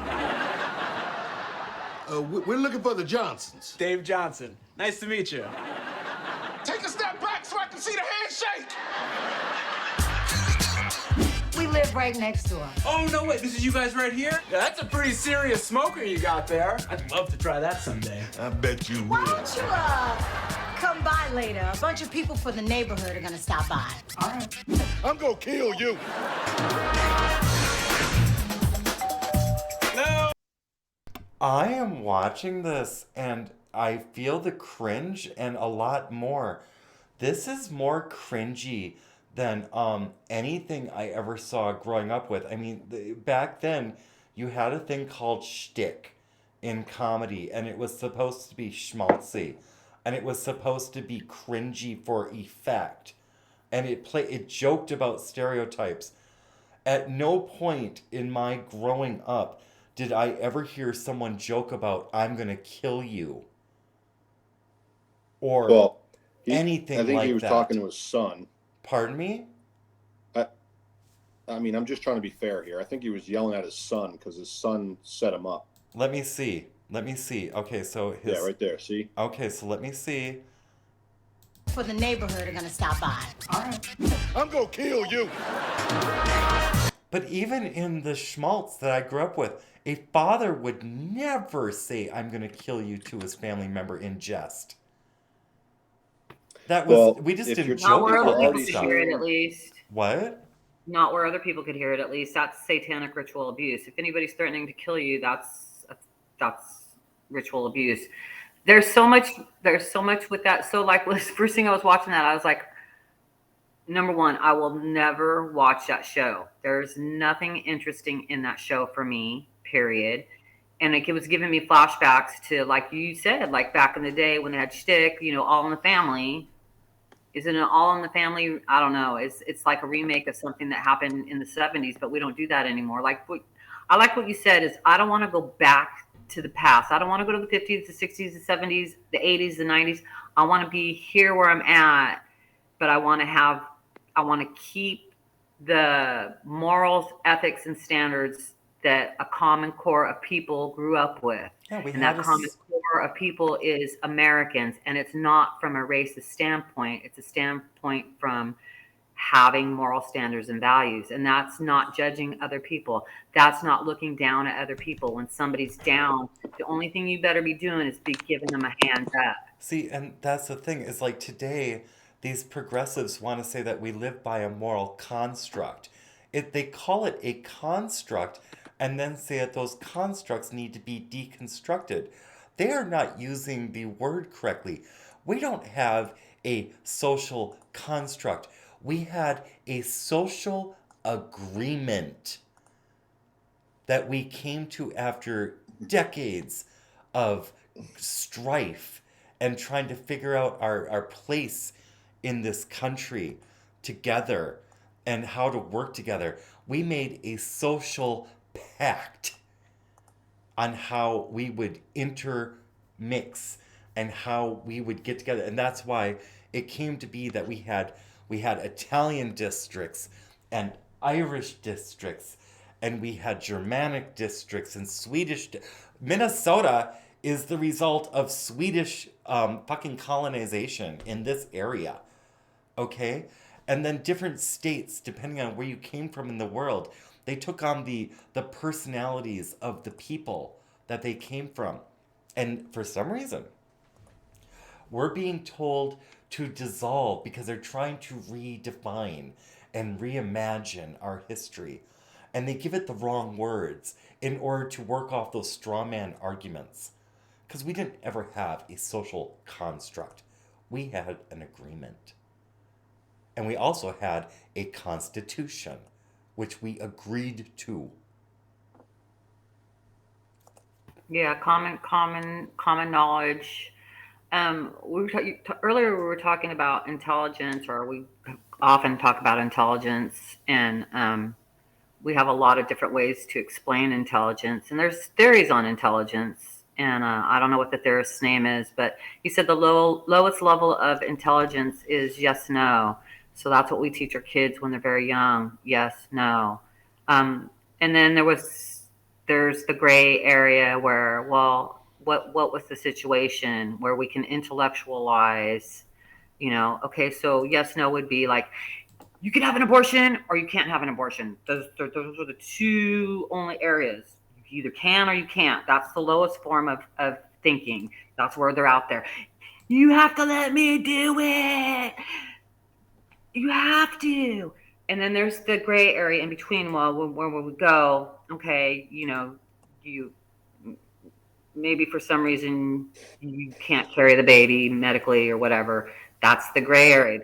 We're looking for the Johnsons. Dave Johnson. Nice to meet you. Take a step back so I can see the handshake. We live right next door. Oh, no, wait, this is you guys right here? Yeah, that's a pretty serious smoker you got there. I'd love to try that someday. I bet you Why will. don't you, come by later? A bunch of people from the neighborhood are gonna stop by. All right. I'm gonna kill you. No. I am watching this and I feel the cringe and a lot more. This is more cringy than anything I ever saw growing up with. I mean, back then, you had a thing called shtick in comedy, and it was supposed to be schmaltzy, and it was supposed to be cringy for effect. and it joked about stereotypes. At no point in my growing up did I ever hear someone joke about "I'm gonna kill you" or anything like that. I think he was talking to his son. Pardon me? I mean, I'm just trying to be fair here. I think he was yelling at his son because his son set him up. Let me see. Okay, so yeah, right there. See? Okay, so let me see. For the neighborhood are gonna stop by. All right. I'm gonna kill you. But even in the schmaltz that I grew up with, a father would never say, "I'm going to kill you" to his family member in jest. That was, we just didn't joke about that stuff. Hear it at least. What? Not where other people could hear it, at least. That's satanic ritual abuse. If anybody's threatening to kill you, that's ritual abuse. There's so much with that. So like, first thing I was watching that, I was like, number one, I will never watch that show. There's nothing interesting in that show for me, period. And it was giving me flashbacks to, like you said, like back in the day when they had shtick, All in the Family. Isn't it All in the Family? I don't know. It's like a remake of something that happened in the 70s, but we don't do that anymore. I like what you said is I don't want to go back to the past. I don't want to go to the 50s, the 60s, the 70s, the 80s, the 90s. I want to be here where I'm at, but I want to keep the morals, ethics, and standards that a common core of people grew up with. Yeah, and that common core of people is Americans. And it's not from a racist standpoint. It's a standpoint from having moral standards and values. And that's not judging other people. That's not looking down at other people. When somebody's down, the only thing you better be doing is be giving them a hand up. See, and that's the thing, is like today, these progressives want to say that we live by a moral construct. They call it a construct and then say that those constructs need to be deconstructed. They are not using the word correctly. We don't have a social construct. We had a social agreement that we came to after decades of strife and trying to figure out our place in this country together and how to work together. We made a social pact on how we would intermix and how we would get together. And that's why it came to be that we had Italian districts and Irish districts, and we had Germanic districts and Swedish. Minnesota is the result of Swedish fucking colonization in this area. Okay? And then different states, depending on where you came from in the world, they took on the personalities of the people that they came from. And for some reason, we're being told to dissolve because they're trying to redefine and reimagine our history. And they give it the wrong words in order to work off those straw man arguments. Because we didn't ever have a social construct. We had an agreement. And we also had a constitution, which we agreed to. Yeah, common knowledge. Earlier we were talking about intelligence, or we often talk about intelligence, and we have a lot of different ways to explain intelligence. And there's theories on intelligence, and I don't know what the theorist's name is, but he said the lowest level of intelligence is yes, no. So that's what we teach our kids when they're very young. Yes, no. And then there's the gray area where, well, what was the situation where we can intellectualize, okay, so yes, no would be like, you can have an abortion or you can't have an abortion. Those are the two only areas. You either can or you can't. That's the lowest form of thinking. That's where they're out there. You have to let me do it. You have to. And then there's the gray area in between. Well, where we go, okay, you maybe for some reason you can't carry the baby medically or whatever. That's the gray area.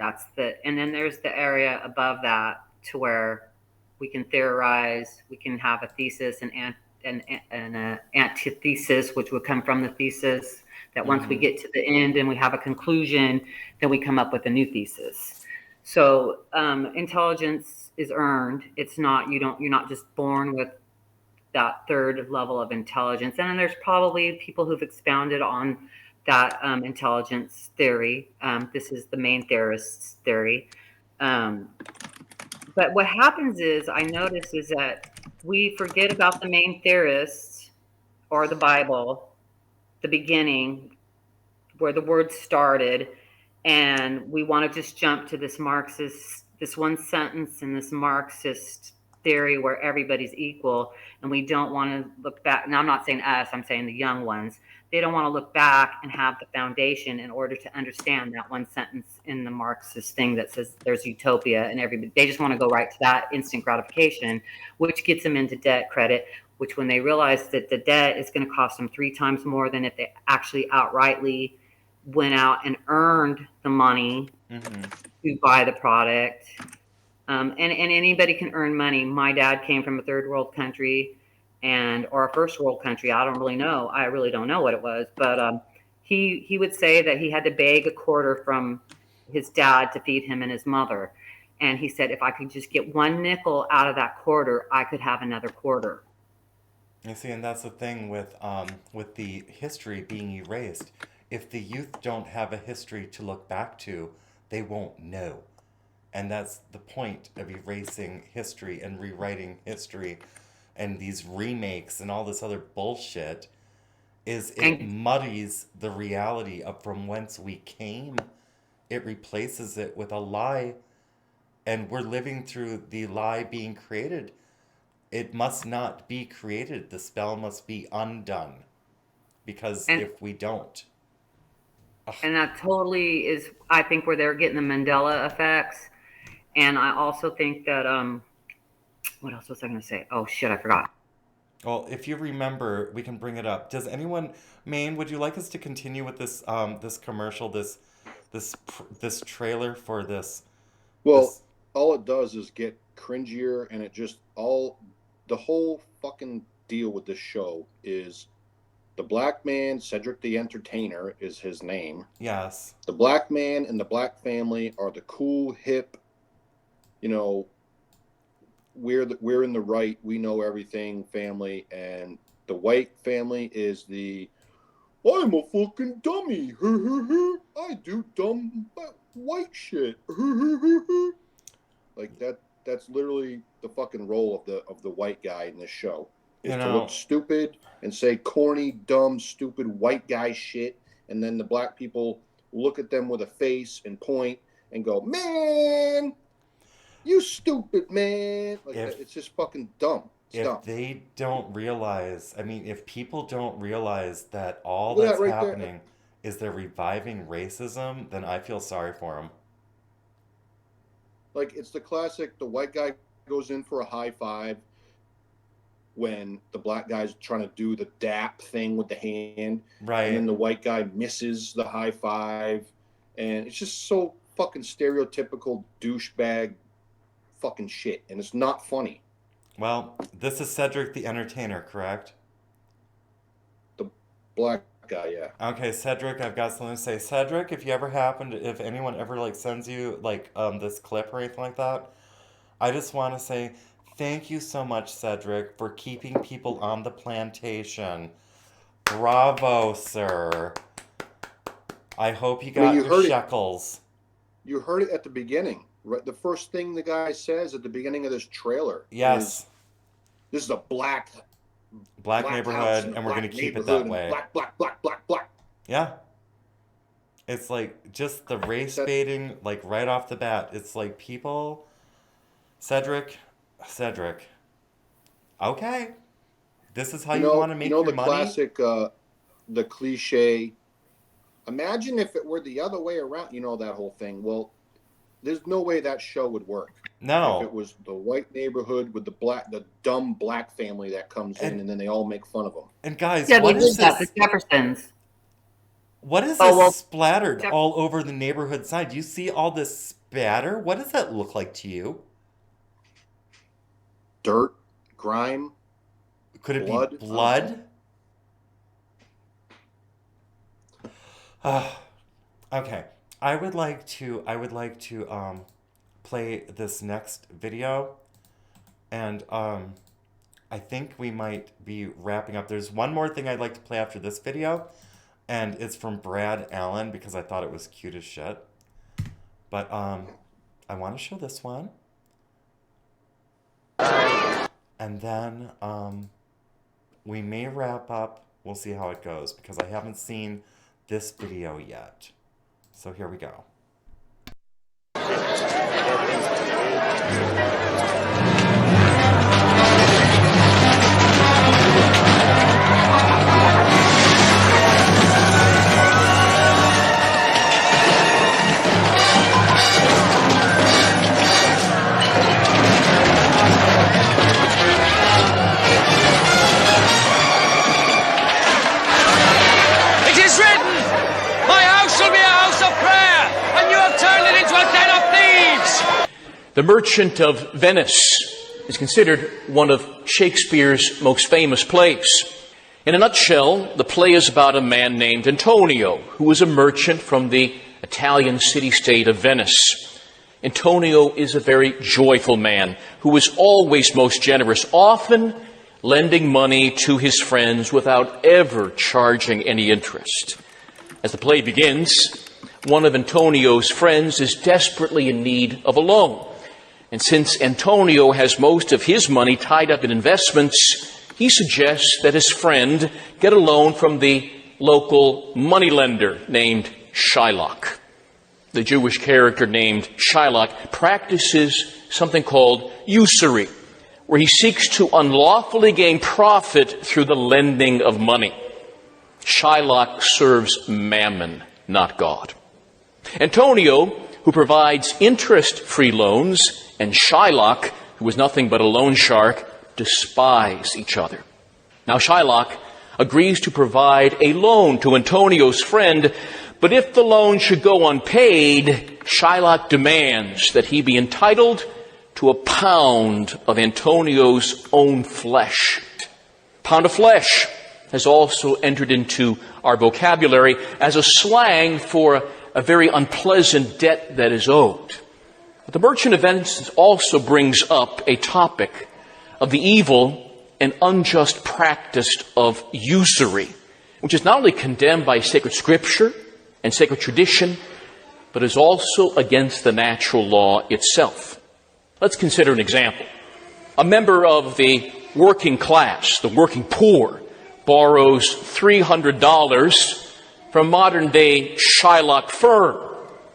And then there's the area above that to where we can theorize, we can have a thesis and an antithesis, which would come from the thesis. That once we get to the end and we have a conclusion, then we come up with a new thesis. So intelligence is earned. It's not you're not just born with that third level of intelligence. And then there's probably people who've expounded on that intelligence theory. This is the main theorist's theory. But what happens is, I notice, is that we forget about the main theorists or the Bible, the beginning, where the word started, and we want to just jump to this Marxist, this one sentence in this Marxist theory where everybody's equal, and we don't want to look back. And I'm not saying us, I'm saying the young ones. They don't want to look back and have the foundation in order to understand that one sentence in the Marxist thing that says there's utopia and everybody. They just want to go right to that instant gratification, which gets them into debt credit, which when they realize that the debt is going to cost them 3 times more than if they actually outrightly went out and earned the money to buy the product. And anybody can earn money. My dad came from a third world country or a first world country. I don't really know. I really don't know what it was. But he would say that he had to beg a quarter from his dad to feed him and his mother. And he said, if I could just get 1 nickel out of that quarter, I could have another quarter. You see, and that's the thing with the history being erased. If the youth don't have a history to look back to, they won't know. And that's the point of erasing history and rewriting history and these remakes and all this other bullshit, is it muddies the reality of from whence we came. It replaces it with a lie, and we're living through the lie being created. It must not be created. The spell must be undone. Because if we don't... And that totally is, I think, where they're getting the Mandela effects. And I also think that, what else was I going to say? Oh, shit, I forgot. Well, if you remember, we can bring it up. Does anyone, Maine, would you like us to continue with this this commercial, this trailer for this? Well, all it does is get cringier, and it just the whole fucking deal with this show is the black man, Cedric the Entertainer is his name. Yes. The black man and the black family are the cool, hip, we're in the right, we know everything family, and the white family is the I'm a fucking dummy. I do dumb white shit. Like that's literally the fucking role of the white guy in this show. Is to look stupid and say corny, dumb, stupid white guy shit, and then the black people look at them with a face and point and go, "Man, you stupid man!" Like it's just fucking dumb. It's dumb. They don't realize, I mean, if people don't realize that all that's right happening is they're reviving racism, then I feel sorry for them. Like, it's the classic, the white guy goes in for a high five when the black guy's trying to do the dap thing with the hand. Right. And then the white guy misses the high five. And it's just so fucking stereotypical douchebag fucking shit. And it's not funny. Well, this is Cedric the Entertainer, correct? The black guy, yeah. Okay, Cedric, I've got something to say. Cedric, if anyone ever sends you this clip or anything like that, I just want to say thank you so much, Cedric, for keeping people on the plantation. Bravo, sir. I hope you got your shekels. You heard it at the beginning. Right, the first thing the guy says at the beginning of this trailer. Yes. This is a black neighborhood, and we're going to keep it that way. Black. Yeah. It's like just the race baiting, like right off the bat. It's like people, Cedric. Okay. This is how you want to make your money? The classic, the cliche. Imagine if it were the other way around, that whole thing. Well, there's no way that show would work. No. If it was the white neighborhood with the dumb black family that comes in, and then they all make fun of them. And guys, what is this? The Jeffersons. What is this splattered all over the neighborhood side? You see all this spatter? What does that look like to you? Dirt, grime. Could it be blood? Okay. I would like to play this next video, and I think we might be wrapping up. There's one more thing I'd like to play after this video, and it's from Brad Allen because I thought it was cute as shit. But I want to show this one. And then we may wrap up. We'll see how it goes because I haven't seen this video yet. So here we go. The Merchant of Venice is considered one of Shakespeare's most famous plays. In a nutshell, the play is about a man named Antonio, who was a merchant from the Italian city-state of Venice. Antonio is a very joyful man who is always most generous, often lending money to his friends without ever charging any interest. As the play begins, one of Antonio's friends is desperately in need of a loan. And since Antonio has most of his money tied up in investments, he suggests that his friend get a loan from the local moneylender named Shylock. The Jewish character named Shylock practices something called usury, where he seeks to unlawfully gain profit through the lending of money. Shylock serves mammon, not God. Antonio, who provides interest-free loans, and Shylock, who was nothing but a loan shark, despise each other. Now Shylock agrees to provide a loan to Antonio's friend, but if the loan should go unpaid, Shylock demands that he be entitled to a pound of Antonio's own flesh. Pound of flesh has also entered into our vocabulary as a slang for a very unpleasant debt that is owed. But the Merchant of Venice also brings up a topic of the evil and unjust practice of usury, which is not only condemned by sacred scripture and sacred tradition, but is also against the natural law itself. Let's consider an example. A member of the working class, the working poor, borrows $300 from modern-day Shylock firm,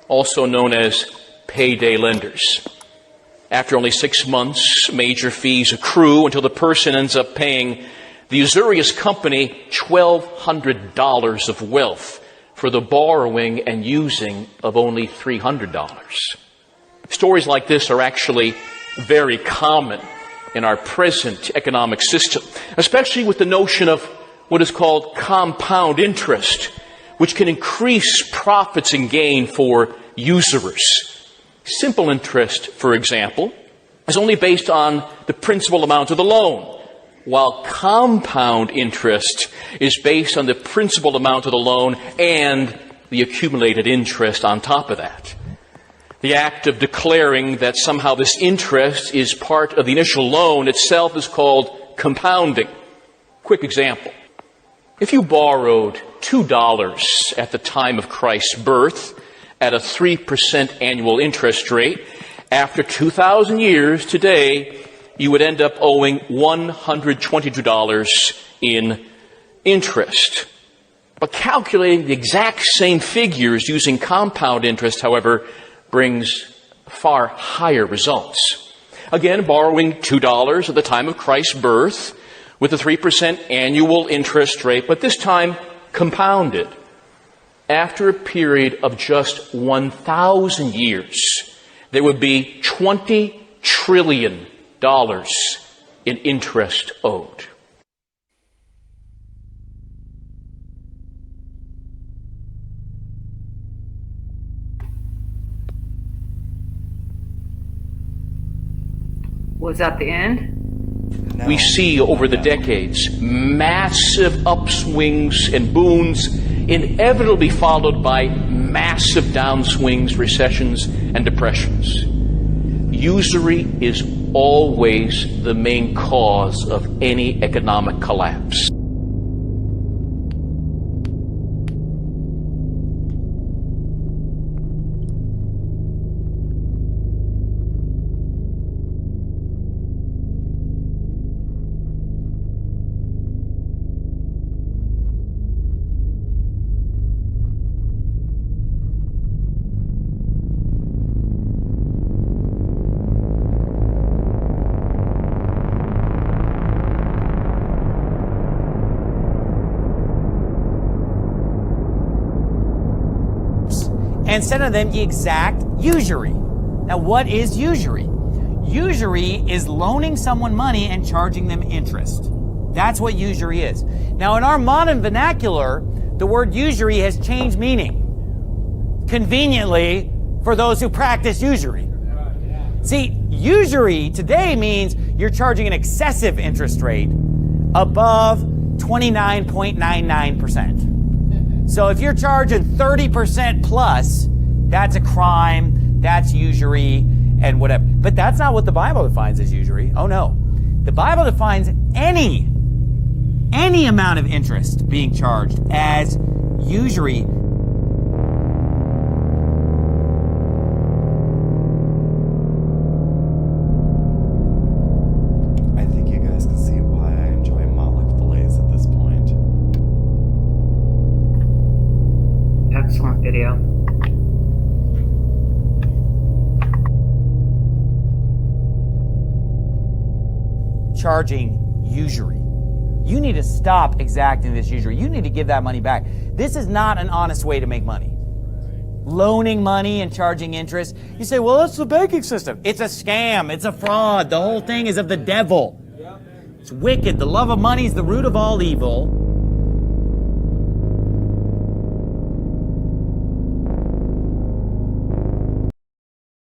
also known as payday lenders. After only 6 months, major fees accrue until the person ends up paying the usurious company $1,200 of wealth for the borrowing and using of only $300. Stories like this are actually very common in our present economic system, especially with the notion of what is called compound interest, which can increase profits and gain for usurers. Simple interest, for example, is only based on the principal amount of the loan, while compound interest is based on the principal amount of the loan and the accumulated interest on top of that. The act of declaring that somehow this interest is part of the initial loan itself is called compounding. Quick example. If you borrowed $2 at the time of Christ's birth at a 3% annual interest rate, after 2,000 years today, you would end up owing $122 in interest. But calculating the exact same figures using compound interest, however, brings far higher results. Again, borrowing $2 at the time of Christ's birth with a 3% annual interest rate, but this time compounded. After a period of just 1,000 years, there would be $20 trillion in interest owed. Was that the end? No. We see over the decades massive upswings and boons, inevitably followed by massive downswings, recessions, and depressions. usury is always the main cause of any economic collapse. and send them the exact usury. Now, what is usury? Usury is loaning someone money and charging them interest. That's what usury is. Now, in our modern vernacular, the word usury has changed meaning, conveniently for those who practice usury. See, usury today means you're charging an excessive interest rate above 29.99%. So if you're charging 30% plus, that's a crime, that's usury, and whatever. But that's not what the Bible defines as usury. Oh no. The Bible defines any amount of interest being charged as usury. I think you guys can see why I enjoy Moloch fillets at this point. Excellent video. Charging usury. You need to stop exacting this usury. You need to give that money back. This is not an honest way to make money. Loaning money and charging interest. You say, well, that's the banking system. It's a scam. It's a fraud. The whole thing is of the devil. It's wicked. The love of money is the root of all evil.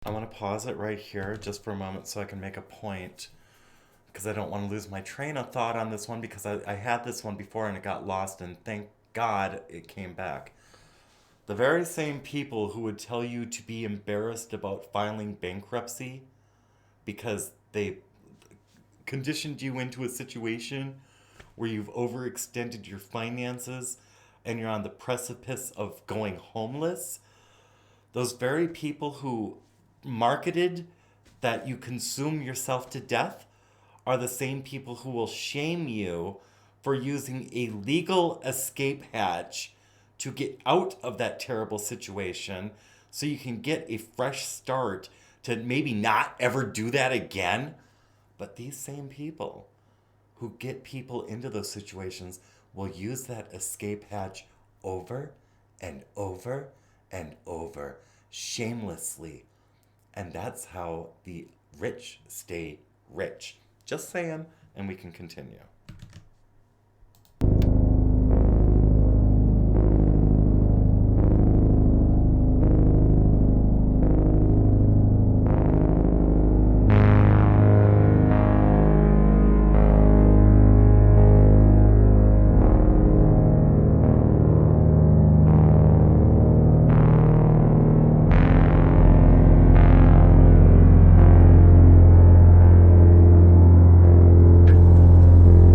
I want to pause it right here just for a moment so I can make a point, because I don't want to lose my train of thought on this one, because I had this one before and it got lost, and thank God it came back. The very same people who would tell you to be embarrassed about filing bankruptcy because they conditioned you into a situation where you've overextended your finances and you're on the precipice of going homeless, those very people who marketed that you consume yourself to death are the same people who will shame you for using a legal escape hatch to get out of that terrible situation so you can get a fresh start to maybe not ever do that again. But these same people who get people into those situations will use that escape hatch over and over and over, shamelessly. And that's how the rich stay rich. Just saying, and we can continue.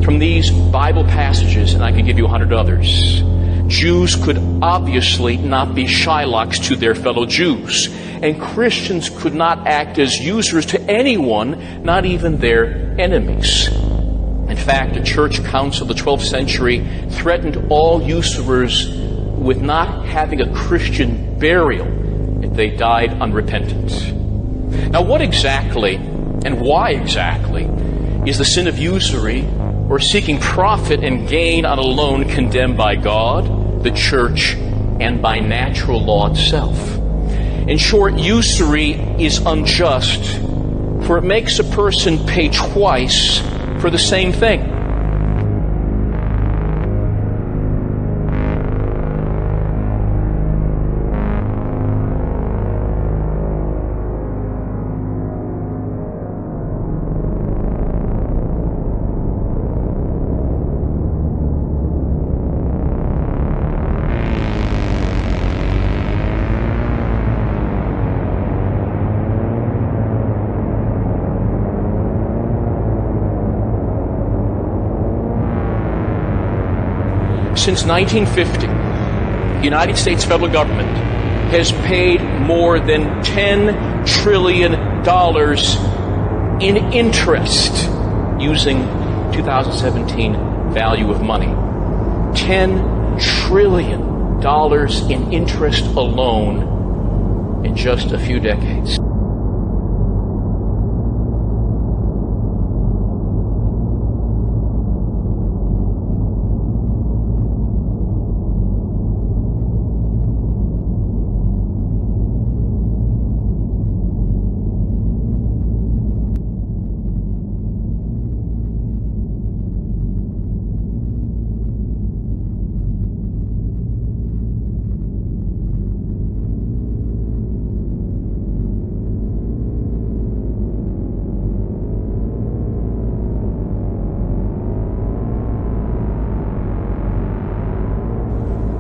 From these Bible passages, and I could give you 100 others, Jews could obviously not be Shylocks to their fellow Jews, and Christians could not act as usurers to anyone, not even their enemies. In fact, the church council of the 12th century threatened all usurers with not having a Christian burial if they died unrepentant. Now, what exactly and why exactly is the sin of usury or seeking profit and gain on a loan condemned by God, the church, and by natural law itself? In short, usury is unjust, for it makes a person pay twice for the same thing. since 1950, the United States federal government has paid more than $10 trillion in interest using 2017 value of money. $10 trillion in interest alone in just a few decades.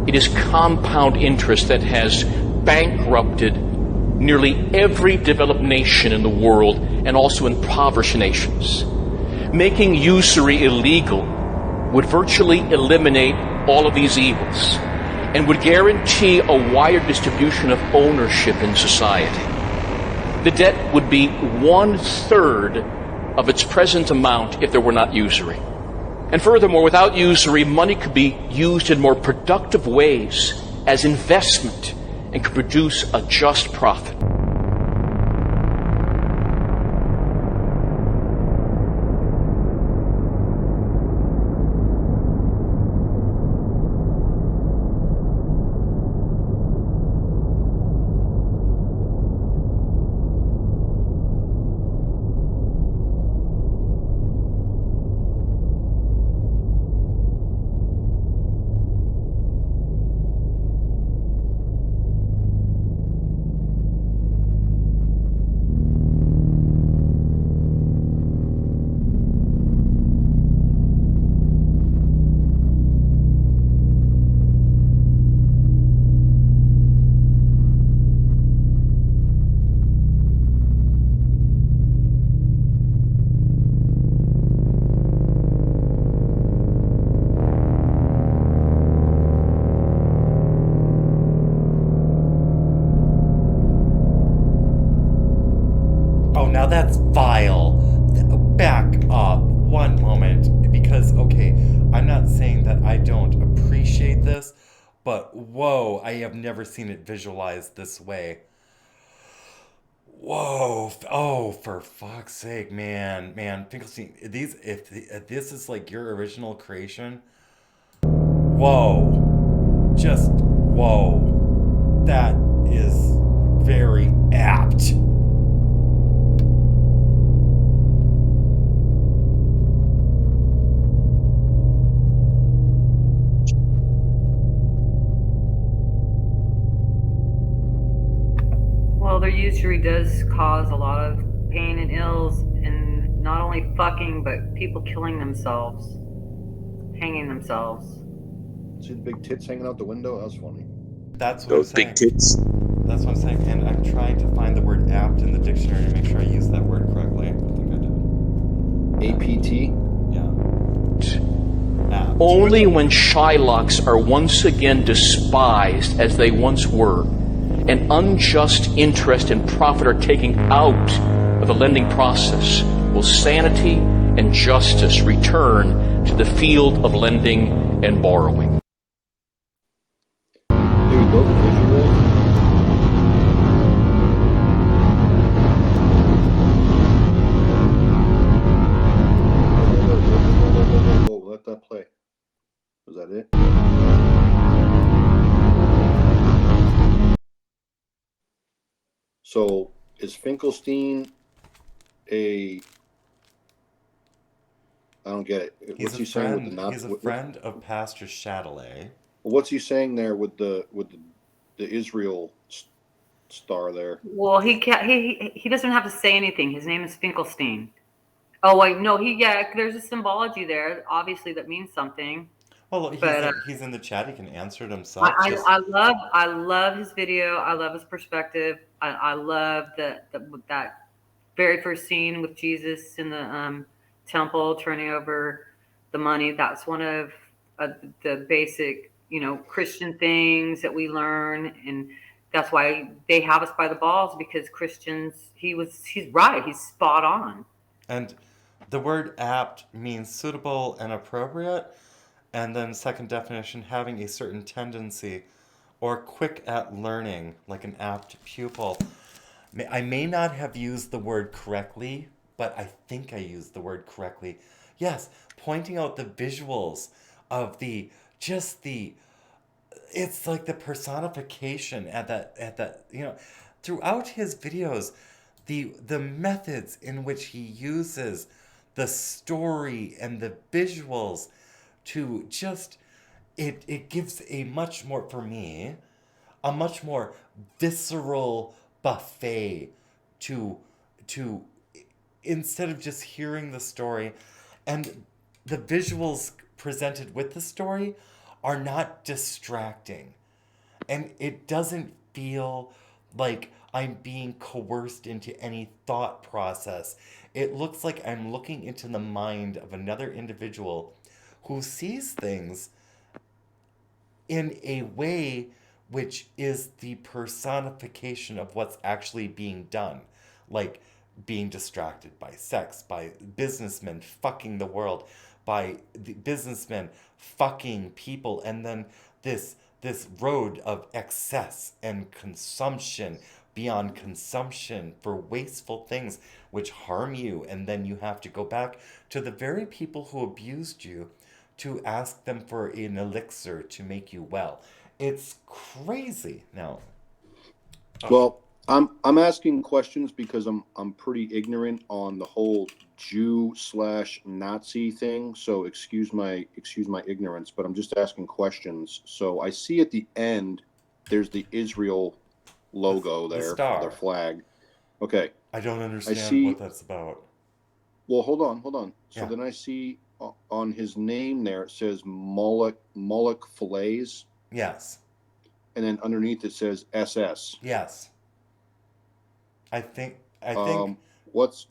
It is compound interest that has bankrupted nearly every developed nation in the world and also impoverished nations. Making usury illegal would virtually eliminate all of these evils and would guarantee a wider distribution of ownership in society. The debt would be 1/3 of its present amount if there were not usury. And furthermore, without usury, money could be used in more productive ways as investment and could produce a just profit. Now that's vile. Back up one moment, because, okay, I'm not saying that I don't appreciate this, but whoa, I have never seen it visualized this way. Whoa, oh, for fuck's sake, man, Finkelstein, if this is like your original creation, whoa, just whoa, that is very apt. Well, their usury does cause a lot of pain and ills, and not only fucking, but people killing themselves, hanging themselves. See the big tits hanging out the window? That was funny. That's what I'm saying. Big tits. That's what I'm saying, and I'm trying to find the word apt in the dictionary to make sure I use that word correctly. I think I did. APT? Yeah. Apt. Only when Shylocks are once again despised as they once were, and unjust interest and profit are taken out of the lending process, will sanity and justice return to the field of lending and borrowing. Dude, those visuals. Oh, let that play. Was that it? So, is Finkelstein I don't get it. What's he saying with the not? He's a friend of Pastor Chatelet. What's he saying there with the Israel star there? Well, he doesn't have to say anything. His name is Finkelstein. Oh wait, no, there's a symbology there, obviously, that means something. Well, he's in the chat. He can answer it himself. I love his video. I love his perspective. I love that very first scene with Jesus in the temple turning over the money. That's one of the basic, Christian things that we learn, and that's why they have us by the balls, because Christians. He's right. He's spot on. And the word apt means suitable and appropriate. And then second definition, having a certain tendency or quick at learning, like an apt pupil. I may not have used the word correctly, but I think I used the word correctly. Yes, pointing out the visuals of it's like the personification at that, throughout his videos, the methods in which he uses the story and the visuals to just it gives a much more, for me, a much more visceral buffet to instead of just hearing the story, and the visuals presented with the story are not distracting, and it doesn't feel like I'm being coerced into any thought process. It looks like I'm looking into the mind of another individual who sees things in a way which is the personification of what's actually being done. Like being distracted by sex, by businessmen fucking the world, by the businessmen fucking people, and then this road of excess and consumption beyond consumption for wasteful things which harm you, and then you have to go back to the very people who abused you to ask them for an elixir to make you well. It's crazy. Now, well, I'm asking questions because I'm pretty ignorant on the whole Jew/Nazi thing. So excuse my ignorance, but I'm just asking questions. So I see at the end there's the Israel logo there, the star, their flag. Okay. I don't understand what that's about. Well, hold on. So Yeah. then I see on his name there it says Moloch Fillets. Yes. And then underneath it says SS. Yes. I think what's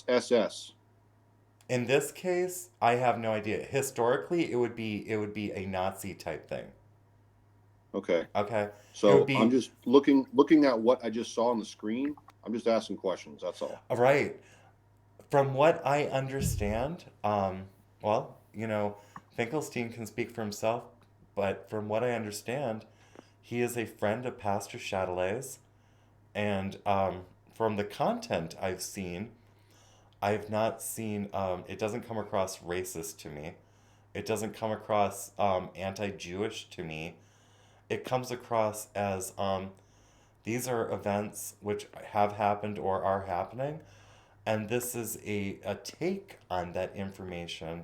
SS? In this case, I have no idea. Historically, it would be a Nazi type thing. Okay. Okay. So I'm just looking at what I just saw on the screen. I'm just asking questions. That's all. Right. From what I understand, well, Finkelstein can speak for himself, but from what I understand, he is a friend of Pastor Chatelet's, and from the content I've seen, I've not seen, it doesn't come across racist to me. It doesn't come across anti-Jewish to me. It comes across as these are events which have happened or are happening, and this is a take on that information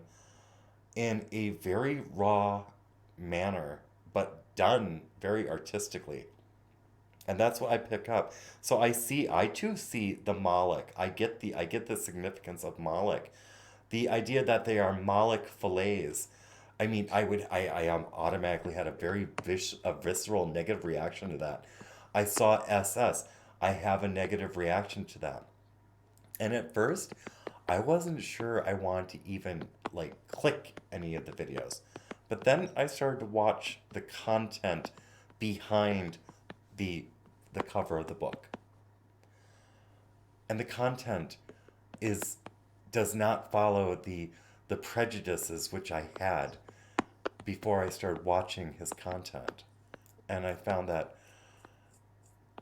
in a very raw manner, but done very artistically. And that's what I pick up. So I too see the Moloch. I get the significance of Moloch. The idea that they are Moloch fillets. I mean, I automatically had a very visceral negative reaction to that. I saw SS. I have a negative reaction to that. And at first, I wasn't sure I wanted to even click any of the videos. But then I started to watch the content behind the cover of the book. And the content does not follow the prejudices which I had before I started watching his content. And I found that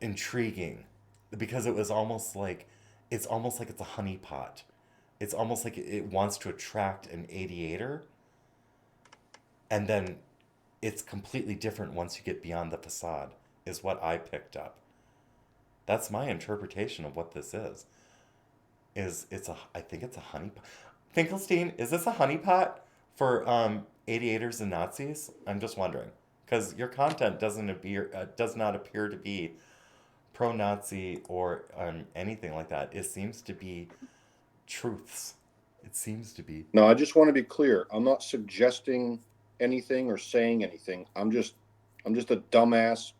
intriguing because it was almost like it's a honeypot. It's almost like it wants to attract an aviator, and then it's completely different once you get beyond the facade, is what I picked up. That's my interpretation of what this is. I think it's a honeypot. Finkelstein, is this a honeypot for aviators and Nazis? I'm just wondering, because your content does not appear to be pro-Nazi or anything like that. It seems to be truths. It seems to be. No, I just want to be clear. I'm not suggesting anything or saying anything. I'm just a dumbass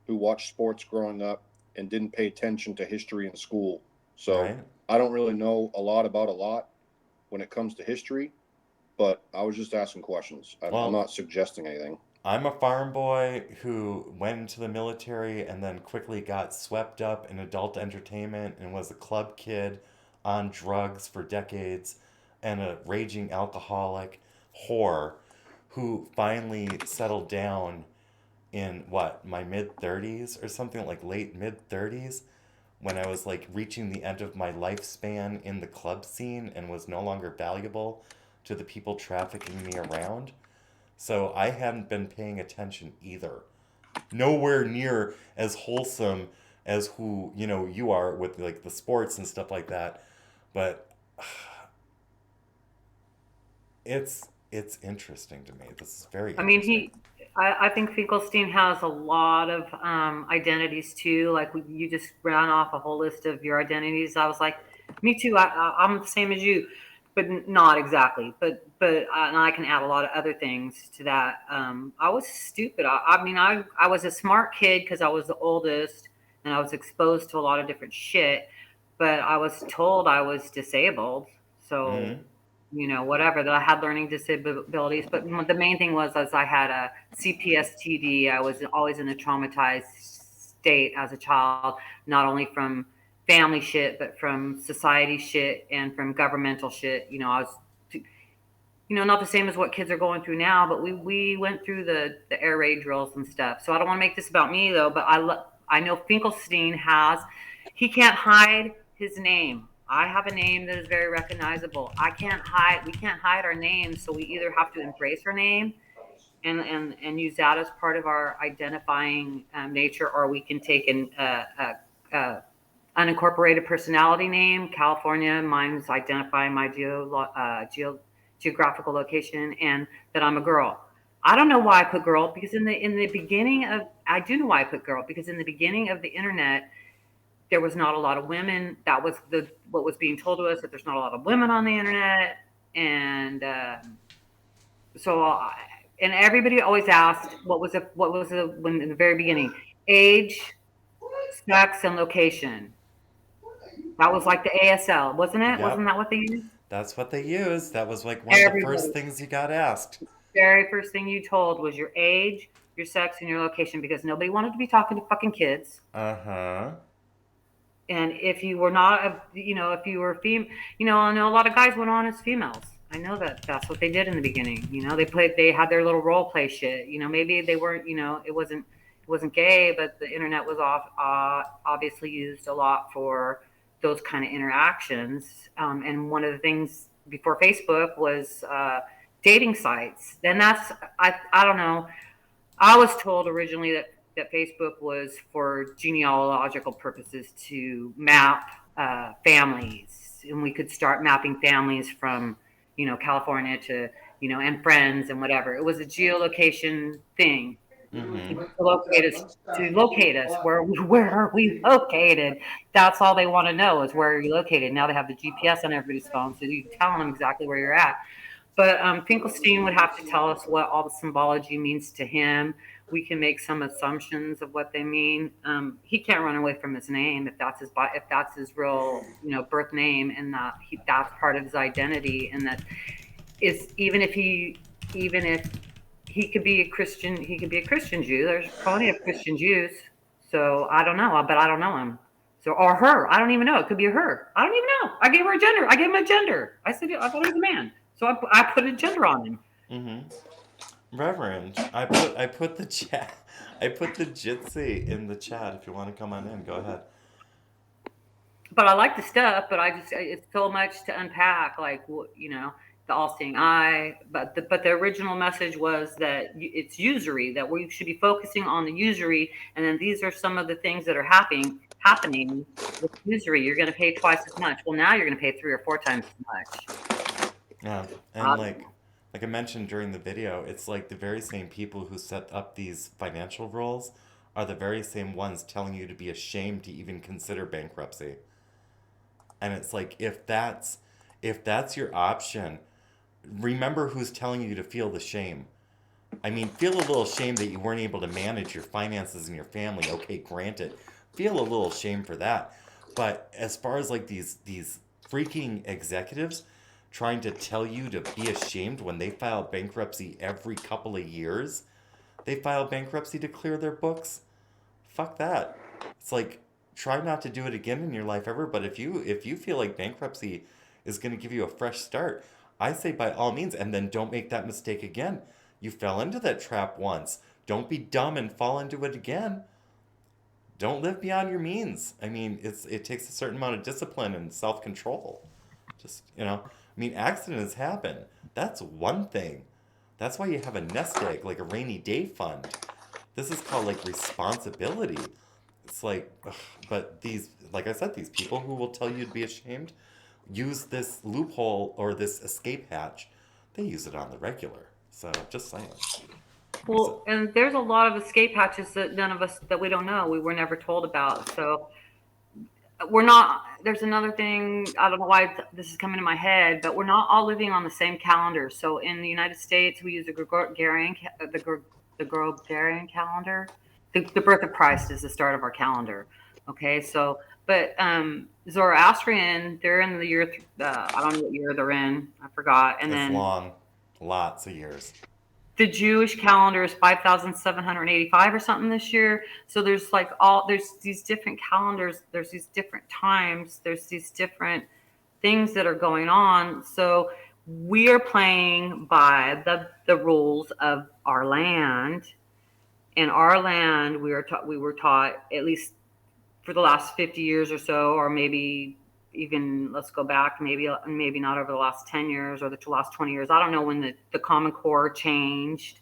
who watched sports growing up and didn't pay attention to history in school. So I don't really know a lot about a lot when it comes to history, but I was just asking questions. I'm not suggesting anything. I'm a farm boy who went into the military and then quickly got swept up in adult entertainment and was a club kid on drugs for decades and a raging alcoholic whore who finally settled down in my mid 30s or something, like late mid 30s, when I was like reaching the end of my lifespan in the club scene and was no longer valuable to the people trafficking me around. So I hadn't been paying attention either. Nowhere near as wholesome as who, you are with like the sports and stuff like that. But it's interesting to me. This is very I mean, interesting. I think Finkelstein has a lot of identities too. Like you just ran off a whole list of your identities. I was like, me too. I'm the same as you, but not exactly. But and I can add a lot of other things to that. I was stupid. I mean, I was a smart kid because I was the oldest and I was exposed to a lot of different shit. But I was told I was disabled, so. Whatever, that I had learning disabilities. But the main thing was I had a CPSTD. I was always in a traumatized state as a child, not only from family shit, but from society shit and from governmental shit. I was, not the same as what kids are going through now, but we went through the air raid drills and stuff. So I don't want to make this about me though, but I know Finkelstein he can't hide his name. I have a name that is very recognizable. We can't hide our names, so we either have to embrace our name and use that as part of our identifying nature, or we can take an unincorporated personality name. California, mine's identifying my geographical location and that I'm a girl. I don't know why I put girl, because in the beginning of, I do know why I put girl, because in the beginning of the internet, there was not a lot of women. That was what was being told to us, that there's not a lot of women on the internet. And and everybody always asked, what was when in the very beginning, age, sex, and location. That was like the ASL, wasn't it? Yep. Wasn't that what they used? That's what they used. That was like one of the first things you got asked. Very first thing you told was your age, your sex, and your location, because nobody wanted to be talking to fucking kids. Uh-huh. And if you were not, if you were female, I know a lot of guys went on as females. I know that's what they did in the beginning. They had their little role play shit. Maybe they weren't, it wasn't gay, but the internet was obviously used a lot for those kind of interactions. And one of the things before Facebook was dating sites. Then I don't know. I was told originally that Facebook was for genealogical purposes to map families, and we could start mapping families from, California to, and friends and whatever. It was a geolocation thing. Mm-hmm. To locate us. Where are we located? That's all they want to know is where are you located. Now they have the GPS on everybody's phone, so you tell them exactly where you're at. But Finkelstein would have to tell us what all the symbology means to him. We can make some assumptions of what they mean. He can't run away from his name if that's his real, birth name, and that's part of his identity. And that is even if he could be a Christian, he could be a Christian Jew. There's plenty of Christian Jews. So I don't know, but I don't know him. So, or her. I don't even know. It could be a her. I don't even know. I gave her a gender. I gave him a gender. I said I thought he was a man. So I put a gender on him. Mm-hmm. Reverend, I put the chat. I put the Jitsi in the chat. If you want to come on in, go ahead. But I like the stuff. But it's so much to unpack. Like the all-seeing eye. But the original message was that it's usury. That we should be focusing on the usury. And then these are some of the things that are happening with usury. You're going to pay twice as much. Well, now you're going to pay 3 or 4 times as much. Yeah, and like I mentioned during the video, it's like the very same people who set up these financial rules are the very same ones telling you to be ashamed to even consider bankruptcy. And it's like, if that's your option, remember who's telling you to feel the shame. I mean, feel a little shame that you weren't able to manage your finances and your family. Okay, granted, feel a little shame for that. But as far as like these freaking executives trying to tell you to be ashamed when they file bankruptcy every couple of years. They file bankruptcy to clear their books. Fuck that. It's like, try not to do it again in your life ever, but if you feel like bankruptcy is going to give you a fresh start, I say by all means, and then don't make that mistake again. You fell into that trap once. Don't be dumb and fall into it again. Don't live beyond your means. I mean, it takes a certain amount of discipline and self-control. Just, accidents happen. That's one thing. That's why you have a nest egg, like a rainy day fund. This is called, like, responsibility. It's like, ugh, but these, like I said, these people who will tell you to be ashamed use this loophole or this escape hatch. They use it on the regular. So, just saying. Well, and there's a lot of escape hatches that that we don't know. We were never told about. So there's another thing, I don't know why this is coming to my head, but we're not all living on the same calendar. So in the United States, we use the Gregorian calendar. The birth of Christ is the start of our calendar. Okay, so, but Zoroastrian, they're in the year, I don't know what year they're in, I forgot. And it's then long, lots of years. The Jewish calendar is 5,785 or something this year. So there's these different calendars, there's these different times, there's these different things that are going on. So we are playing by the rules of our land. In our land, we were taught, at least for the last 50 years or so, or maybe even, let's go back, maybe not over the last 10 years or the last 20 years. I don't know when the Common Core changed,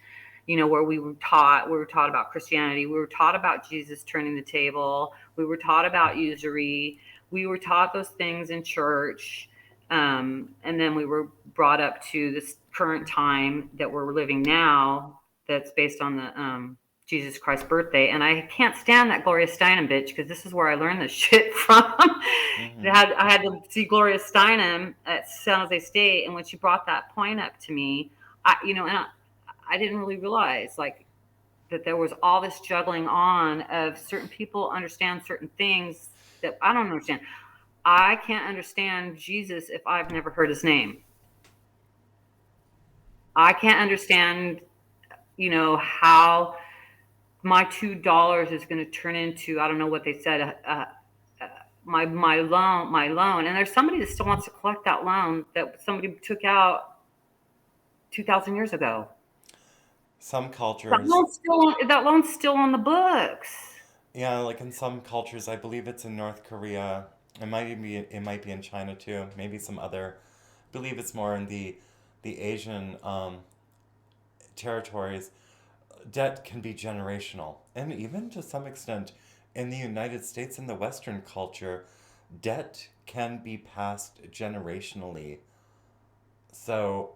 where we were taught about Christianity. We were taught about Jesus turning the table. We were taught about usury. We were taught those things in church. And then we were brought up to this current time that we're living now, that's based on the Jesus Christ's birthday. And I can't stand that Gloria Steinem bitch, because this is where I learned this shit from. Mm-hmm. I had to see Gloria Steinem at San Jose State, and when she brought that point up to me, I didn't really realize that there was all this juggling on of certain people understand certain things that I don't understand. I can't understand Jesus if I've never heard his name. I can't understand, how my $2 is going to turn into, I don't know what they said, my loan. And there's somebody that still wants to collect that loan that somebody took out 2,000 years ago. Some cultures. That loan's still on the books. Yeah, like in some cultures, I believe it's in North Korea. It might be in China too. Maybe some other. I believe it's more in the Asian territories. Debt can be generational, and even to some extent in the United States and the Western culture, debt can be passed generationally. So,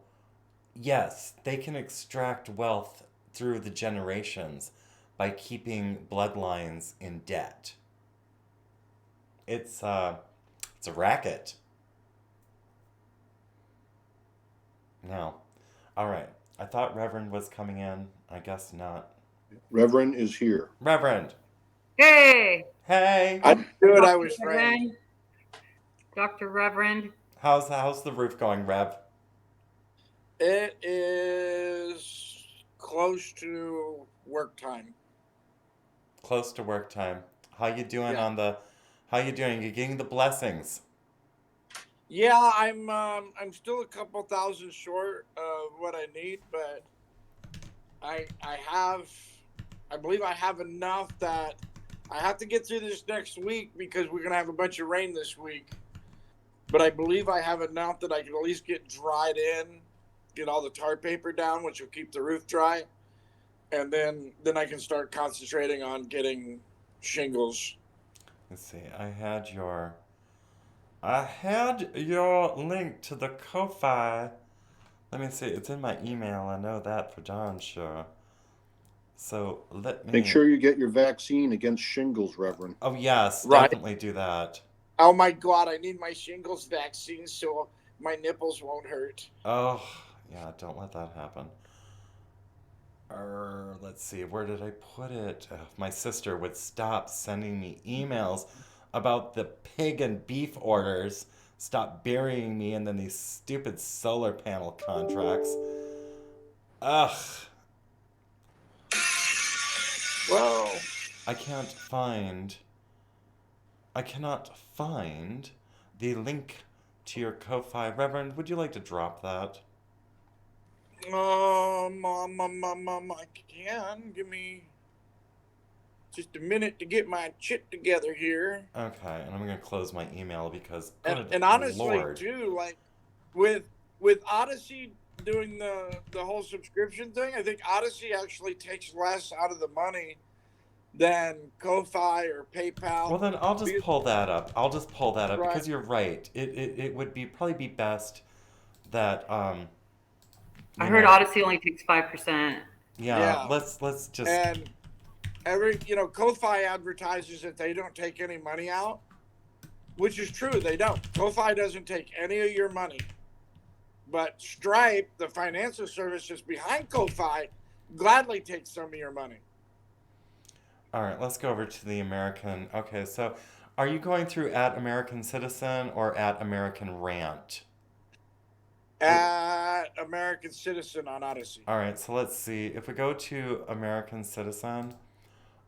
yes, they can extract wealth through the generations by keeping bloodlines in debt. It's a racket. No. All right. I thought Reverend was coming in. I guess not. Reverend is here. Reverend. Hey. Hey. I knew it. I was right. Dr. Reverend. How's the roof going, Rev? It is close to work time. Close to work time. How you doing how you doing? You getting the blessings? Yeah, I'm still a couple thousand short of what I need, but I believe I have enough that I have to get through this next week, because we're gonna have a bunch of rain this week. But I believe I have enough that I can at least get dried in, get all the tar paper down, which will keep the roof dry, and then I can start concentrating on getting shingles. Let's see. I had your link to the Ko-Fi. Let me see. It's in my email. I know that for darn sure. So let me... Make sure you get your vaccine against shingles, Reverend. Oh, yes. Right. Definitely do that. Oh, my God. I need my shingles vaccine so my nipples won't hurt. Oh, yeah. Don't let that happen. Let's see. Where did I put it? My sister would stop sending me emails about the pig and beef orders Stop burying me in then these stupid solar panel contracts. Ugh. Well, I cannot find the link to your Ko-Fi. Reverend, would you like to drop that? I can. Give me just a minute to get my shit together here. Okay, and I'm gonna close my email because And honestly, Lord. too, like with Odysee doing the whole subscription thing, I think Odysee actually takes less out of the money than Ko-Fi or PayPal. Well, then I'll just pull that up. Right. Because you're right. It would probably be best that I heard Odysee only takes 5%. Yeah. Let's just. And Ko-Fi advertises that they don't take any money out, which is true. They don't. Ko-Fi doesn't take any of your money. But Stripe, the financial services behind Ko-Fi, gladly takes some of your money. All right, let's go over to the American. Okay, so are you going through at American Citizen or at American Rant? At American Citizen on Odysee. All right, so let's see. If we go to American Citizen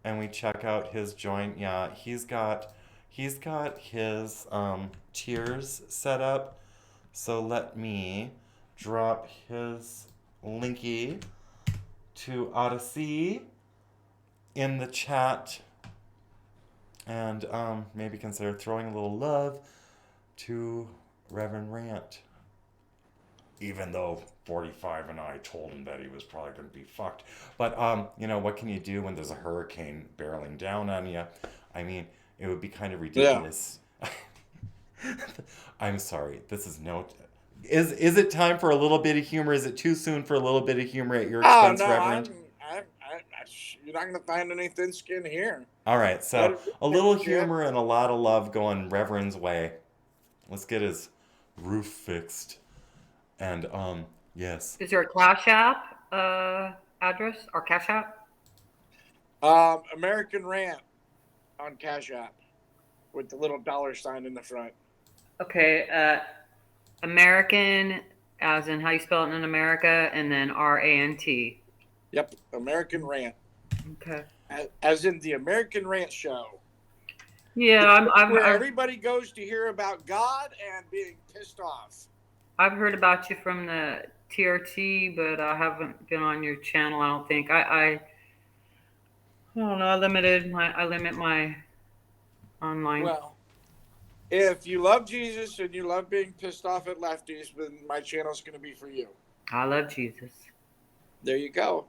and we check out his joint, yeah, he's got his tiers set up. So let me drop his linky to Odysee in the chat and maybe consider throwing a little love to Reverend Rant. Even though 45 and I told him that he was probably going to be fucked. But, what can you do when there's a hurricane barreling down on you? I mean, it would be kind of ridiculous. Yeah. I'm sorry. This is no... Is it time for a little bit of humor? Is it too soon for a little bit of humor at your expense, Reverend? You're not going to find any thin skin here. All right, so a little humor and a lot of love going Reverend's way. Let's get his roof fixed. And, yes. Is there a Cash App address or Cash App? American Rant on Cash App with the little $sign in the front. Okay, American, as in how you spell it in America, and then RANT. Yep, American Rant. Okay. As in the American Rant Show. Yeah, where everybody goes to hear about God and being pissed off. I've heard about you from the TRT, but I haven't been on your channel. I don't think I don't know. I limit my online. Well, if you love Jesus and you love being pissed off at lefties, then my channel's going to be for you. I love Jesus. There you go.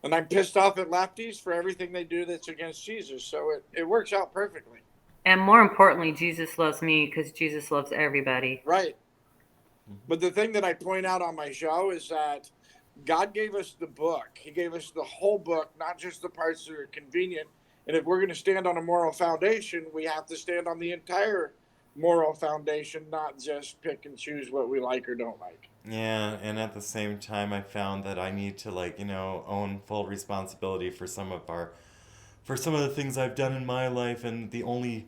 And I'm pissed off at lefties for everything they do that's against Jesus. So it works out perfectly. And more importantly, Jesus loves me because Jesus loves everybody. Right. But the thing that I point out on my show is that God gave us the book. He gave us the whole book, not just the parts that are convenient. And if we're going to stand on a moral foundation, we have to stand on the entire moral foundation, not just pick and choose what we like or don't like. Yeah, and at the same time, I found that I need to, own full responsibility for some of the things I've done in my life, and the only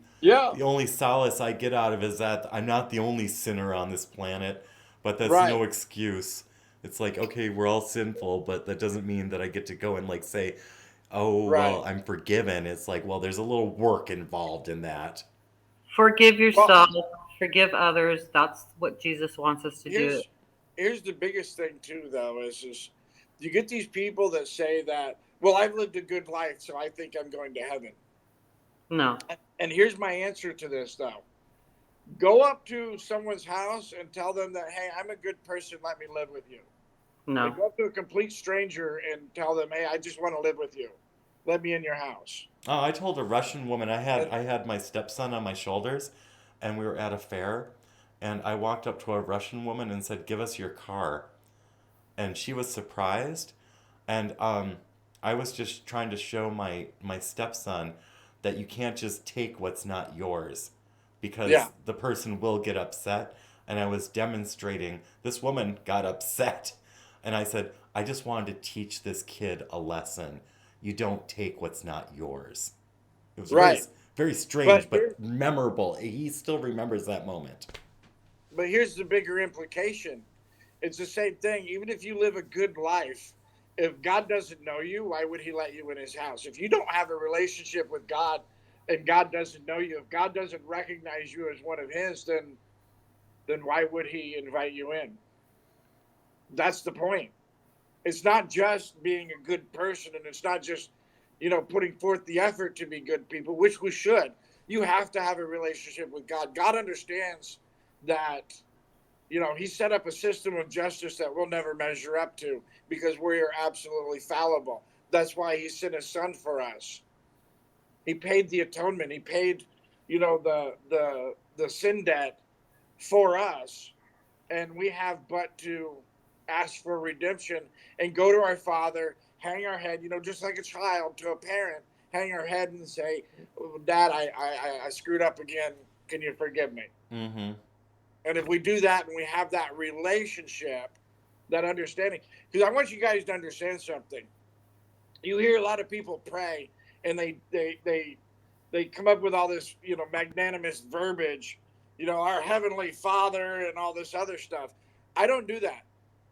solace I get out of it is that I'm not the only sinner on this planet, but that's no excuse. It's like, okay, we're all sinful, but that doesn't mean that I get to go and say, oh, well, I'm forgiven. It's like, well, there's a little work involved in that. Forgive yourself, forgive others. That's what Jesus wants us to do. Here's the biggest thing too, though, is you get these people that say that, well, I've lived a good life, so I think I'm going to heaven. No. And here's my answer to this, though. Go up to someone's house and tell them that, hey, I'm a good person, let me live with you. No. Like, go up to a complete stranger and tell them, hey, I just want to live with you. Let me in your house. Oh, I told a Russian woman, I had my stepson on my shoulders, and we were at a fair, and I walked up to a Russian woman and said, give us your car. And she was surprised, and I was just trying to show my stepson that you can't just take what's not yours, because the person will get upset. And I was demonstrating, this woman got upset, and I said, I just wanted to teach this kid a lesson. You don't take what's not yours. It was Very strange, But but memorable. He still remembers that moment. But here's the bigger implication. It's the same thing. Even if you live a good life, if God doesn't know you, why would he let you in his house? If you don't have a relationship with God and God doesn't know you, if God doesn't recognize you as one of his, then why would he invite you in? That's the point. It's not just being a good person, and it's not just, putting forth the effort to be good people, which we should. You have to have a relationship with God. God understands that, he set up a system of justice that we'll never measure up to because we're absolutely fallible. That's why he sent his son for us. He paid the atonement. He paid, the sin debt for us, and we have but to ask for redemption and go to our Father, hang our head, just like a child to a parent, hang our head and say, Dad, I screwed up again. Can you forgive me? Mm-hmm. And if we do that and we have that relationship, that understanding, because I want you guys to understand something. You hear a lot of people pray and they come up with all this, magnanimous verbiage, our Heavenly Father and all this other stuff. I don't do that.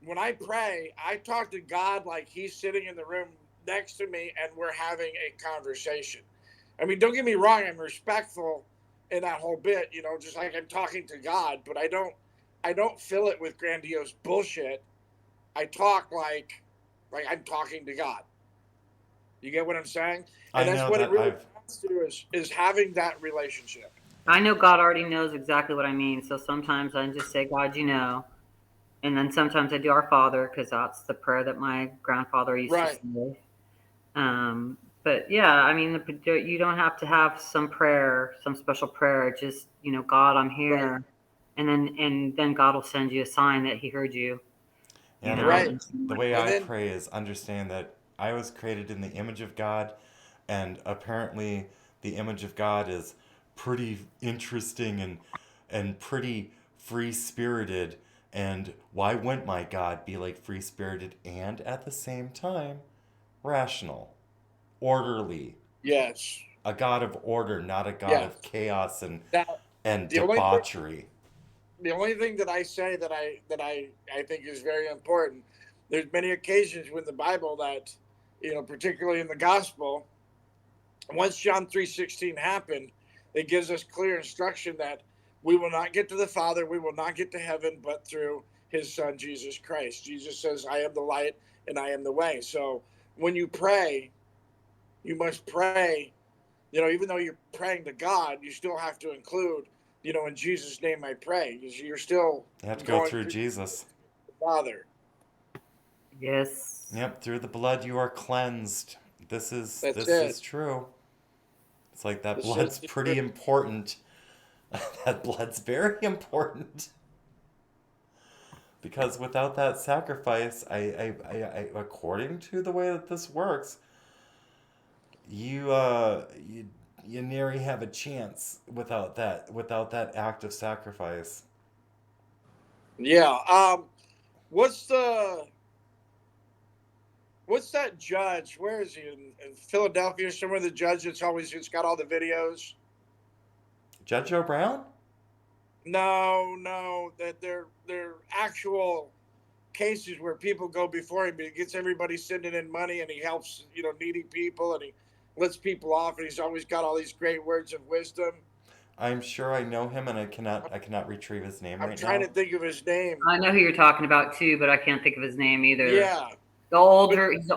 When I pray, I talk to God like he's sitting in the room next to me and we're having a conversation. I mean, don't get me wrong, I'm respectful in that whole bit, just like I'm talking to God, but I don't fill it with grandiose bullshit. I talk like I'm talking to God. You get what I'm saying? And that's what it really comes to is having that relationship. I know God already knows exactly what I mean. So sometimes I just say, God, and then sometimes I do Our Father because that's the prayer that my grandfather used to say. But yeah, I mean, you don't have to have some prayer, some special prayer. Just, God, I'm here. Right. And then God will send you a sign that he heard you. And the way I pray is understand that I was created in the image of God, and apparently the image of God is pretty interesting and pretty free-spirited. And why wouldn't my God be like free-spirited and at the same time rational, orderly? Yes. A God of order, not a God of chaos and debauchery. The only thing that I say that I think is very important, there's many occasions when the Bible that, particularly in the gospel, once John 3:16 happened, it gives us clear instruction that we will not get to the Father, we will not get to heaven, but through his son, Jesus Christ. Jesus says, I am the light and I am the way. So when you pray, you must pray, even though you're praying to God, you still have to include, in Jesus' name I pray. You're still you have to go through Jesus. Father. Yes. Yep, through the blood you are cleansed. This is true. It's like that blood's pretty important. That blood's very important. Because without that sacrifice, I according to the way that this works, you nearly have a chance without that act of sacrifice. Yeah. What's that judge? Where is he? In Philadelphia, somewhere, the judge it's got all the videos. Judge O'Brown? No, that they're actual cases where people go before him, but he gets everybody sending in money and he helps, needy people, and he lets people off, and he's always got all these great words of wisdom. I'm sure I know him, and I cannot retrieve his name right now. I'm trying to think of his name. I know who you're talking about too, but I can't think of his name either. Yeah. He's the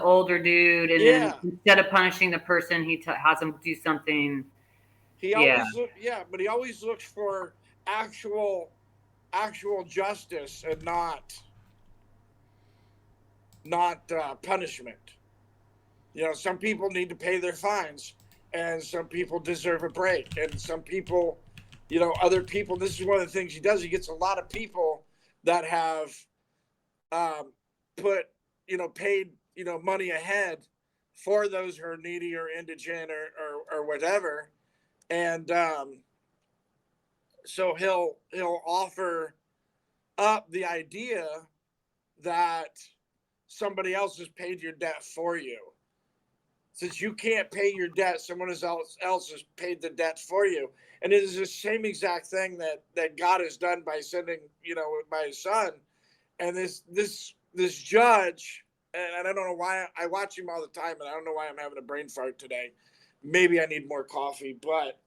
older dude, and then instead of punishing the person, he has him do something. He always but he always looks for actual justice and not punishment. Some people need to pay their fines, and some people deserve a break, and some people, other people. This is one of the things he does. He gets a lot of people that have put, paid, money ahead for those who are needy or indigent or whatever, and so he'll offer up the idea that somebody else has paid your debt for you. since you can't pay your debt, someone else has paid the debt for you. And it is the same exact thing that God has done by sending, by his son. And this judge, and I don't know why, I watch him all the time, and I don't know why I'm having a brain fart today. Maybe I need more coffee, but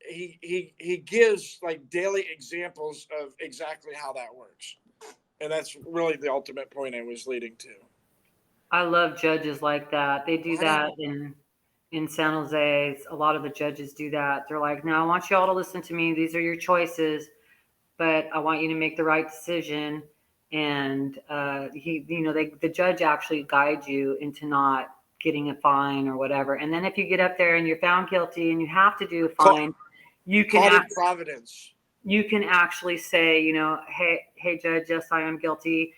he gives like daily examples of exactly how that works. And that's really the ultimate point I was leading to. I love judges like that. They do that in San Jose. A lot of the judges do that. They're like, no, I want you all to listen to me. These are your choices, but I want you to make the right decision. And the judge actually guides you into not getting a fine or whatever. And then if you get up there and you're found guilty and you have to do a fine, you can Providence. You can actually say, hey, judge, yes, I am guilty.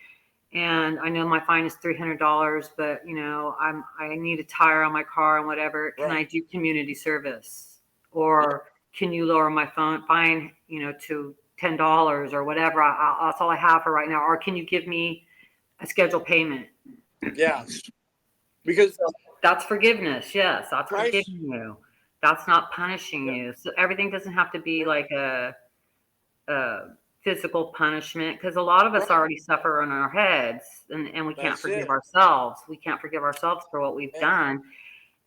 And I know my fine is $300, but I need a tire on my car and whatever. Can I do community service, or can you lower my fine, to $10 or whatever? That's all I have for right now. Or can you give me a scheduled payment? Yes, because that's forgiveness. Yes, that's forgiving you. That's not punishing you. So everything doesn't have to be like a physical punishment, because a lot of us already suffer in our heads, and we can't forgive ourselves. We can't forgive ourselves for what we've done.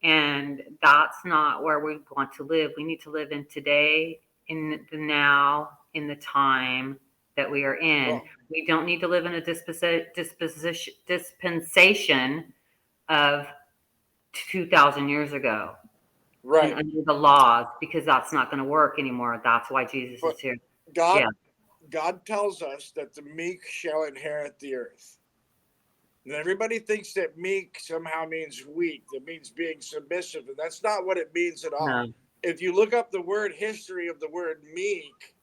And that's not where we want to live. We need to live in today, in the now, in the time that we are in. We don't need to live in a dispensation of 2,000 years ago. Right. And under the laws, because that's not going to work anymore. That's why Jesus is here. God tells us that the meek shall inherit the earth. And everybody thinks that meek somehow means weak. That means being submissive. And that's not what it means at all. No. If you look up the history of the word meek,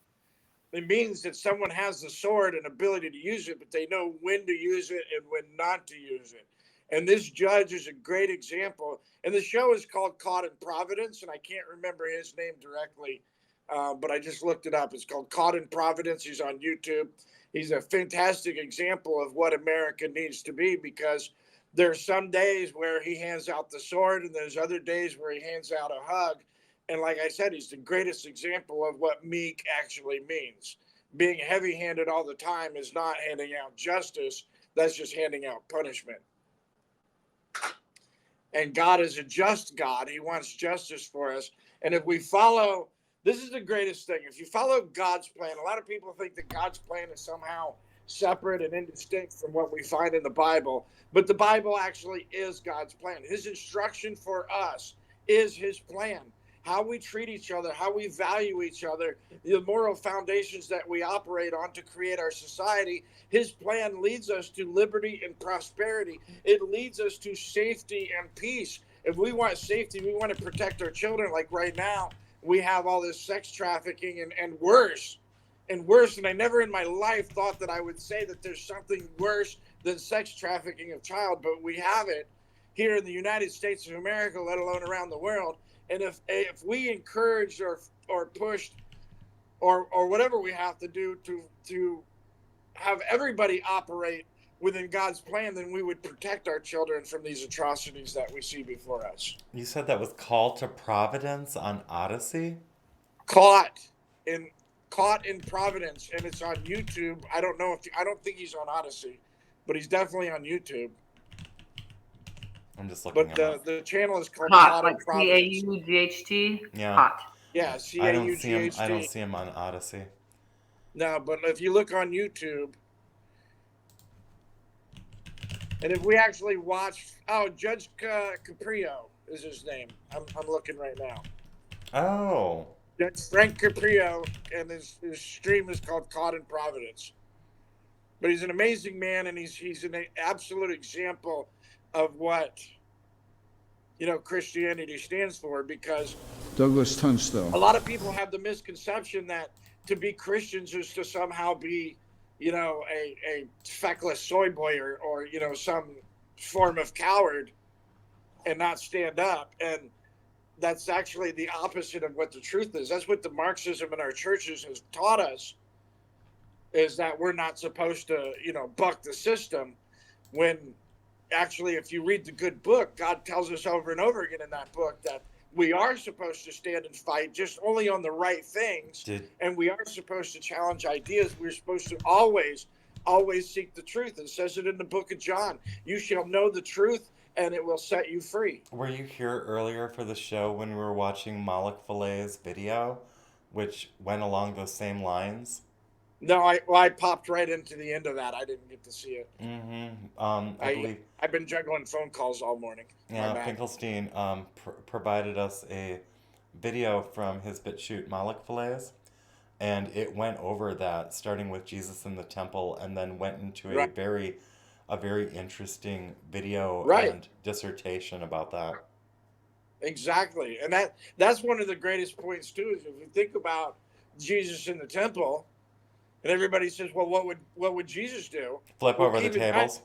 it means that someone has the sword and ability to use it, but they know when to use it and when not to use it. And this judge is a great example. And the show is called Caught in Providence, and I can't remember his name directly, but I just looked it up. It's called Caught in Providence. He's on YouTube. He's a fantastic example of what America needs to be, because there's some days where he hands out the sword, and there's other days where he hands out a hug. And like I said, he's the greatest example of what meek actually means. Being heavy-handed all the time is not handing out justice. That's just handing out punishment. And God is a just God. He wants justice for us. And if we follow, this is the greatest thing. If you follow God's plan, a lot of people think that God's plan is somehow separate and indistinct from what we find in the Bible. But the Bible actually is God's plan. His instruction for us is his plan. How we treat each other, how we value each other, the moral foundations that we operate on to create our society. His plan leads us to liberty and prosperity. It leads us to safety and peace. If we want safety, we want to protect our children. Like right now, we have all this sex trafficking and worse. And I never in my life thought that I would say that there's something worse than sex trafficking of child, but we have it here in the United States of America, let alone around the world. And if we encouraged or pushed or whatever we have to do to have everybody operate within God's plan, then we would protect our children from these atrocities that we see before us. You said that was Call to Providence on Odysee? Caught in Providence, and it's on YouTube. I don't think he's on Odysee, but he's definitely on YouTube. I'm just looking. But the channel is called Hot, like CAUGHT. Yeah. Hot. Yeah, CAUGHT. I don't see him on Odysee. No, but if you look on YouTube, and if we actually watch, Judge Caprio is his name. I'm looking right now. Oh. Judge Frank Caprio, and his stream is called Caught in Providence. But he's an amazing man, and he's an absolute example of what Christianity stands for, because Douglas Tunstall. A lot of people have the misconception that to be Christians is to somehow be, a feckless soy boy or some form of coward and not stand up. And that's actually the opposite of what the truth is. That's what the Marxism in our churches has taught us, is that we're not supposed to, buck the system, when actually, if you read the good book, God tells us over and over again in that book that we are supposed to stand and fight just only on the right things. And we are supposed to challenge ideas. We're supposed to always seek the truth. It says it in the book of John. You shall know the truth and it will set you free. Were you here earlier for the show when we were watching Malik Filet's video, which went along those same lines? No, I popped right into the end of that. I didn't get to see it. I believe I've been juggling phone calls all morning. Yeah, Finkelstein provided us a video from his BitChute Malik Filet's, and it went over that, starting with Jesus in the temple, and then went into a very interesting video and dissertation about that. Exactly, and that's one of the greatest points too. Is if you think about Jesus in the temple, and everybody says, "Well, what would Jesus do?" Flip over the tables.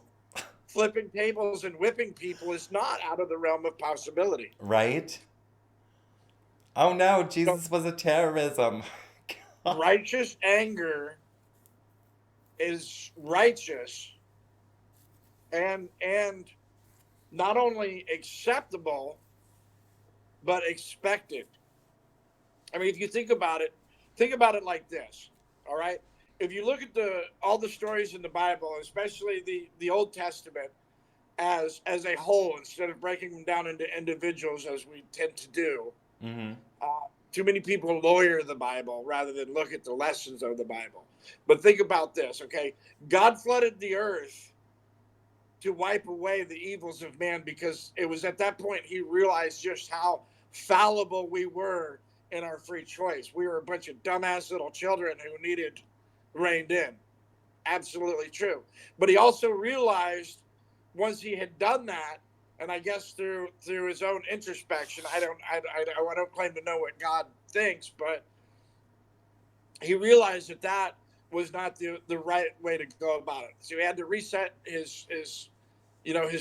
Flipping tables and whipping people is not out of the realm of possibility. Right? Oh no, Jesus was a terrorism. Righteous anger is righteous and not only acceptable, but expected. I mean, if you think about it like this, all right? If you look at all the stories in the Bible, especially the Old Testament, as a whole, instead of breaking them down into individuals as we tend to do, too many people lawyer the Bible rather than look at the lessons of the Bible. But think about this, okay? God flooded the earth to wipe away the evils of man because it was at that point he realized just how fallible we were in our free choice. We were a bunch of dumbass little children who needed reined in. Absolutely true. But he also realized once he had done that, and I guess through his own introspection, I don't claim to know what God thinks, but he realized that was not the right way to go about it. So he had to reset his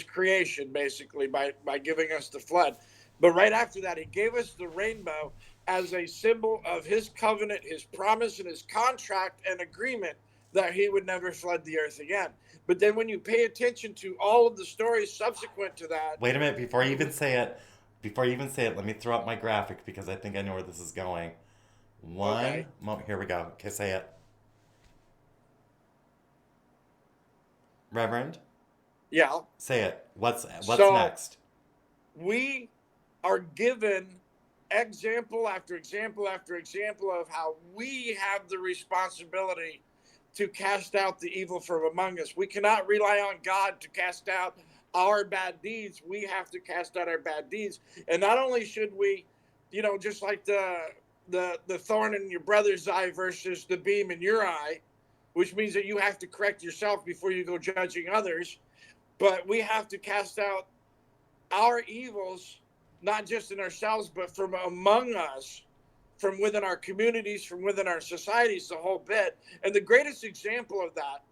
creation basically by giving us the flood. But right after that, he gave us the rainbow as a symbol of his covenant, his promise, and his contract and agreement that he would never flood the earth again. But then when you pay attention to all of the stories subsequent to that... Wait a minute, before you even say it, let me throw up my graphic because I think I know where this is going. Here we go. Okay, say it. Reverend? Yeah. Say it. What's next? We are given example after example after example of how we have the responsibility to cast out the evil from among us. We cannot rely on God to cast out our bad deeds. We have to cast out our bad deeds. And not only should we, just like the thorn in your brother's eye versus the beam in your eye, which means that you have to correct yourself before you go judging others, but we have to cast out our evils, not just in ourselves, but from among us, from within our communities, from within our societies, the whole bit. And the greatest example of that,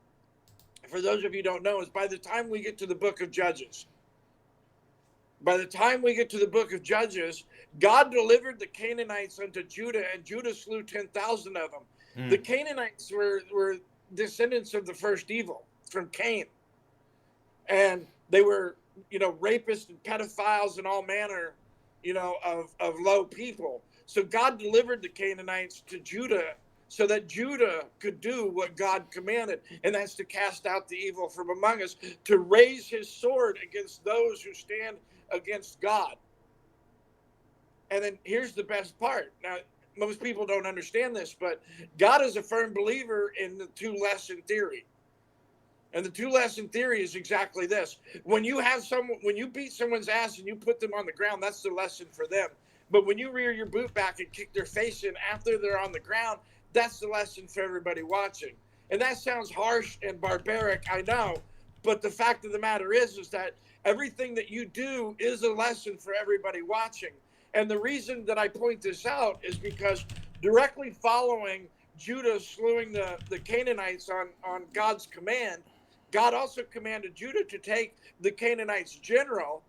for those of you who don't know, is by the time we get to the book of Judges. By the time we get to the book of Judges, God delivered the Canaanites unto Judah, and Judah slew 10,000 of them. The Canaanites were descendants of the first evil from Cain. And they were, rapists and pedophiles and all manner, of low people. So God delivered the Canaanites to Judah so that Judah could do what God commanded, and that's to cast out the evil from among us, to raise his sword against those who stand against God. And then here's the best part. Now, most people don't understand this, but God is a firm believer in the two-lesson theory. And the two-lesson theory is exactly this. When you beat someone's ass and you put them on the ground, that's the lesson for them. But when you rear your boot back and kick their face in after they're on the ground, that's the lesson for everybody watching. And that sounds harsh and barbaric, I know. But the fact of the matter is that everything that you do is a lesson for everybody watching. And the reason that I point this out is because directly following Judah slewing the Canaanites on God's command, God also commanded Judah to take the Canaanites' general,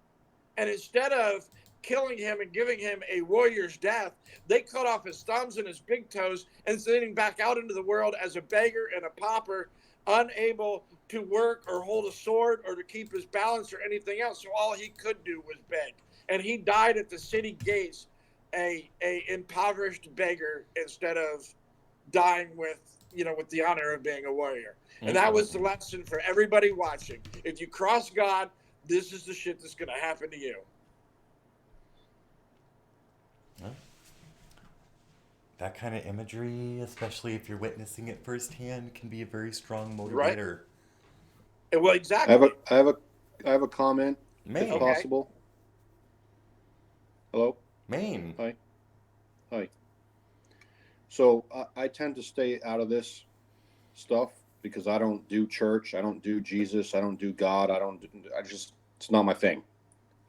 and instead of killing him and giving him a warrior's death, they cut off his thumbs and his big toes and sent him back out into the world as a beggar and a pauper, unable to work or hold a sword or to keep his balance or anything else. So all he could do was beg. And he died at the city gates, a impoverished beggar, instead of dying with the honor of being a warrior. And that was the lesson for everybody watching. If you cross God, this is the shit that's going to happen to you. That kind of imagery, especially if you're witnessing it firsthand, can be a very strong motivator. Right. Well, exactly. I have a comment, if possible. Hello? Maine. Hi. So I tend to stay out of this stuff because I don't do church. I don't do Jesus. I don't do God. It's not my thing.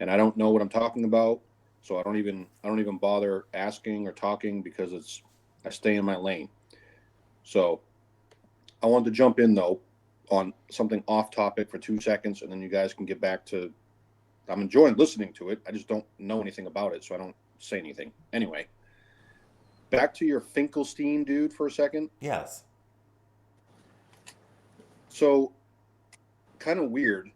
And I don't know what I'm talking about. So I don't even bother asking or talking because I stay in my lane. So I wanted to jump in though on something off topic for 2 seconds, and then you guys can get back to. I'm enjoying listening to it. I just don't know anything about it, so I don't say anything. Anyway, back to your Finkelstein dude for a second. Yes. So, kind of weird.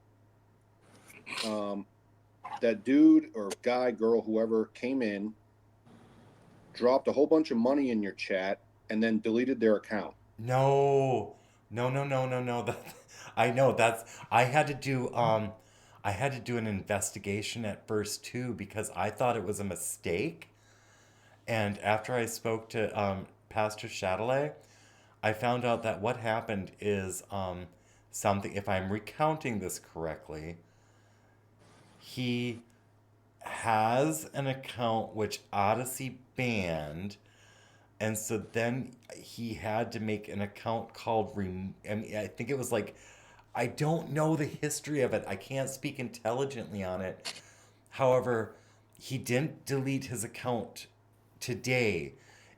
That dude or guy, girl, whoever came in, dropped a whole bunch of money in your chat, and then deleted their account. No. I know I had to do an investigation at first too because I thought it was a mistake. And after I spoke to Pastor Chatelet, I found out that what happened is something, if I'm recounting this correctly, he has an account which Odysee banned, and so then he had to make an account called I think it was like, I don't know the history of it. I can't speak intelligently on it. However, he didn't delete his account today.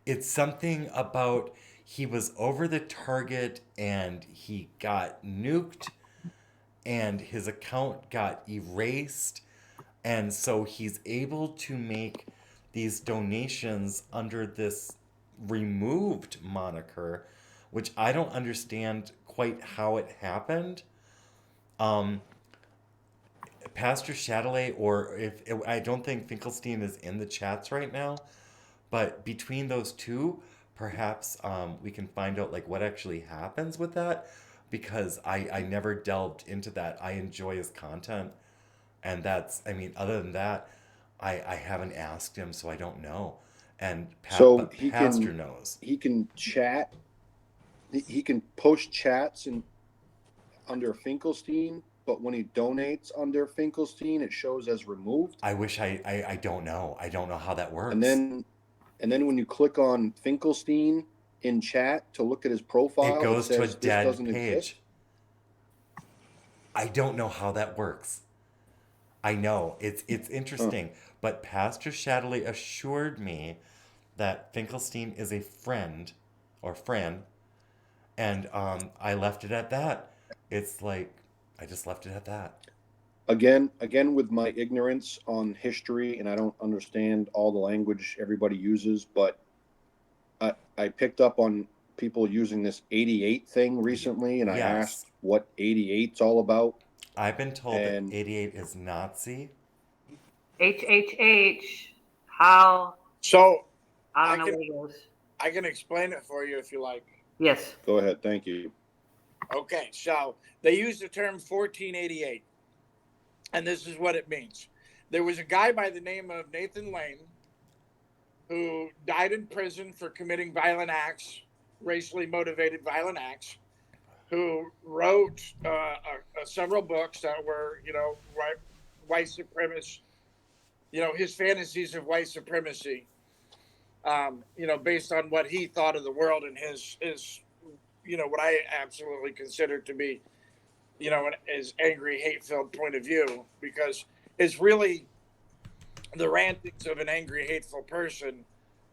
It's something about he was over the target and he got nuked and his account got erased. And so he's able to make these donations under this removed moniker, which I don't understand quite how it happened. Pastor Chatelet, or I don't think Finkelstein is in the chats right now, but between those two, perhaps we can find out like what actually happens with that, because I never delved into that. I enjoy his content, and other than that, I haven't asked him, so I don't know. And Pastor knows. He can chat. He can post chats under Finkelstein, but when he donates under Finkelstein, it shows as removed. I wish I don't know. I don't know how that works. And then when you click on Finkelstein in chat to look at his profile, it goes to a dead page. Exist. I don't know how that works. I know it's interesting, but Pastor Chatelet assured me that Finkelstein is a friend, and I left it at that. It's like I just left it at that. Again, with my ignorance on history, and I don't understand all the language everybody uses, but I picked up on people using this 88 thing recently, and I asked what 88's all about. I've been told that 88 is Nazi. HHH. How? So I don't know what it is. I can explain it for you if you like. Yes. Go ahead. Thank you. Okay, so they use the term 1488, and this is what it means. There was a guy by the name of Nathan Lane who died in prison for committing violent acts, racially motivated violent acts, who wrote several books that were, white supremacist, his fantasies of white supremacy, based on what he thought of the world and his what I absolutely consider to be, his angry, hate-filled point of view, because it's really the rantings of an angry, hateful person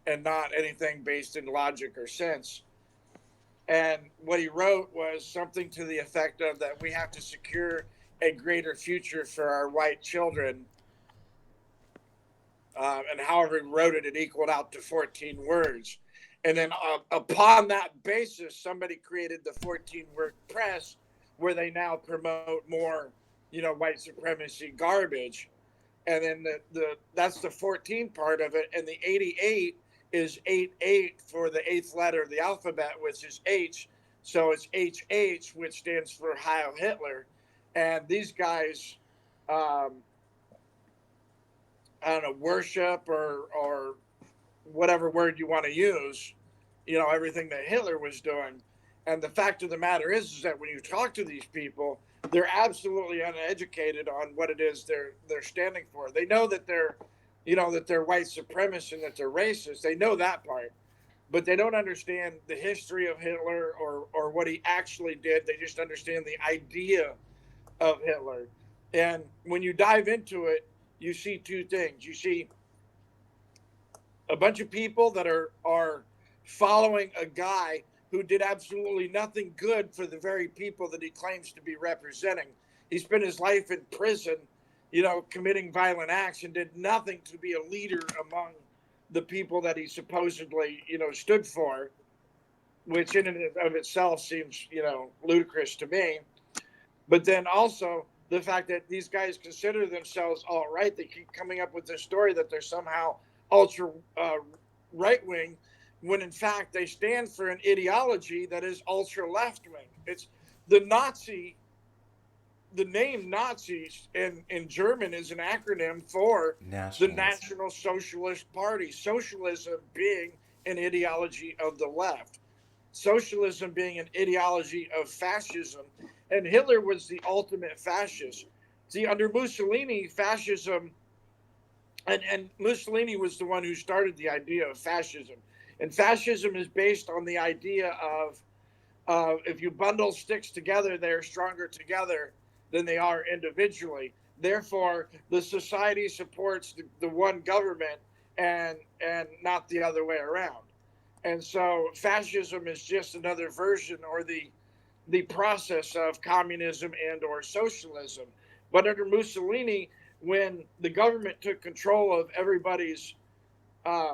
and not anything based in logic or sense. And what he wrote was something to the effect of that we have to secure a greater future for our white children. And however he wrote it, it equaled out to 14 words. And then upon that basis, somebody created the 14-word press, where they now promote more, white supremacy garbage. And then that's the 14 part of it, and the 88 is 88 for the eighth letter of the alphabet, which is H. So it's HH, which stands for Heil Hitler. And these guys, I don't know, worship or whatever word you want to use, everything that Hitler was doing. And the fact of the matter is that when you talk to these people, they're absolutely uneducated on what it is they're standing for. They know that they're, that they're white supremacists and that they're racist. They know that part, but they don't understand the history of Hitler or what he actually did. They just understand the idea of Hitler. And when you dive into it, you see two things. You see a bunch of people that are following a guy who did absolutely nothing good for the very people that he claims to be representing. He spent his life in prison, committing violent acts, and did nothing to be a leader among the people that he supposedly, stood for, which in and of itself seems, ludicrous to me. But then also the fact that these guys consider themselves alt-right, they keep coming up with this story that they're somehow ultra right-wing, when in fact they stand for an ideology that is ultra left-wing. It's the name Nazis in German is an acronym for the National Socialist Party. Socialism being an ideology of the left, socialism being an ideology of fascism. And Hitler was the ultimate fascist. See, under Mussolini, fascism, and Mussolini was the one who started the idea of fascism. And fascism is based on the idea of if you bundle sticks together, they're stronger together than they are individually. Therefore, the society supports the one government and not the other way around. And so fascism is just another version or the process of communism and or socialism. But under Mussolini, when the government took control of everybody's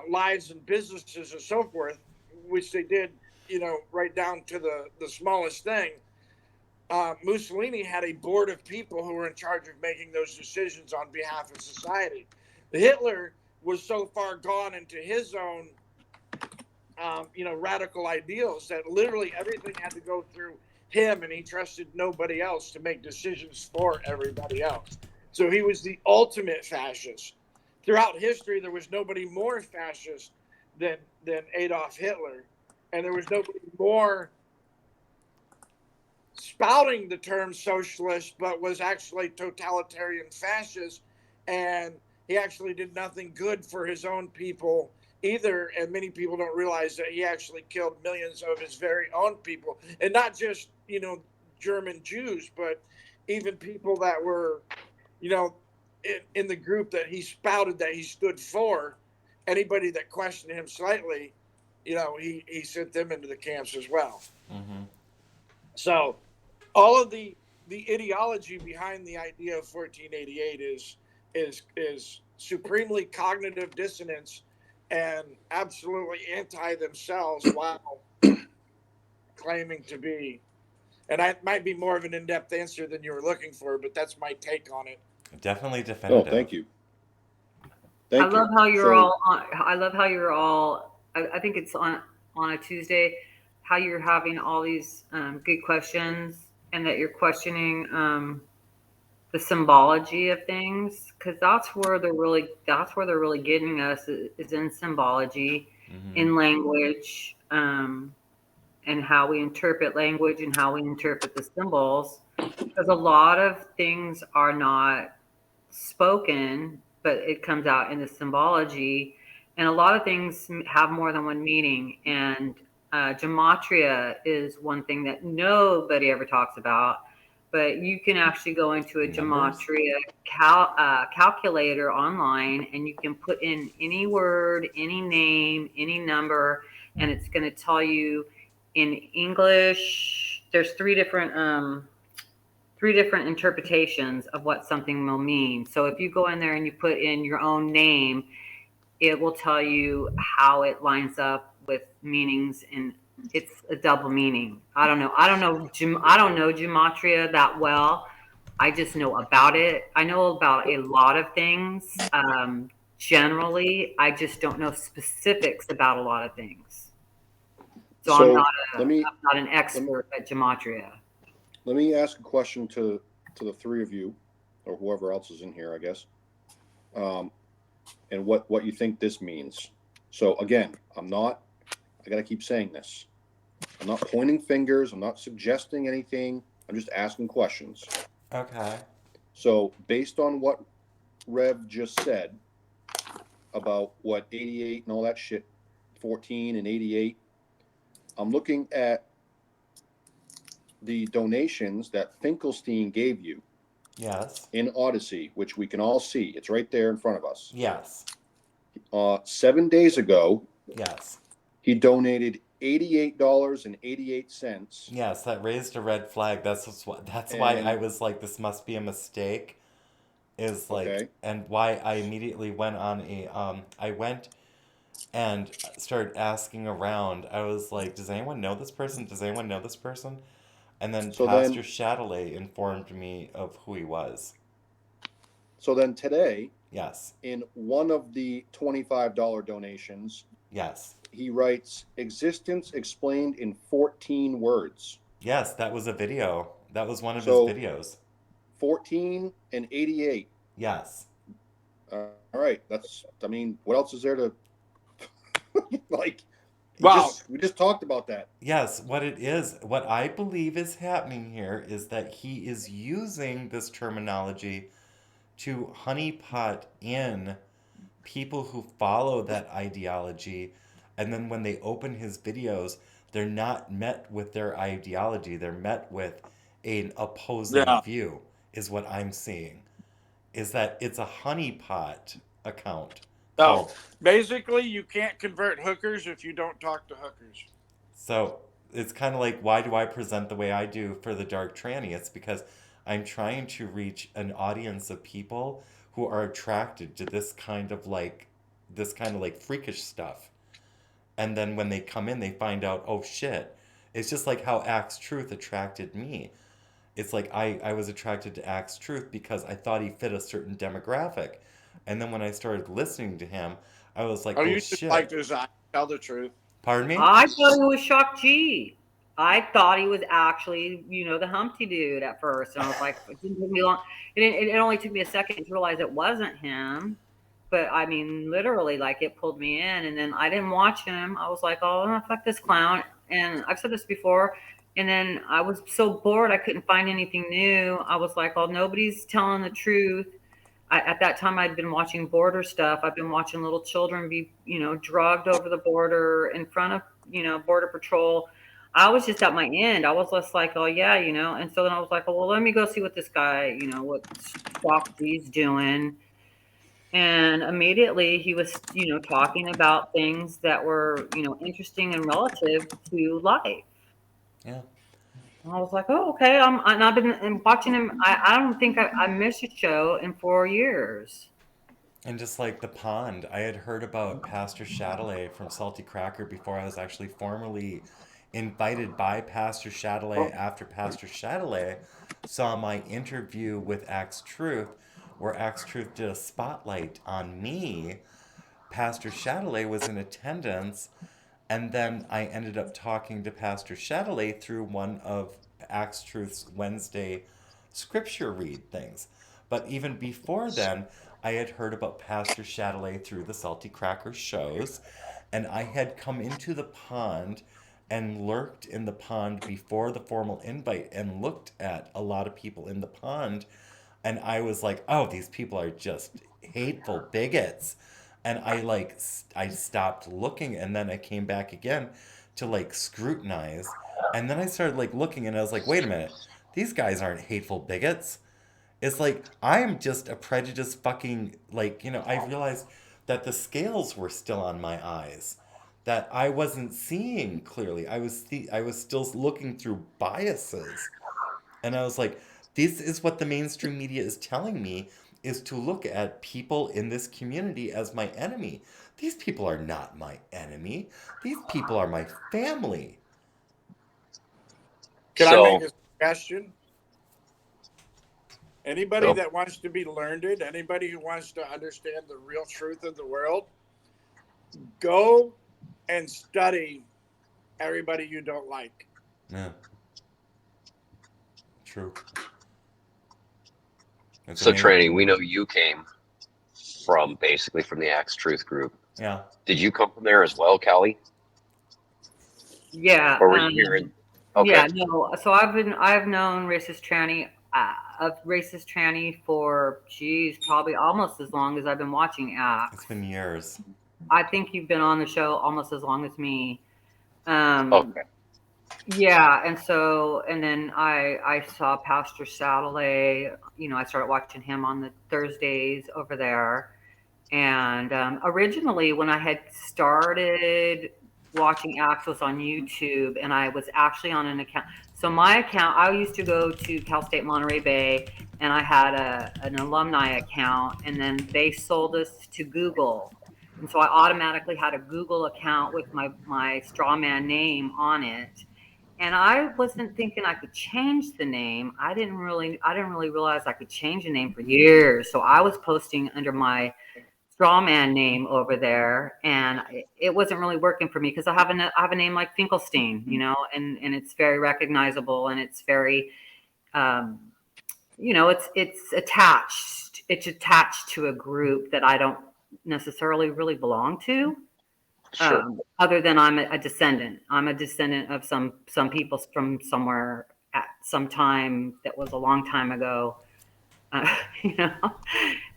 lives and businesses and so forth, which they did, right down to the smallest thing, Mussolini had a board of people who were in charge of making those decisions on behalf of society. Hitler was so far gone into his own, radical ideals that literally everything had to go through him, and he trusted nobody else to make decisions for everybody else. So he was the ultimate fascist. Throughout history, there was nobody more fascist than Adolf Hitler, and there was nobody more spouting the term socialist, but was actually totalitarian fascist, and he actually did nothing good for his own people either. And many people don't realize that he actually killed millions of his very own people, and not just German Jews, but even people that were in the group that he spouted that he stood for. Anybody that questioned him slightly, he sent them into the camps as well. Mm-hmm. So all of the ideology behind the idea of 1488 is supremely cognitive dissonance and absolutely anti themselves while claiming to be. And that might be more of an in-depth answer than you were looking for, but that's my take on it. Definitely definitive. Oh, thank you. I love how you're all on, I love how you're all, I think it's on a Tuesday, how you're having all these good questions, and that you're questioning the symbology of things, because that's where they're really getting us, is in symbology, in language, and how we interpret language and how we interpret the symbols, because a lot of things are not spoken, but it comes out in the symbology, and a lot of things have more than one meaning. And gematria is one thing that nobody ever talks about, but you can actually go into a gematria calculator online, and you can put in any word, any name, any number, and it's going to tell you in English. There's three different interpretations of what something will mean. So if you go in there and you put in your own name, it will tell you how it lines up with meanings in It's a double meaning. I don't know. I don't know. I don't know gematria that well. I just know about it. I know about a lot of things. Generally, I just don't know specifics about a lot of things. So I'm So not let me I'm not an expert at gematria. let me ask a question to the three of you, or whoever else is in here, I guess, and what you think this means. So again, I got to keep saying this. I'm not pointing fingers. I'm not suggesting anything. I'm just asking questions. Okay. So based on what Rev just said about what 88 and all that shit, 14 and 88, I'm looking at the donations that Finkelstein gave you. Yes. In Odysee, which we can all see. It's right there in front of us. Yes. 7 days ago, Yes. he donated $88.88. Yes, that raised a red flag. That's why I was like, this must be a mistake. Is like, Okay. and why I immediately went on I went and started asking around. I was like, does anyone know this person? Does anyone know this person? And then So Pastor then, Chatelet informed me of who he was. so then today, Yes. in one of the $25 donations, Yes. he writes, "Existence explained in 14 words." Yes, that was a video. That was one of his So videos. 14 and 88. Yes. All right. I mean, what else is there to, like, Wow. we just talked about that. Yes, what I believe is happening here is that he is using this terminology to honeypot in people who follow that ideology, and then when they open his videos, they're not met with their ideology, they're met with an opposing Yeah. view, is what I'm seeing. Is that it's a honeypot account So called. basically, you can't convert hookers if you don't talk to hookers. So it's kind of like, why do I present the way I do for the DarkTranny? It's because I'm trying to reach an audience of people who are attracted to this kind of like freakish stuff. And then when they come in, they find out, oh shit. It's just like how Axe Truth attracted me. It's like I was attracted to Axe Truth because I thought he fit a certain demographic. And then when I started listening to him, I was like, Oh, oh you just like shit. his eye. Tell the truth. Pardon me? I thought he was Shock G. I thought he was actually, the Humpty dude at first, and I was like, it didn't take me long. It only took me a second to realize it wasn't him. But I mean, literally, like it pulled me in, and then I didn't watch him. I was like, oh, fuck this clown. And I've said this before. And then I was so bored, I couldn't find anything new. I was like, oh, nobody's telling the truth. At that time, I'd been watching border stuff. I've been watching little children be, drugged over the border in front of, border patrol. I was just at my end. I was just like, oh yeah, And so then I was like, oh, well, let me go see what this guy, what Shock G's doing. And immediately he was, talking about things that were, interesting and relative to life. Yeah. And I was like, oh, okay. And I've been watching him. I don't think I missed a show in 4 years. And just like the pond, I had heard about Pastor Chatelet from Salty Cracker before I was actually formally invited by Pastor Chatelet after Pastor Chatelet saw my interview with Axe Truth, where Axe Truth did a spotlight on me. Pastor Chatelet was in attendance, and then I ended up talking to Pastor Chatelet through one of Axe Truth's Wednesday scripture read things. But even before then, I had heard about Pastor Chatelet through the Salty Cracker shows, and I had come into the pond and lurked in the pond before the formal invite and looked at a lot of people in the pond, and I was like, oh, these people are just hateful bigots. And I stopped looking, and then I came back again to like scrutinize, and then I started like looking, and I was like, wait a minute, these guys aren't hateful bigots. It's like I am just a prejudiced fucking, like, I realized that the scales were still on my eyes, that I wasn't seeing clearly. I was still looking through biases. And I was like, this is what the mainstream media is telling me, is to look at people in this community as my enemy. These people are not my enemy. These people are my family. Can So- I make a suggestion? Anybody Go. that wants to be learned, anybody who wants to understand the real truth of the world, go and study everybody you don't like. Yeah. True. It's So, amazing. Tranny, we know you came from basically from the Axe Truth group. Yeah. Did you come from there as well, Callie? Yeah. Or were you hearing? Okay. Yeah, no. So I've known racist tranny for probably almost as long as I've been watching Axe. It's been years. I think you've been on the show almost as long as me. Okay. Yeah, and then I saw Pastor Satterley. I started watching him on the Thursdays over there. And originally, when I had started watching Axe was on YouTube, and I was actually on an account. So my account, I used to go to Cal State Monterey Bay, and I had an alumni account, and then they sold us to Google. And so I automatically had a Google account with my straw man name on it. And I wasn't thinking I could change the name. I didn't really realize I could change the name for years. So I was posting under my straw man name over there, and it wasn't really working for me because I have a name like Finkelstein, and it's very recognizable, and it's very, it's attached to a group that I don't necessarily really belong to. Sure. Other than I'm a descendant. I'm a descendant of some people from somewhere at some time that was a long time ago. In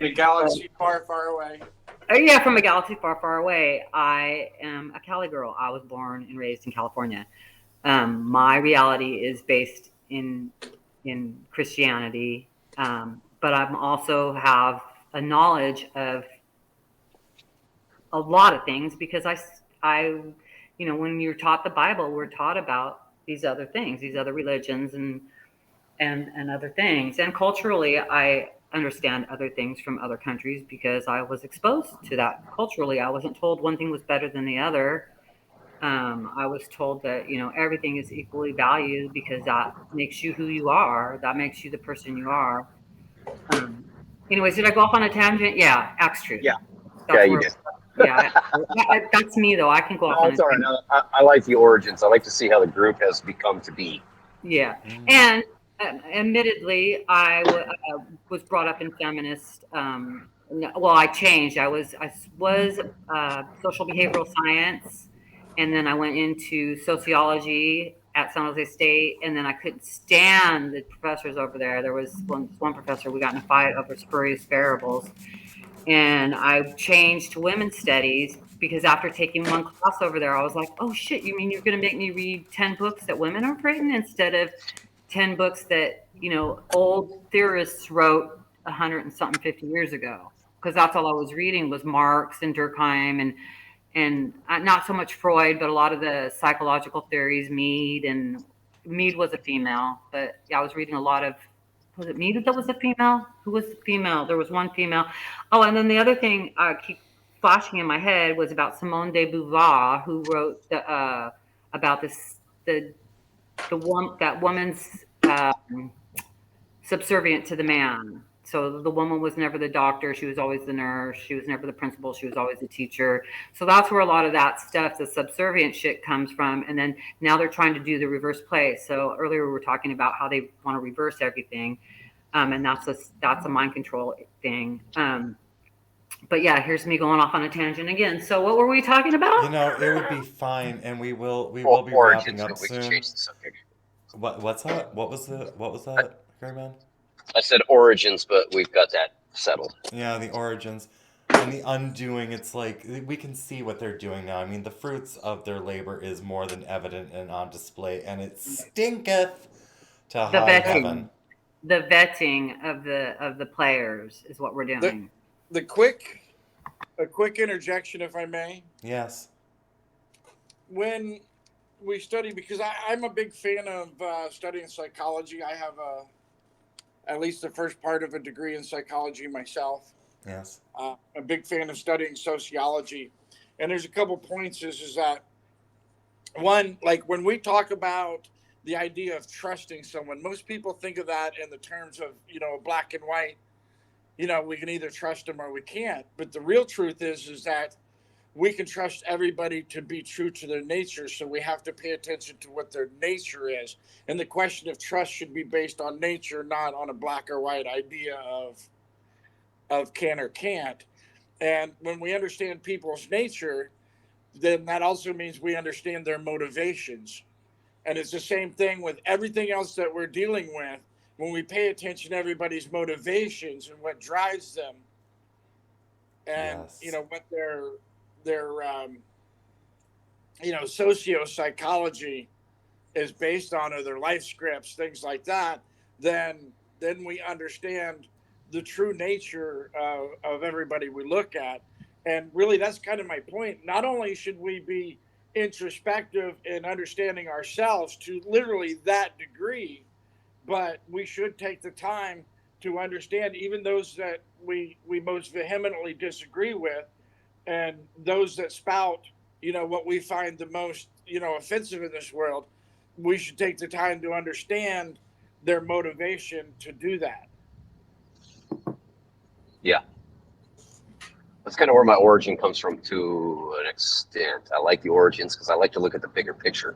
a galaxy far, far away. Yeah, from a galaxy far, far away. I am a Cali girl. I was born and raised in California. My reality is based in Christianity, but I'm also have a knowledge of a lot of things because I, when you're taught the Bible, we're taught about these other things, these other religions and other things. And culturally, I understand other things from other countries because I was exposed to that culturally. I wasn't told one thing was better than the other. I was told that, everything is equally valued because that makes you who you are. That makes you the person you are. Anyways, did I go off on a tangent? Yeah, Axe Truth. Yeah. That's You where, did. yeah, that's me though. I can go off No, on a it's all right. tangent. I like the origins. I like to see how the group has become to be. Yeah, and admittedly, I was brought up in feminist. Well, I changed. I was social behavioral science, and then I went into sociology at San Jose State, and then I couldn't stand the professors over there. There was one professor, we got in a fight over spurious variables, and I changed to women's studies because after taking one class over there, I was like, oh shit, you mean you're going to make me read 10 books that women are written instead of 10 books that, old theorists wrote 100 and something 50 years ago? Because that's all I was reading was Marx and Durkheim and not so much Freud, but a lot of the psychological theories, Mead was a female, but yeah, I was reading a lot of, was it Mead that was a female? Who was the female? There was one female. Oh, and then the other thing I keep flashing in my head was about Simone de Beauvoir, who wrote about the woman's subservient to the man. So the woman was never the doctor. She was always the nurse. She was never the principal. She was always the teacher. So that's where a lot of that stuff, the subservient shit comes from. And then now they're trying to do the reverse play. So earlier we were talking about how they want to reverse everything. And that's a mind control thing. But yeah, here's me going off on a tangent again. So what were we talking about? It would be fine, and we will be wrapping up We soon. can change the subject. What's that? What was that, Grayman? I said origins, but we've got that settled. Yeah, the origins. And the undoing, it's like, we can see what they're doing now. I mean, the fruits of their labor is more than evident and on display, and it stinketh to high heaven. The vetting of the players is what we're doing. A quick interjection, if I may. Yes. When we study, because I'm a big fan of studying psychology. I have at least the first part of a degree in psychology myself. Yes. A big fan of studying sociology. And there's a couple points is that one, like when we talk about the idea of trusting someone. Most people think of that in the terms of, black and white. We can either trust them or we can't. But the real truth is that we can trust everybody to be true to their nature. So we have to pay attention to what their nature is. And the question of trust should be based on nature, not on a black or white idea of can or can't. And when we understand people's nature, then that also means we understand their motivations. And it's the same thing with everything else that we're dealing with. When we pay attention to everybody's motivations and what drives them, and what their socio-psychology is based on, or their life scripts, things like that, then we understand the true nature of everybody we look at. And really, that's kind of my point. Not only should we be introspective in understanding ourselves to literally that degree, but we should take the time to understand even those that we most vehemently disagree with, and those that spout, what we find the most, offensive in this world. We should take the time to understand their motivation to do that. Yeah. That's kind of where my origin comes from to an extent. I like the origins because I like to look at the bigger picture.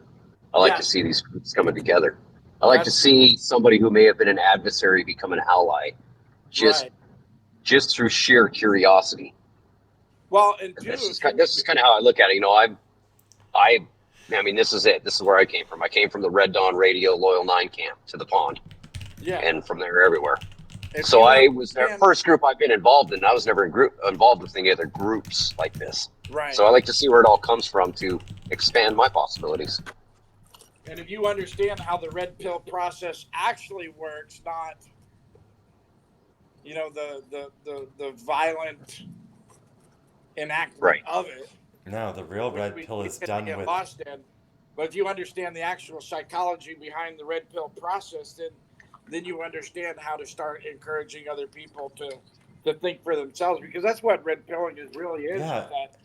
I like to see these groups coming together. I like to see somebody who may have been an adversary become an ally, just through sheer curiosity. Well, and this is kind of how I look at it. I mean, this is it. This is where I came from. I came from the Red Dawn Radio Loyal 9 camp to the pond, and from there everywhere. So I was the first group I've been involved in. I was never involved with any other groups like this. Right. So I like to see where it all comes from to expand my possibilities. And if you understand how the red pill process actually works, not the violent enactment of it. No, the real red pill is done with. Lost in. But if you understand the actual psychology behind the red pill process, then you understand how to start encouraging other people to think for themselves, because that's what red pilling really is. Yeah. Is that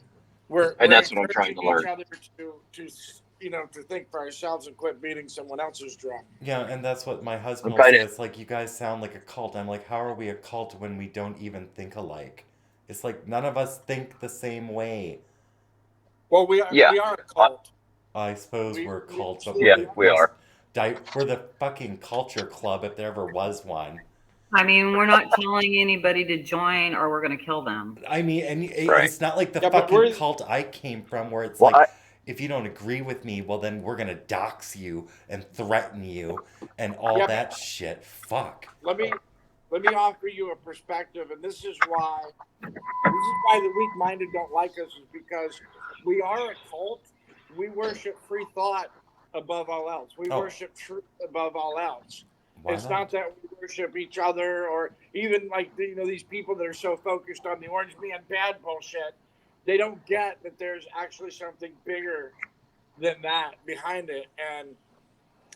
we're that's what I'm trying to learn. each other to think for ourselves and quit beating someone else's drum. Yeah, and that's what my husband will say. It's like, you guys sound like a cult. I'm like, how are we a cult when we don't even think alike? It's like none of us think the same way. Well, we are a cult. I suppose we're a cult. But we are. We're the fucking culture club, if there ever was one. I mean, we're not telling anybody to join or we're going to kill them. I mean, and it's not like the fucking cult I came from, where it's if you don't agree with me, well, then we're going to dox you and threaten you and all that shit. Fuck. Let me offer you a perspective, and this is why the weak-minded don't like us, is because we are a cult. We worship free thought above all else. We worship truth above all else. It's not that we worship each other, or even like these people that are so focused on the orange man bad bullshit. They don't get that there's actually something bigger than that behind it. And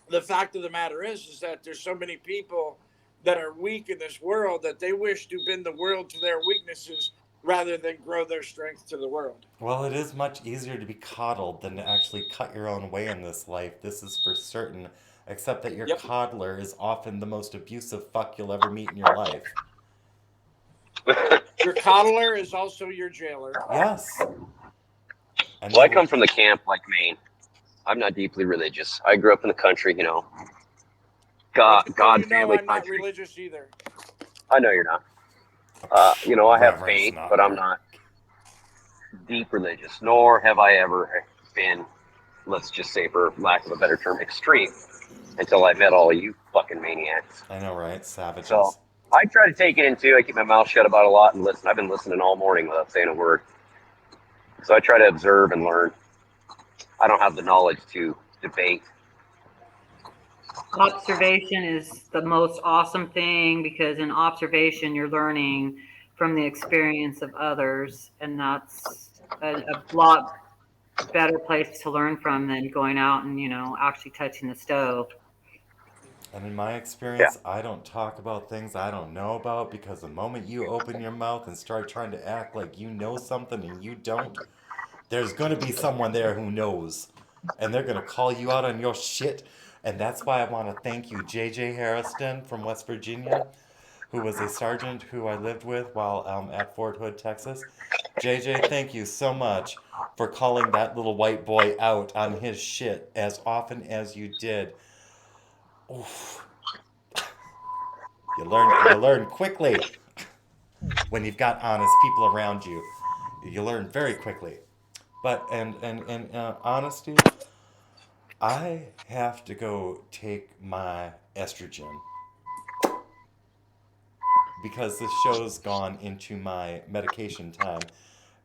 the fact of the matter is that there's so many people that are weak in this world that they wish to bend the world to their weaknesses rather than grow their strength to the world. Well, it is much easier to be coddled than to actually cut your own way in this life. This is for certain. Except that your coddler is often the most abusive fuck you'll ever meet in your life. Your coddler is also your jailer. Yes. Well, I come from the camp like Maine. I'm not deeply religious. I grew up in the country, God, family, I'm not religious either. I know you're not. I have faith, but I'm not deep religious, nor have I ever been, let's just say, for lack of a better term, extreme, until I met all of you fucking maniacs. I know, right? Savages. So I try to take it in too. I keep my mouth shut about a lot and listen. I've been listening all morning without saying a word. So I try to observe and learn. I don't have the knowledge to debate. Observation is the most awesome thing, because in observation you're learning from the experience of others, and that's a lot better place to learn from than going out and actually touching the stove. And in my experience, I don't talk about things I don't know about, because the moment you open your mouth and start trying to act like you know something and you don't, there's going to be someone there who knows, and they're going to call you out on your shit, And that's why I want to thank you, J.J. Harrison from West Virginia, who was a sergeant who I lived with while at Fort Hood, Texas. JJ, thank you so much for calling that little white boy out on his shit as often as you did. Oof. You learn quickly when you've got honest people around you. You learn very quickly. But and honesty, I have to go take my estrogen because this show's gone into my medication time.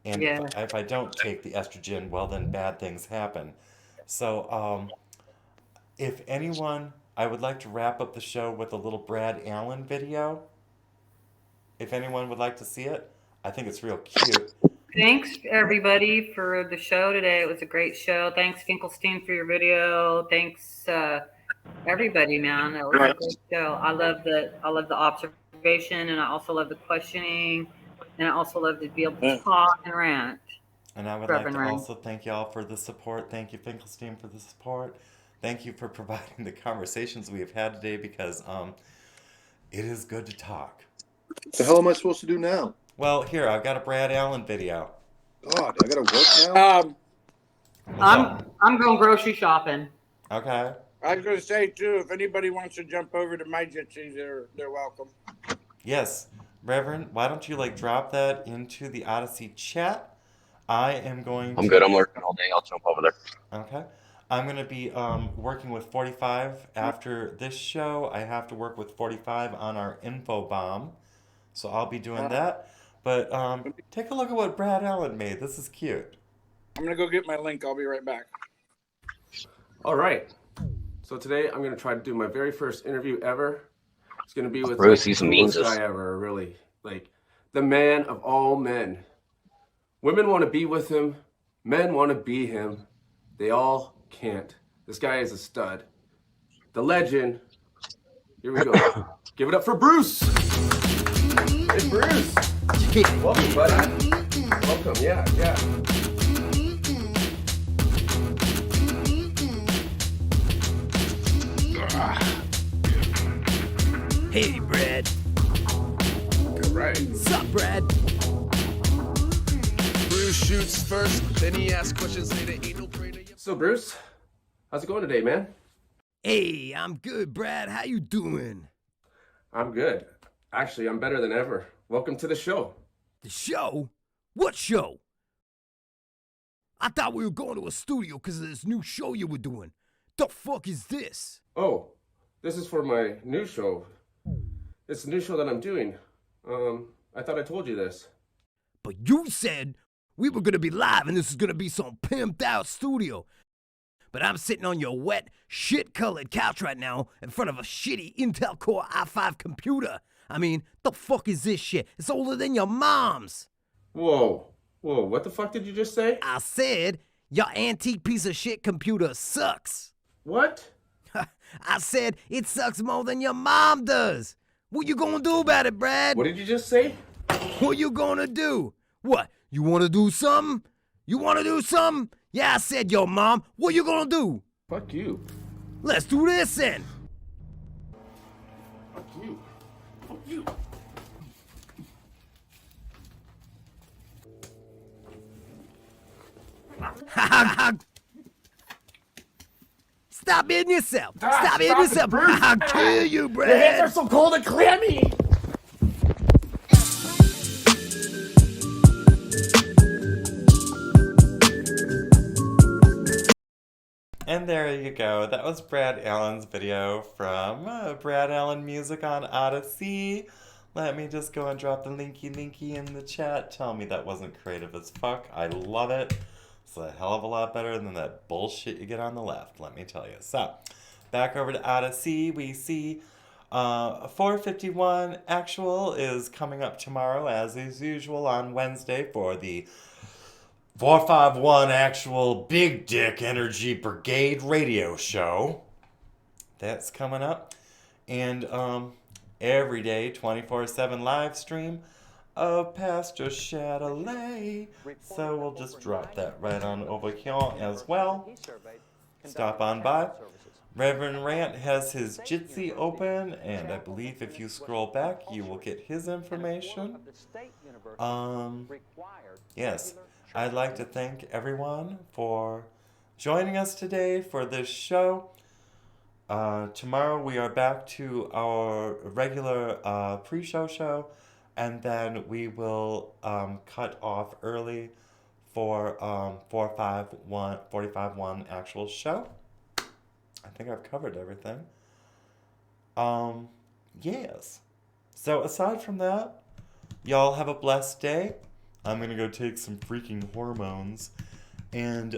And Yeah. if I don't take the estrogen, well, then bad things happen. So, if anyone, I would like to wrap up the show with a little Brad Allen video. If anyone would like to see it, I think it's real cute. Thanks everybody for the show today. It was a great show. Thanks Finkelstein for your video. Thanks everybody, man. It was a great show. I love the observation, and I also love the questioning, and I also love to be able to talk and rant. And I would like to also thank y'all for the support. Thank you, Finkelstein, for the support. Thank you for providing the conversations we have had today because it is good to talk. What the hell am I supposed to do now? Well, here, I've got a Brad Allen video. God, I gotta work now? I'm going grocery shopping. Okay. I was gonna say too, if anybody wants to jump over to my Jitsi, they're welcome. Yes. Reverend, why don't you drop that into the Odysee chat? I'm good. I'm working all day. I'll jump over there. Okay. I'm going to be working with 45 after this show. I have to work with 45 on our info bomb. So I'll be doing that. But take a look at what Brad Allen made. This is cute. I'm going to go get my link. I'll be right back. All right. So today I'm going to try to do my very first interview ever. It's going to be with Bruce, the he's coolest guy ever, really. The man of all men. Women want to be with him. Men want to be him. They all can't. This guy is a stud. The legend. Here we go. Give it up for Bruce. Hey, Bruce. Welcome, buddy. Welcome. Yeah. Hey, Brad. Good right. What's up, Brad? Bruce shoots first, then he asks questions later. Ain't no brainer. So, Bruce, how's it going today, man? Hey, I'm good, Brad. How you doing? I'm good. Actually, I'm better than ever. Welcome to the show. The show? What show? I thought we were going to a studio because of this new show you were doing. The fuck is this? Oh, this is for my new show. It's the new show that I'm doing. I thought I told you this. But you said we were going to be live and this is going to be some pimped out studio. But I'm sitting on your wet, shit-colored couch right now in front of a shitty Intel Core i5 computer. I mean, the fuck is this shit? It's older than your mom's. Whoa, what the fuck did you just say? I said your antique piece of shit computer sucks. What? I said it sucks more than your mom does. What you gonna do about it, Brad? What did you just say? What you gonna do? What? You wanna do something? You wanna do something? Yeah, I said your mom. What you gonna do? Fuck you. Let's do this then. Fuck you. Fuck you. Stop hitting yourself. Stop hitting yourself. I'll kill you, Brad. Your hands are so cold and clammy. And there you go. That was Brad Allen's video from Brad Allen Music on Odysee. Let me just go and drop the linky in the chat. Tell me that wasn't creative as fuck. I love it. It's a hell of a lot better than that bullshit you get on the left, let me tell you. So, back over to Odysee, we see 451 Actual is coming up tomorrow, as is usual, on Wednesday for the 451 Actual Big Dick Energy Brigade radio show. That's coming up. And every day, 24/7 live stream of Pastor Chatelet. So we'll just drop that right on over here as well. Stop on by. Reverend Rant has his Jitsi open, and I believe if you scroll back, you will get his information. Yes, I'd like to thank everyone for joining us today for this show. Tomorrow we are back to our regular pre-show show, and then we will cut off early for 45-1 actual show. I think I've covered everything. Yes. So aside from that, y'all have a blessed day. I'm gonna go take some freaking hormones, and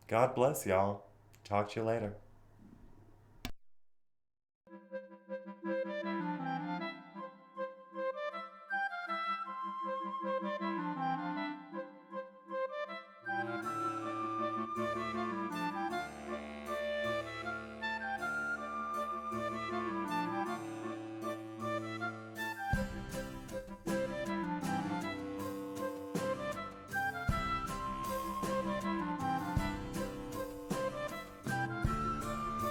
God bless y'all. Talk to you later.